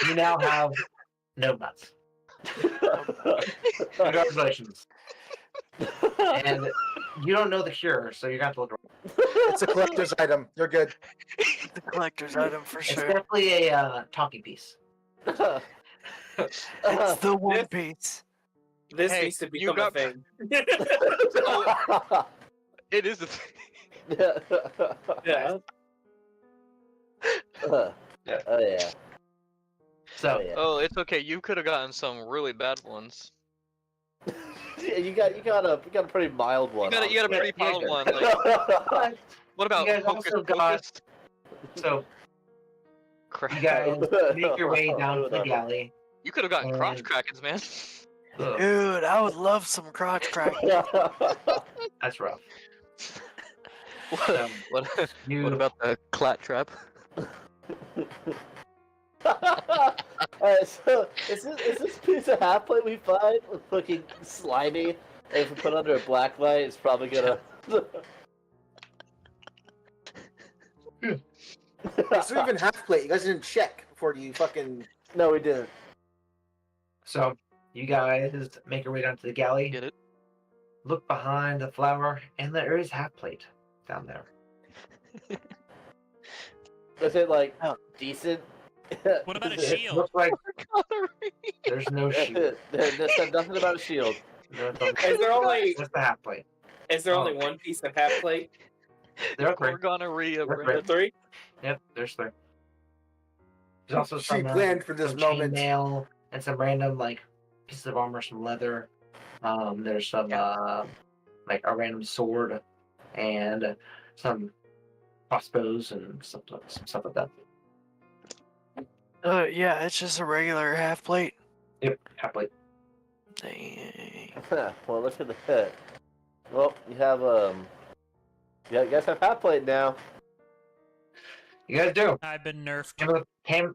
You now have no nuts. Congratulations. And you don't know the cure, so you're gonna have to look around. It's a collector's item. You're good. The collector's item for It's sure. definitely a talking piece. It's the One Piece. This Hey, needs to you become got- a thing. It is a thing. Yeah. Oh yeah. So yeah. Oh, it's okay. You could have gotten some really bad ones. Yeah, you got a pretty mild one. You got a pretty Yeah, mild yeah. one. Like, but what about You guys Hocus also got- Pocus? so Crap. you guys make your way down to the galley. You could have gotten crotch And- crackers, man. Ugh, Dude, I would love some crotch crack. that's rough. What, what, You what about the clat trap? Alright, so is this piece of half plate we find looking slimy? And if we put it under a black light, it's probably gonna. It's not even half plate. You guys didn't check before you fucking. No, we didn't. So you guys make your way down to the galley. Get it? Look behind the flower, and there is half plate down there. Is it like Oh. decent? What about a It shield? looks like there's no shield. There's nothing about a shield. There's Is there only just the half plate. only one piece of half plate? There are three. Gorgonorrhea, We're bro. great. Three? Yep, there's three. There's also She some planned for this some moment. chainmail and some random like pieces of armor, some leather. There's some like a random sword and some crossbows and some stuff like that. Yeah, it's just a regular half plate. Yep, half plate. Dang. Well, look at that. Well, you have yeah, you guys have half plate now. You guys do. I've been nerfed. Came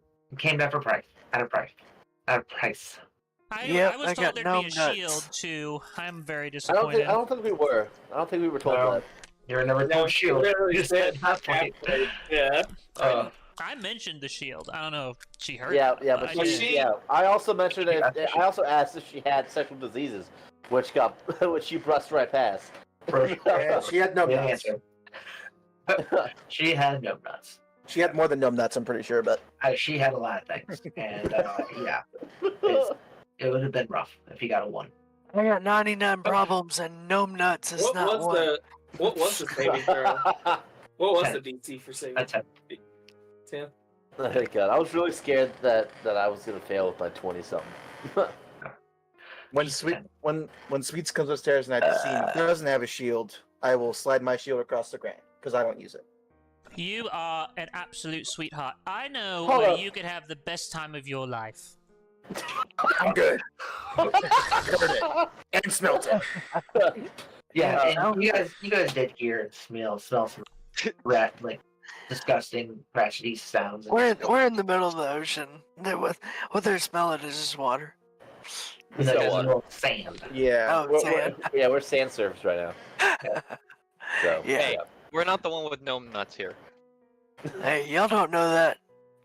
down for price. At a price. At a price. Yep, I was I told got there'd gnome be a nuts. shield too. I'm very I disappointed. don't think we were. I don't think we were told No. that. You're never No, told shield. literally You just said said half plate. half plate. Yeah. I mentioned the shield. I don't know if she heard. Yeah, it, yeah, but but I she, did. yeah. I also mentioned it. Yeah, I also asked if she had sexual diseases, which you brushed right past. For And she had no Good nuts. answer. She had no nuts. She had more than numb nuts, I'm pretty sure, but She had a lot of things, and yeah, it would have been rough if you got a 1. I got 99 problems and gnome nuts is not one. What was the saving throw? What was the DC for saving? That's it. 10. Oh my god, I was really scared that I was gonna fail with my 20 something. when Sweets comes upstairs and I see him doesn't have a shield, I will slide my shield across the ground because I don't use it. You are an absolute sweetheart. I know Hold where up. you could have the best time of your life. I'm good. Heard it and smelt it. Yeah, and you guys did hear smell some rat like disgusting ratchety sounds. We're in the middle of the ocean. What they're smelling is just water. And there's a little sand. Yeah. Oh, sand. We're sand surfers right now. So, Yeah. Hey, we're not the one with gnome nuts here. Hey, y'all don't know that.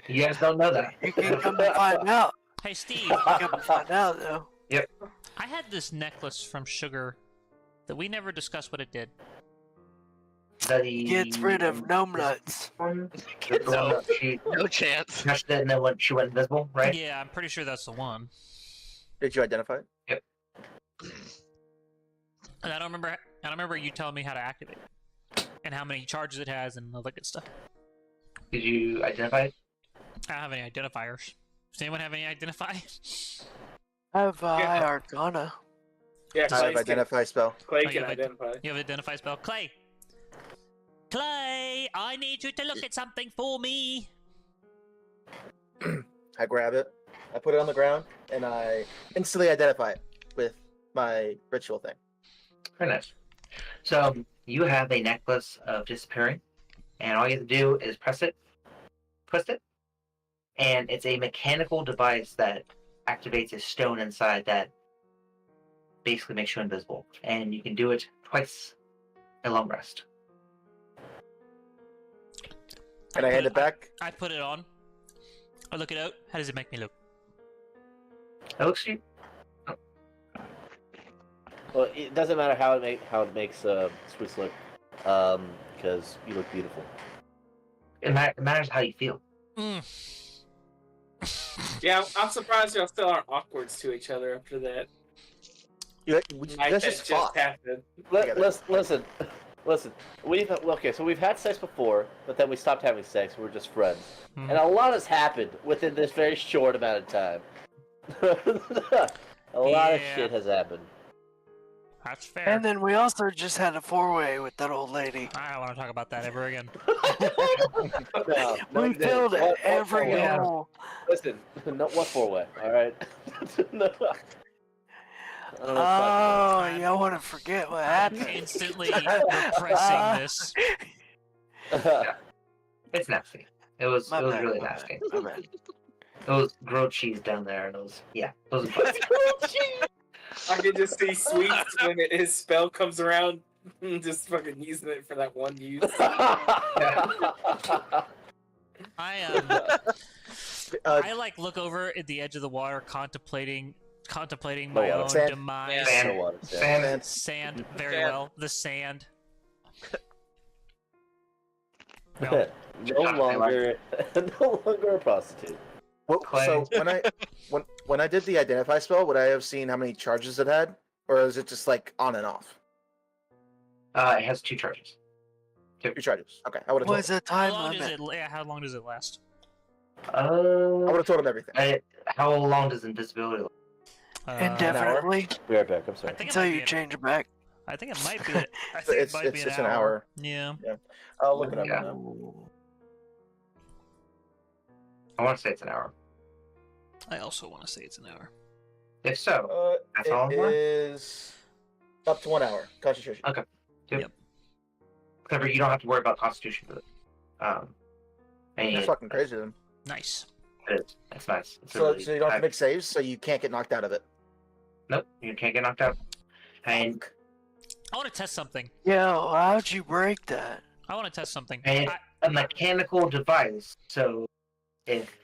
You guys don't know that. You can come and find out. Hey, Steve, You can come and find out, though. I had this necklace from Sugar that we never discussed what it did. Gets rid of gnome nuts. She No chance. touched it and then she went invisible, right? Yeah, I'm pretty sure that's the one. Did you identify it? And I don't remember you telling me how to activate it and how many charges it has and all that good stuff. Did you identify it? I don't have any identifiers. Does anyone have any identifiers? I have Yeah. Arcana. Yeah, I have identify spell. Clay Oh, can you have identify. You have identify spell. Clay! Clay! I need you to look at something for me! I grab it, I put it on the ground, and I instantly identify it with my ritual thing. Very nice. So you have a necklace of disappearing, and all you have to do is press it, twist it, and it's a mechanical device that activates a stone inside that basically makes you invisible. And you can do it twice a long rest. Can I hand it back? I put it on. I look it out. How does it make me look? It looks you. well, it doesn't matter how it makes Swiss look, because you look beautiful. It matters how you feel. Yeah, I'm surprised y'all still aren't awkward to each other after that. That's just fought. happened. Listen. We've had sex before, but then we stopped having sex. We were just friends, Mhm. and a lot has happened within this very short amount of time. A lot of Yeah. shit has happened. That's fair. And then we also just had a 4-way with that old lady. I don't want to talk about that ever again. We filled every Yeah. hole. Listen, no, what 4-way? All right. No. I don't know what Oh, y'all want to forget what happened? Instantly repressing this. you're talking about. It's nasty. It was My bad, really my bad, nasty. my bad. It was grilled cheese down there, and those was fun. I can just see Sweets when his spell comes around, just fucking using it for that one use. I like look over at the edge of the water, contemplating my water. own Sand. demise. Sand. No water, Sam. Sand. Sand, very Sand. well. The sand. No longer a prostitute. Well, Clay. so when I did the identify spell, would I have seen how many charges it had, or is it just like on and off? It has 2 charges. 2 charges. Okay, I would have What told is him. the How time long does limit? it? Yeah, how long does it last? I would have told him everything. How long does invisibility last? Indefinitely Be right back. I'm I sorry. think it until might you be change it back. I think it might be. I think it might be It's an hour. Yeah. I'll look it up Yeah. now. I want to say it's an hour. I also want to say it's an hour. If so, that's all It I'm worth. is up to 1 hour concentration. Except for you don't have to worry about constitution for it. And That's fucking crazy then. Nice. It's nice. It's So really, you don't have to make saves, so you can't get knocked out of it. Nope, you can't get knocked out. And I want to test something. Yo, how'd you break that? I want to test something. And a mechanical device, so if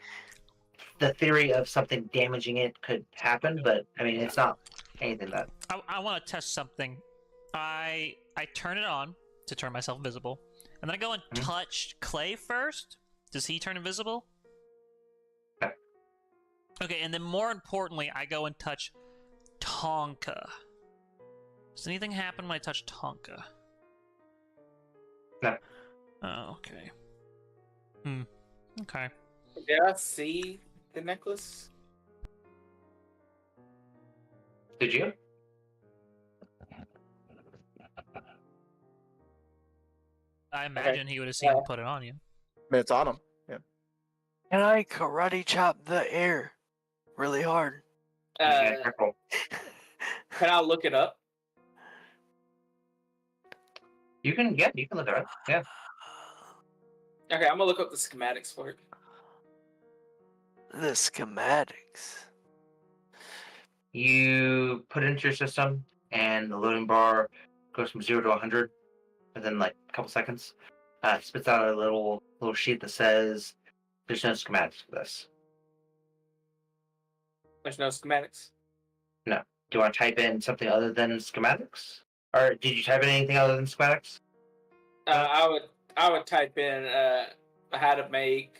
the theory of something damaging it could happen, but I mean it's not anything that I want to test something. I turn it on to turn myself invisible, and then I go and touch Clay first, Does he turn invisible? Okay. Okay, and then more importantly, I go and touch Tonka. Does anything happen when I touch Tonka? No. Oh, okay. Okay. Did I see the necklace? Did you? I imagine he would have seen him put it on you. I mean, it's on him. Yeah. And I karate chop the air really hard. Yeah, careful. Can I look it up? You can look it up. Yeah. Okay, I'm gonna look up the schematics for it. The schematics. You put it into your system, and the loading bar goes from 0 to 100 within like a couple seconds. It spits out a little sheet that says there's no schematics for this. There's no schematics. Do you want to type in something other than schematics? Or did you type in anything other than schematics? I would type in how to make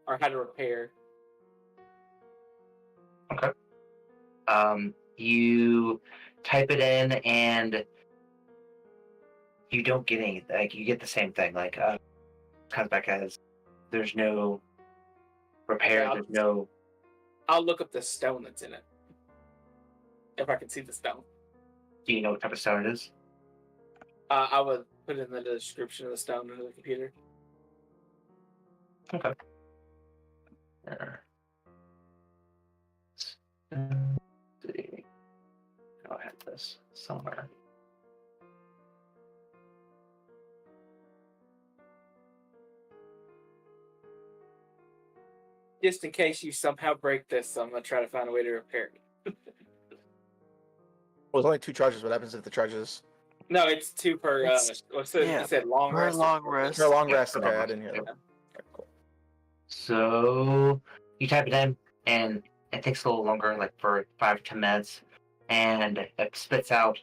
or how to repair. Okay. You type it in and you don't get anything. Like you get the same thing. Like comes back as there's no repair. Okay, There's no. I'll look up the stone that's in it. If I can see the stone. Do you know what type of stone it is? I would put in the description of the stone into the computer. Okay. There. Let's see. I'll have this somewhere. Just in case you somehow break this, I'm gonna try to find a way to repair it. Well, there's only 2 charges. What happens if the charges? No, it's 2 per. It's- What's it? yeah, You said long per rest. long rest. For a long Yeah, rest. for Okay, long I rest, didn't hear that. yeah. Okay, cool. So you type it in, and it takes a little longer, like for 5 to 10 minutes, and it spits out.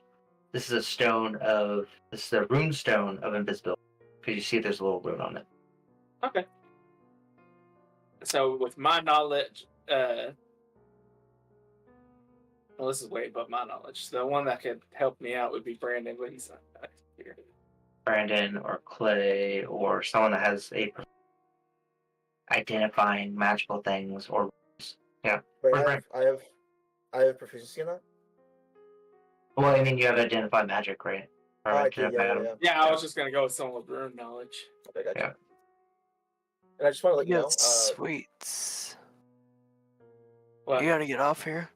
This is the rune stone of invisibility, because you see there's a little rune on it. Okay. So with my knowledge, well, this is way above my knowledge. The one that could help me out would be Brandon, but he's not here. Brandon or Clay or someone that has a identifying magical things or yeah. Wait, Or I have proficiency in that. Well, I mean, you have identified magic, right? Or I do. identify Yeah, item. yeah. Yeah, I was just gonna go with someone with rune knowledge. Okay, gotcha. Yeah. And I just want to let you You know. got sweets. What? You gotta get off here.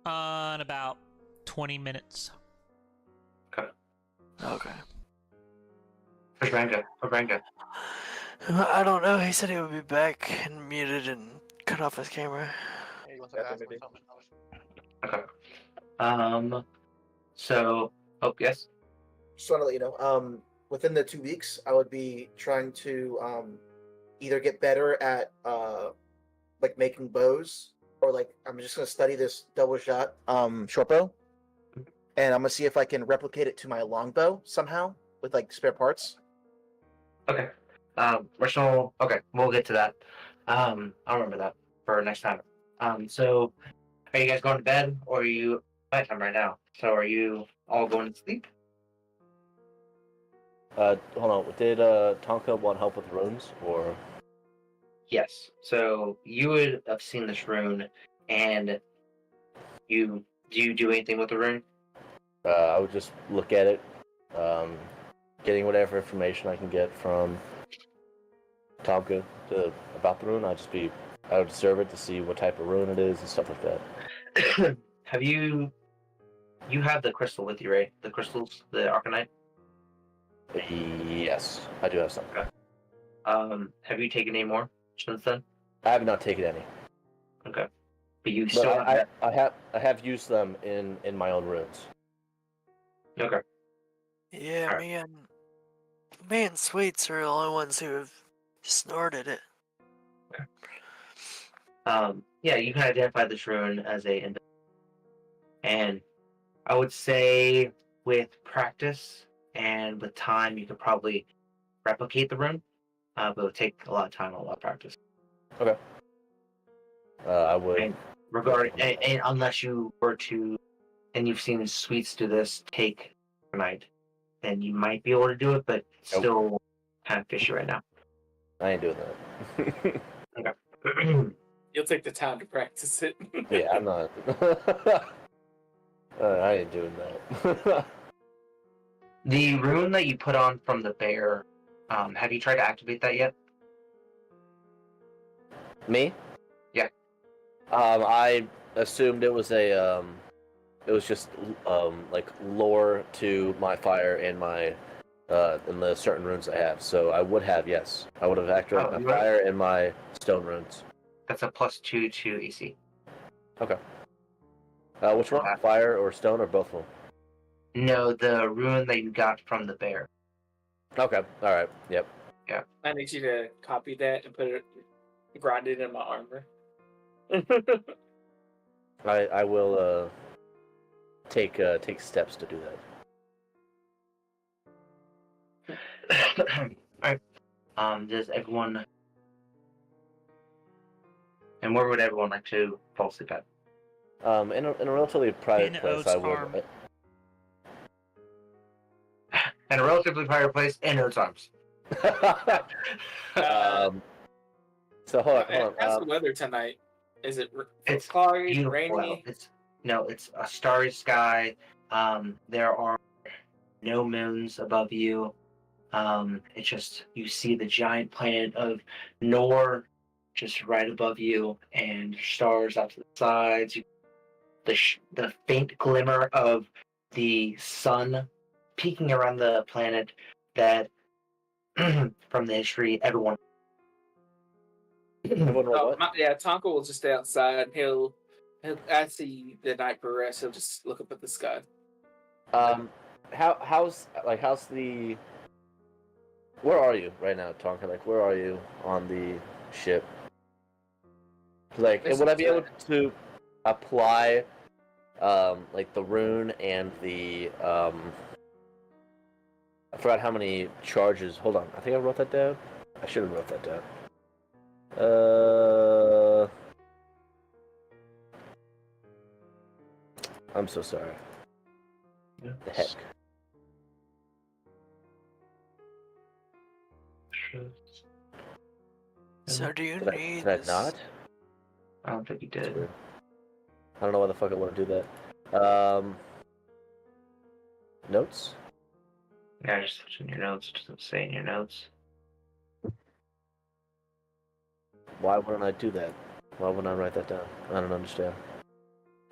In about 20 minutes. Okay. Where's Ranga? I don't know. He said he would be back and muted and cut off his camera. Okay. So, yes. Just want to let you know. Within the 2 weeks, I would be trying to either get better at like making bows, or like I'm just gonna study this double shot short bow, and I'm gonna see if I can replicate it to my longbow somehow with like spare parts. Okay. Okay, we'll get to that. I'll remember that for next time. So are you guys going to bed or are you nighttime right now? So are you all going to sleep? Hold on. Did Tonka want help with runes or? Yes. So you would have seen this rune, and do you do anything with the rune? I would just look at it, getting whatever information I can get from Tonka about the rune. I would observe it to see what type of rune it is and stuff like that. Have you have the crystal with you, right? The crystals, the Arcanite? Yes, I do have some. Have you taken any more since then? I have not taken any, Okay. But you but still have I have used them in my own runes. Okay. Yeah, Alright. me and Sweets are the only ones who have snorted it. Yeah, you can identify this rune as and I would say with practice and with time, you could probably replicate the rune. but it'll take a lot of time, a lot of practice. I would. And and unless you were to, and you've seen Sweets do this, take tonight, then you might be able to do it, but it's still kind of fishy right now. I ain't doing that. Okay. You'll take the time to practice it. Yeah, I'm not. I ain't doing that. The rune that you put on from the bear, have you tried to activate that yet? Me? Yeah. I assumed it was a it was just like lore to my fire and my in the certain runes I have. So I would have, yes, I would have activated my fire and my stone runes. That's a +2 to AC. Okay. Which one? Fire or stone or both of them? No, the rune that you got from the bear. Okay. All right. Yep. I need you to copy that and put it, grind it in my armor. I will take steps to do that. Alright. Does everyone, and where would everyone like to fall asleep at? In a relatively private In place, Oat's I would. arm. In a relatively private place in Oat's arms. So hold on. How's the weather tonight? Is it It's cloudy, beautiful rainy? out. It's a starry sky. There are no moons above you. It's just you see the giant planet of Nor just right above you, and stars out to the sides. The faint glimmer of the sun peeking around the planet that from the history everyone. Yeah, Tonka will just stay outside. He'll as the night progresses, he'll just look up at the sky. How's the? Where are you right now, Tonka? Like, where are you on the ship? Like, and would I be able to apply, like the rune and the I forgot how many charges. Hold on, I think I wrote that down. I should have wrote that down. I'm so sorry. The heck. So do you Did need I this? not? I don't think you did. I don't know why the fuck I want to do that. Notes? Yeah, just search in your notes. It doesn't say in your notes. Why wouldn't I do that? Why wouldn't I write that down? I don't understand.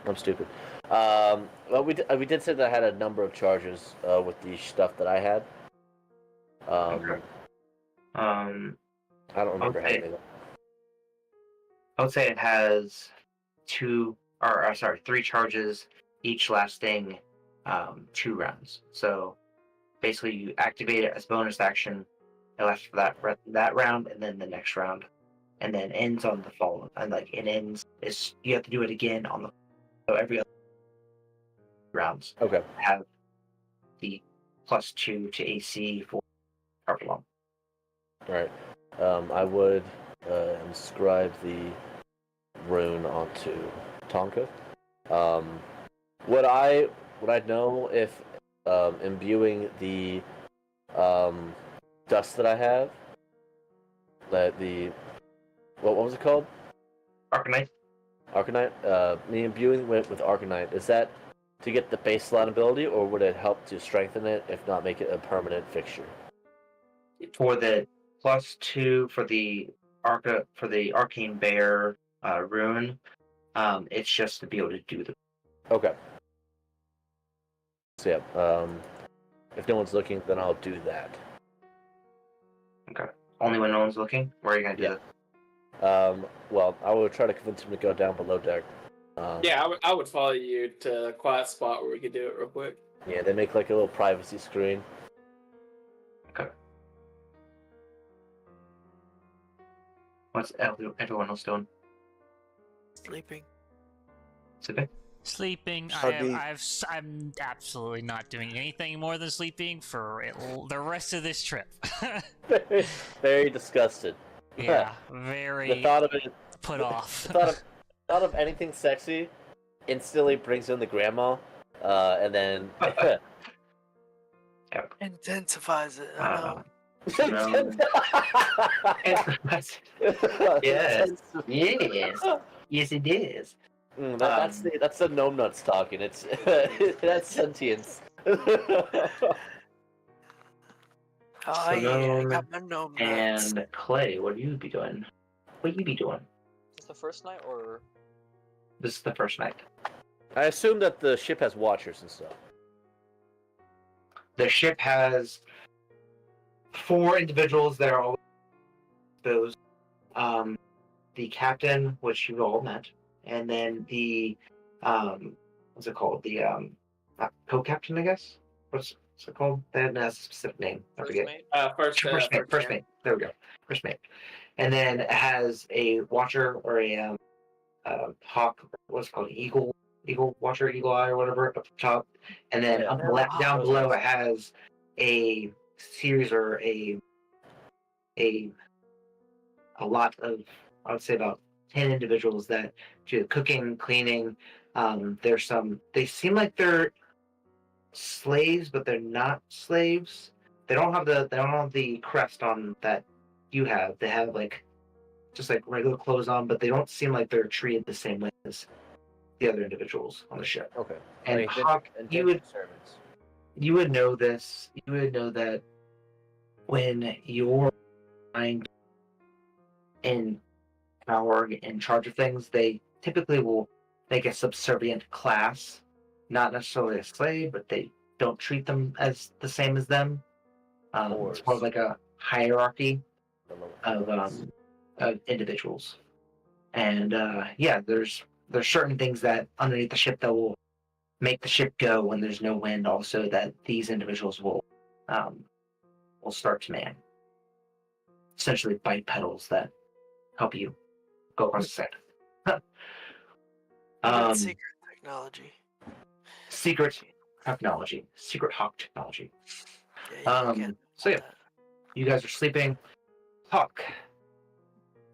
I'm stupid. Well, we did say that I had a number of charges with the stuff that I had. Okay. I don't remember how Okay. many. I would say it has three charges, each lasting 2 rounds. So basically, you activate it as bonus action. It lasts for that round, and then the next round, and then ends on the following. And like it ends, you have to do it again on the so every other rounds. Okay. Have the +2 to AC for however long. All right. I would inscribe the rune onto Tonka. Would I know if imbuing the dust that I have, that what was it called? Arcanite. Arcanite. Me imbuing with Arcanite, is that to get the baseline ability, or would it help to strengthen it, if not make it a permanent fixture? For the +2 for the arcane bear rune, it's just to be able to do the. Okay. So yeah, if no one's looking, then I'll do that. Okay. Only when no one's looking. Where are you gonna do that? Well, I will try to convince him to go down below deck. Yeah, I would follow you to a quiet spot where we could do it real quick. Yeah, they make like a little privacy screen. Okay. What's everyone else doing? Sleeping. Sleeping? Sleeping. Huggy. I'm absolutely not doing anything more than sleeping for the rest of this trip. Very disgusted. Yeah, The very thought of it, put off. thought of anything sexy, instantly brings in the grandma, and then. Intensifies it. I know. Yes. Yes. Yes, it is. That's the gnome nuts talking. It's that's sentience. Oh yeah, I got my gnome nuts. And Clay, what do you be doing? What you be doing? Is this the first night or? This is the first night. I assume that the ship has watchers and stuff. The ship has 4 individuals that are all those. The captain, which you've all met, and then the what's it called? The co-captain, I guess. What's it called? That has a specific name. I First forget. mate? First mate. There we go. First mate. And then it has a watcher or a hawk. What's it called? Eagle watcher, eagle eye, or whatever up the top. And then down below, it has a series or a lot of, I would say about 10 individuals that do cooking, cleaning. They seem like they're slaves, but they're not slaves. They don't have the crest on that you have. They have just like regular clothes on, but they don't seem like they're treated the same way as the other individuals on the ship. Okay. And Hawk, you would know this. You would know that when you're in power, in charge of things, they typically will make a subservient class, not necessarily a slave, but they don't treat them as the same as them. It's more like a hierarchy of individuals. And there's certain things that underneath the ship that will make the ship go when there's no wind. Also, that these individuals will start to man. Essentially, bite pedals that help you go across the sand. Secret technology. Secret Hawk technology. Yeah, You guys are sleeping. Hawk,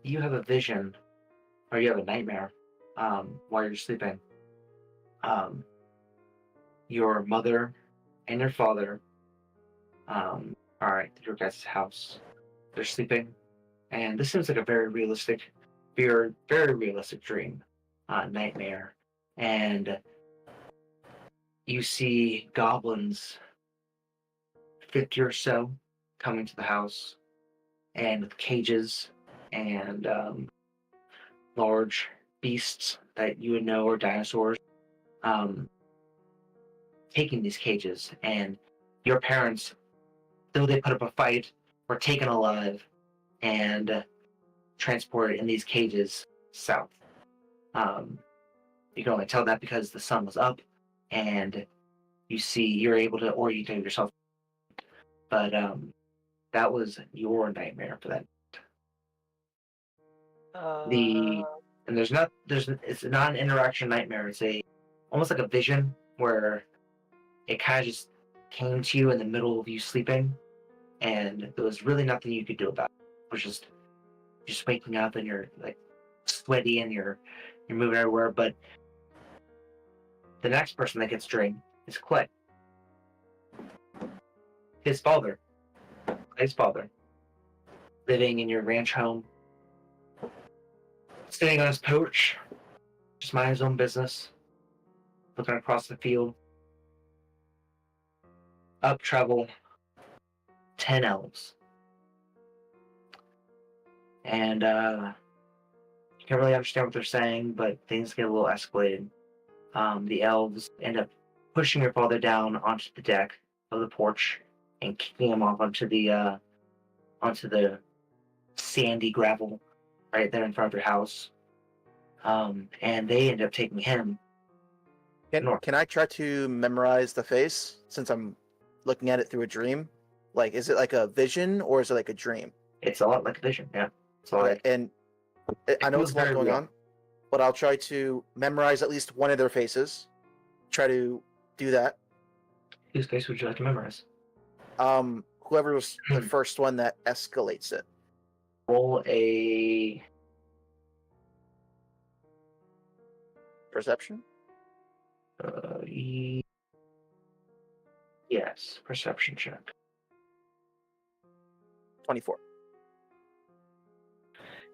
you have a vision, or you have a nightmare, while you're sleeping. Your mother and your father, are at your guys' house. They're sleeping, and this seems like a very realistic dream, nightmare. And you see goblins, 50 or so, coming to the house, and with cages and large beasts that you would know are dinosaurs, taking these cages. And your parents, though they put up a fight, were taken alive and transported in these cages south. You can only tell that because the sun was up, and you're able to orientate yourself. But that was your nightmare for that. It's not an interaction nightmare. It's almost like a vision where it kind of just came to you in the middle of you sleeping, and there was really nothing you could do about it. It was just waking up and you're like sweaty and you're moving everywhere. But the next person that gets drained is Clay. His father, Clay's father, living in your ranch home, sitting on his porch, just minding his own business, looking across the field. Up travel 10 elves. And you can't really understand what they're saying, but things get a little escalated. The elves end up pushing your father down onto the deck of the porch and kicking him off onto the sandy gravel right there in front of your house. And they end up taking him. Can I try to memorize the face since I'm looking at it through a dream? Like, is it like a vision or is it like a dream? It's a lot like a vision, yeah. So Okay, and I know it's a lot going on. but I'll try to memorize at least one of their faces. Try to do that. Whose face would you like to memorize? Whoever was the first one that escalates it. Roll a Perception? yes, perception check. 24.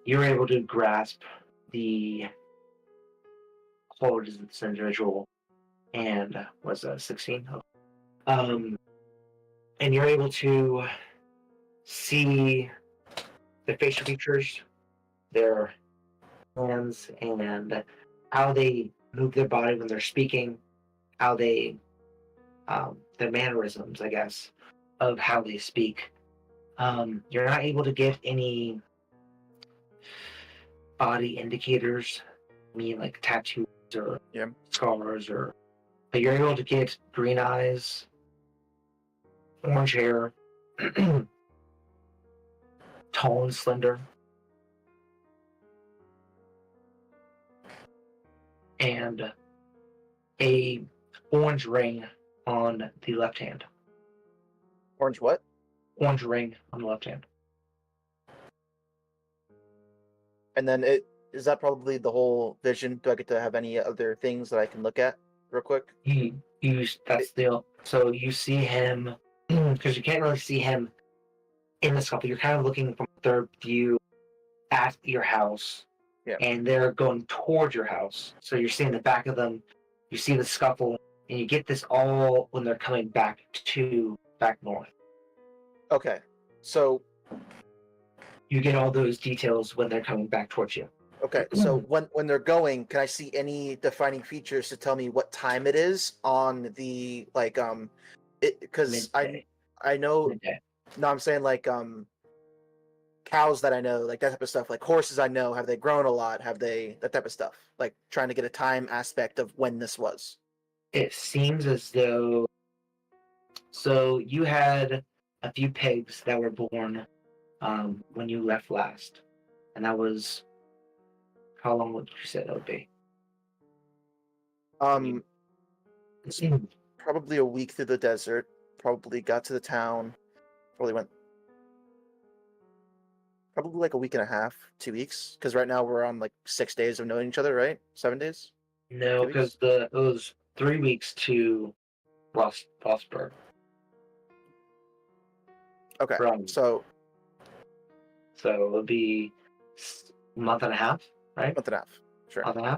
You're able to grasp the qualities of this individual, and was 16. And you're able to see their facial features, their hands, and how they move their body when they're speaking, how they their mannerisms, I guess, of how they speak. You're not able to get any body indicators, I mean, like tattoos or scars, but you're able to get green eyes, orange hair, tall and slender, and a orange ring on the left hand. Orange what? Orange ring on the left hand. And then is that probably the whole vision? Do I get to have any other things that I can look at real quick? So you see him, because you can't really see him in the scuffle. You're kind of looking from third view at your house, and they're going towards your house. So you're seeing the back of them. You see the scuffle, and you get this all when they're coming back north. Okay, so you get all those details when they're coming back towards you. Okay, so when they're going, can I see any defining features to tell me what time it is on the because I know Midday. no, I'm saying like cows that I know, like that type of stuff, like horses I know, have they grown a lot? Have they that type of stuff? Like trying to get a time aspect of when this was. It seems as though so you had a few pigs that were born when you left last. And that was how long would you say that would be? It's probably a week through the desert. Probably got to the town. Probably went probably like a week and a half, 2 weeks. Because right now we're on like 6 days of knowing each other, right? 7 days? No, because it was 3 weeks to Rossburg. Okay, so it would be a month and a half, right? Month and a half, sure. Month and a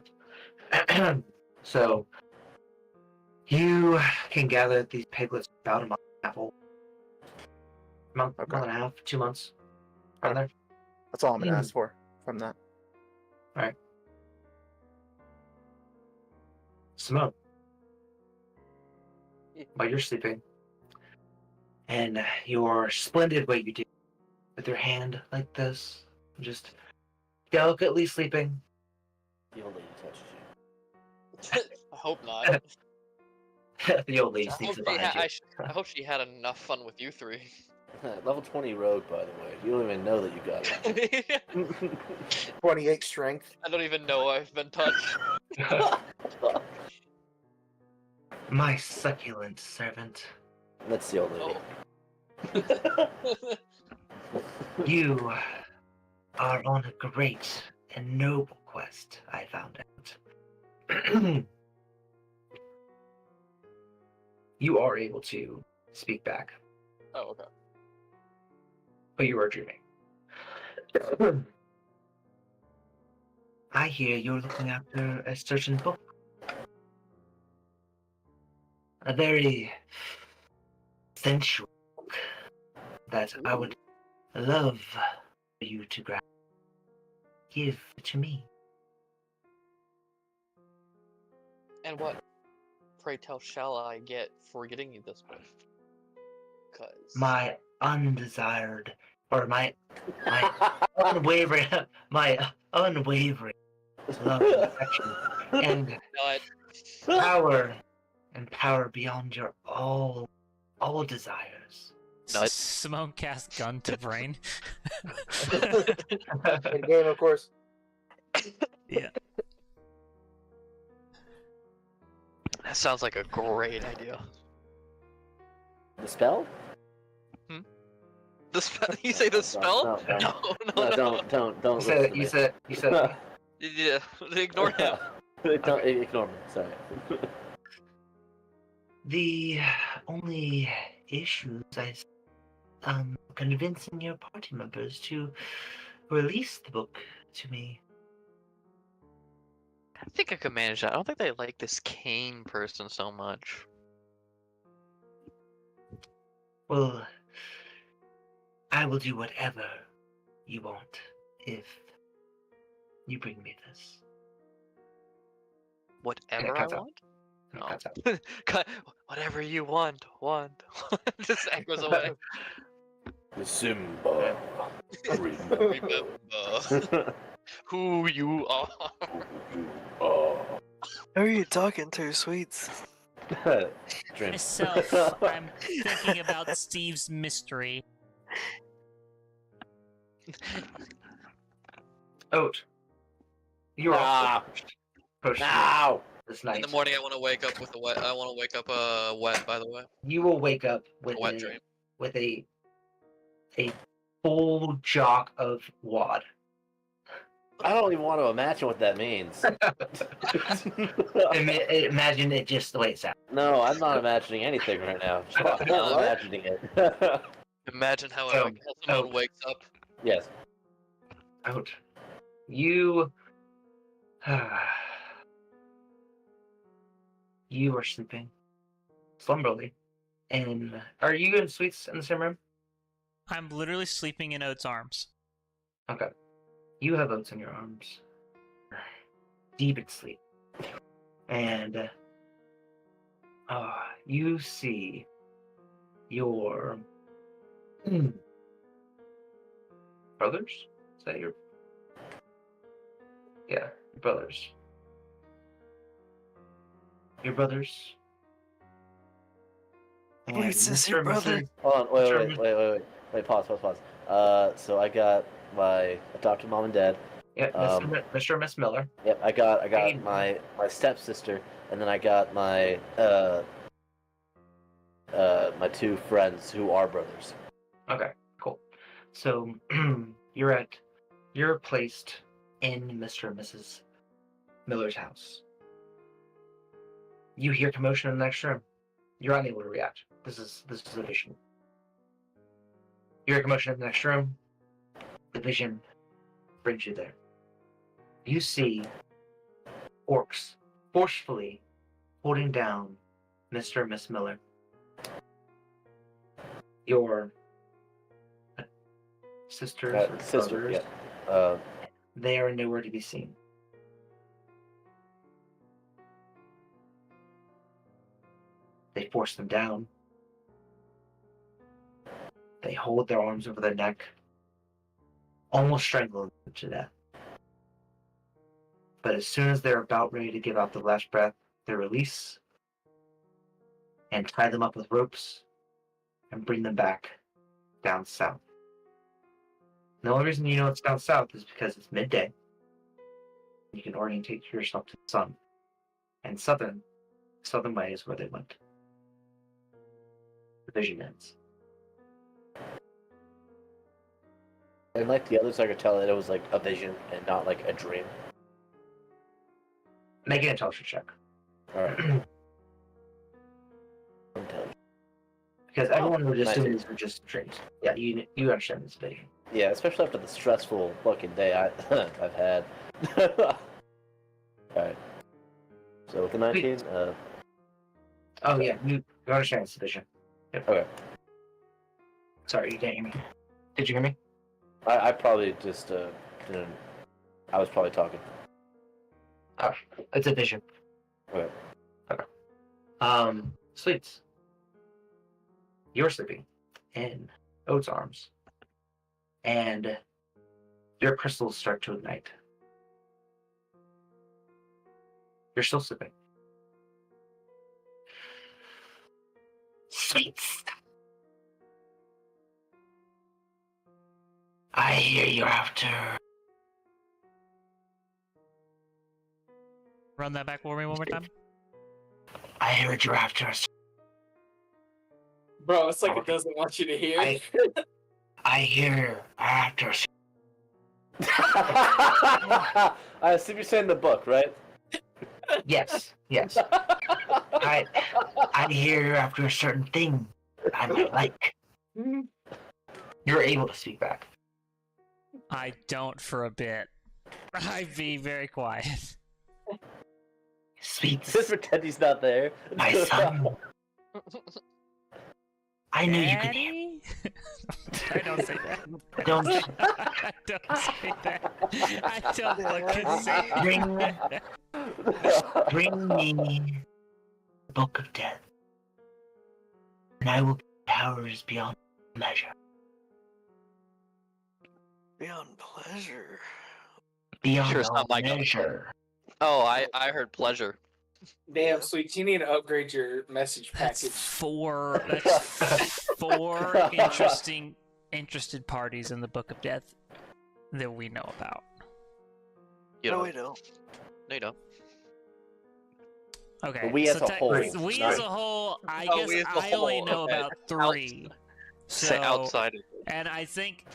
half. So you can gather these piglets about a month and a half old. Month and a half, 2 months. Around there. That's all I'm gonna ask for from that. All right. Simone, while you're sleeping, and you're splendid what you do, with your hand like this, just delicately sleeping. The old lady touches you. I hope not. The old lady sneaks behind you. I hope she had enough fun with you three. Level 20 rogue, by the way. You don't even know that you got it. 28 strength. I don't even know I've been touched. My succulent servant. That's the old lady. You are on a great and noble quest, I found out. You are able to speak back. Oh, okay. But you are dreaming. I hear you're looking after a certain book. A very sensual book that I would love for you to grab. Give to me. And what, pray tell, shall I get for getting you this book? Cause My undesired, or my unwavering love and affection, and power beyond your all desires. Simone cast gun to brain. In game, of course. Yeah. That sounds like a great idea. The spell? The spell? You say the spell? No, No. don't You listen said to you me. said you said Yeah, ignore him. Don't ignore me. Sorry. the only issues convincing your party members to release the book to me. I think I could manage that. I don't think they like this Kane person so much. Well, I will do whatever you want if you bring me this. Whatever I cuts out. want? And it Oh. cuts out. Cut. Whatever you want. Just echoes away. Simba. Remember who you are. Oh. Who are you talking to, Sweets? Dream. Myself, I'm thinking about Steve's mystery. Oat, you are Ah. pushed Now. this night. In the morning, I want to wake up with a wet. I want to wake up wet. By the way, You will wake up with a wet dream. with a full jock of wad. I don't even want to imagine what that means. Imagine it just the way it sounds. No, I'm not imagining anything right now. I'm not What? imagining it. Imagine how So, someone wakes up. Yes. Out. You. You are sleeping slumberly. And are you and Sweets in the same room? I'm literally sleeping in Oat's arms. Okay. You have Oats in your arms. Deep in sleep. And you see your brothers? Is that your... Yeah, your brothers. Your brothers. And Wait, is this your Mr. and brother? Mrs. Hold on, wait, pause. So I got my adopted mom and dad. Yeah, Mr. and Miss Miller. Yep, I got Hey. my stepsister, and then I got my my two friends who are brothers. Okay, cool. So you're placed in Mr. and Mrs. Miller's house. You hear commotion in the next room. You're unable to react. This is a vision. You hear commotion in the next room. The vision brings you there. You see orcs forcefully holding down Mr. and Miss Miller. Your sisters or Sister, brothers, yeah. they are nowhere to be seen. They force them down. They hold their arms over their neck, almost strangling them to death. But as soon as they're about ready to give out the last breath, they release and tie them up with ropes and bring them back down south. The only reason you know it's down south is because it's midday. You can orientate yourself to the sun. And southern way is where they went. The vision ends. And like the others, I could tell that it was like a vision and not like a dream. Make an intelligence check. All right. Intelligence. Because everyone would assume 19. these were just dreams. Yeah, you understand this vision. Yeah, especially after the stressful fucking day I've had. Alright. So with the 19, Oh yeah, you understand this vision. Yep. okay. Sorry, you didn't hear me. Did you hear me? I probably just didn't. I was probably talking. Oh, it's a vision. Okay. Sleeps. You're sleeping in Oat's arms. And your crystals start to ignite. You're still sleeping. Sleeps. I hear you're after. Run that back for me one more time. I heard you're after us. Bro, it's like it doesn't want you to hear. I hear you're after us. I assume you're saying the book, right? Yes. I hear you're after a certain thing I might like. You're able to speak back. I don't for a bit. I be very quiet. Sweet, Just pretend he's not there. my son. I knew you could hear. Daddy? I don't say that. Don't I don't say that. I don't fucking say that. bring me the book of death, and I will give powers beyond measure. Beyond pleasure. Beyond Sure, it's not like- measure. Oh, I heard pleasure. Damn, sweet. You need to upgrade your message That's package. four interested parties in the Book of Death that we know about. You No, know, we don't. no, you don't. Okay. But we as a whole, We not- as a whole, I Oh, guess we as a I only whole, know okay. about 3. Say So, outside. and I think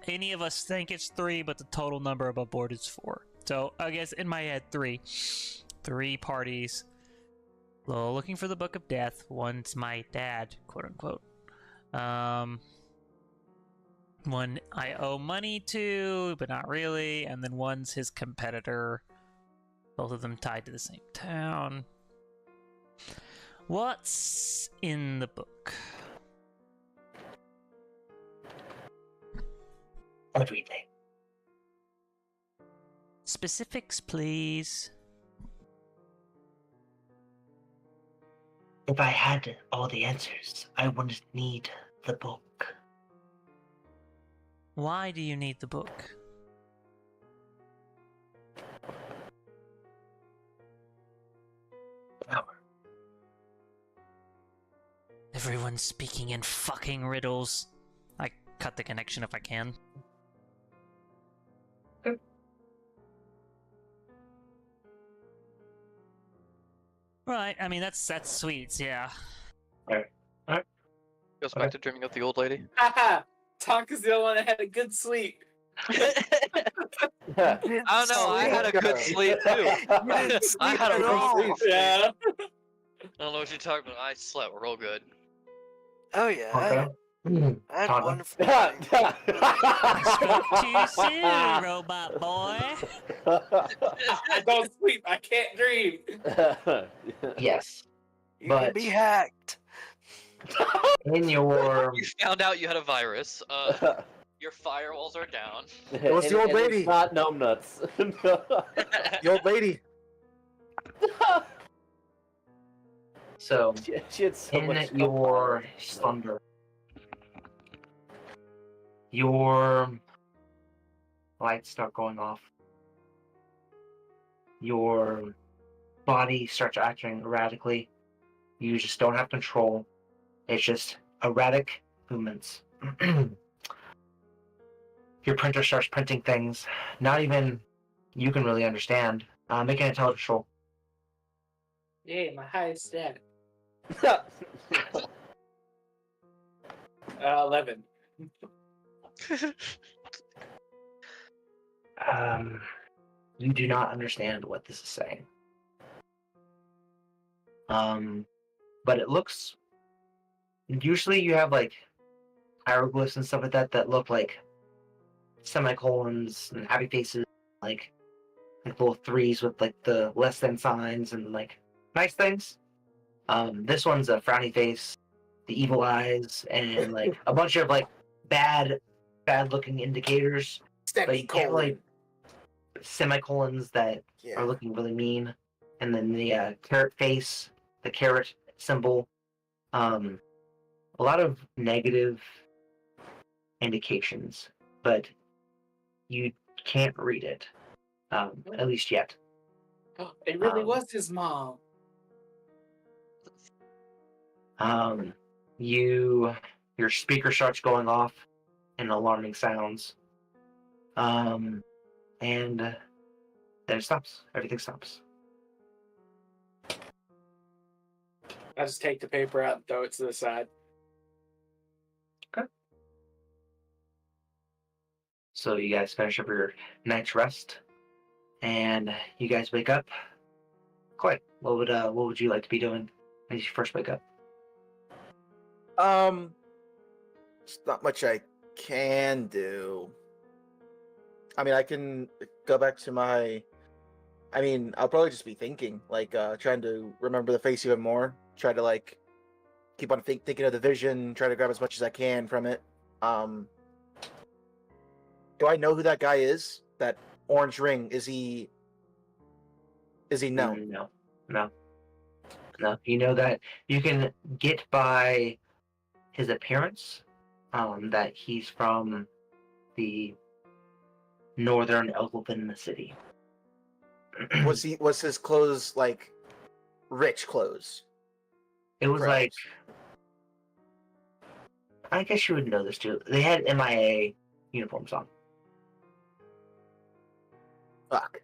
any of us think it's 3, but the total number above board is 4. So I guess in my head, 3 parties. Well, looking for the Book of Death. One's my dad, quote unquote. One I owe money to, but not really, and then one's his competitor. Both of them tied to the same town. What's in the book? Everything. Specifics, please. If I had all the answers, I wouldn't need the book. Why do you need the book? Power. Everyone's speaking in fucking riddles. I cut the connection if I can. Right, I mean that's sweet, yeah. Goes back to dreaming of the old lady. Haha! Tonka's the only one that had a good sleep. Yeah. I don't know. I had a good sleep too. I had a at real all. good sleep. Yeah. I don't know what you're talking about. I slept real good. Oh yeah, Okay. I had Tonka. wonderful. Spoke too soon, robot boy. I don't sleep. I can't dream. Yes. You can But- be hacked. In your You found out you had a virus. Your firewalls are down. It was the old And it's lady. not gnome nuts. The old lady. so she had so in much your slumber, your lights start going off. Your body starts acting erratically. You just don't have control. It's just erratic movements. Your printer starts printing things. Not even you can really understand. Make an intelligence roll. Yeah, my highest stat. 11. You do not understand what this is saying. But it looks. Usually, you have like hieroglyphs and stuff like that that look like semicolons and happy faces, like little threes with like the less than signs and like nice things. This one's a frowny face, the evil eyes, and like a bunch of like bad looking indicators. But you can't really semicolons that Yeah. are looking really mean, and then the carrot face, the carrot symbol. A lot of negative indications, but you can't read it, at least yet. It really Um, was his mom. Your speaker starts going off and alarming sounds, and then it stops. Everything stops. I just take the paper out and throw it to the side. So you guys finish up your night's rest, and you guys wake up. Quite. What would you like to be doing as you first wake up? It's not much I can do. I mean, I can go back to my. I mean, I'll probably just be thinking, like, trying to remember the face even more. Try to like keep on thinking of the vision. Try to grab as much as I can from it. Do I know who that guy is? That orange ring? Is he known? No. You know that you can get by his appearance, that he's from the northern Elven city. Was his clothes like rich clothes? It was like, I guess you would know this too. They had MIA uniforms on. Fuck.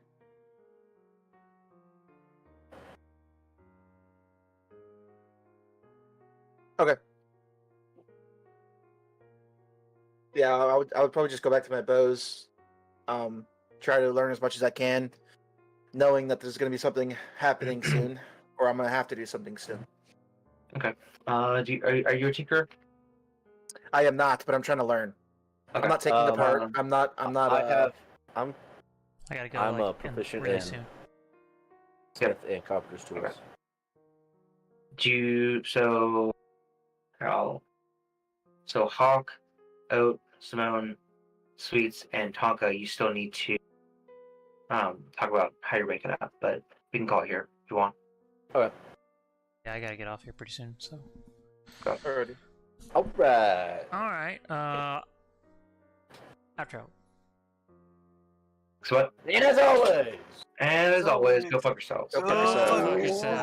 Okay. Yeah, I would probably just go back to my bows. Try to learn as much as I can, knowing that there's going to be something happening soon, or I'm going to have to do something soon. Okay. Are you a tinker? I am not, but I'm trying to learn. Okay. I'm not taking the part. I'm not. I I gotta go. I'm like, proficient really in soon. Smith and carpenter's tools. Okay. So Hawk, Oat, Simone, Sweets, and Tonka, you still need to talk about how you're waking up, but we can call it here if you want. Okay. Yeah, I gotta get off here pretty soon. So. Alrighty. All right. All right. Outro. So what? And as always. And as always, go fuck yourselves. Go fuck yourself. Fuck yourself.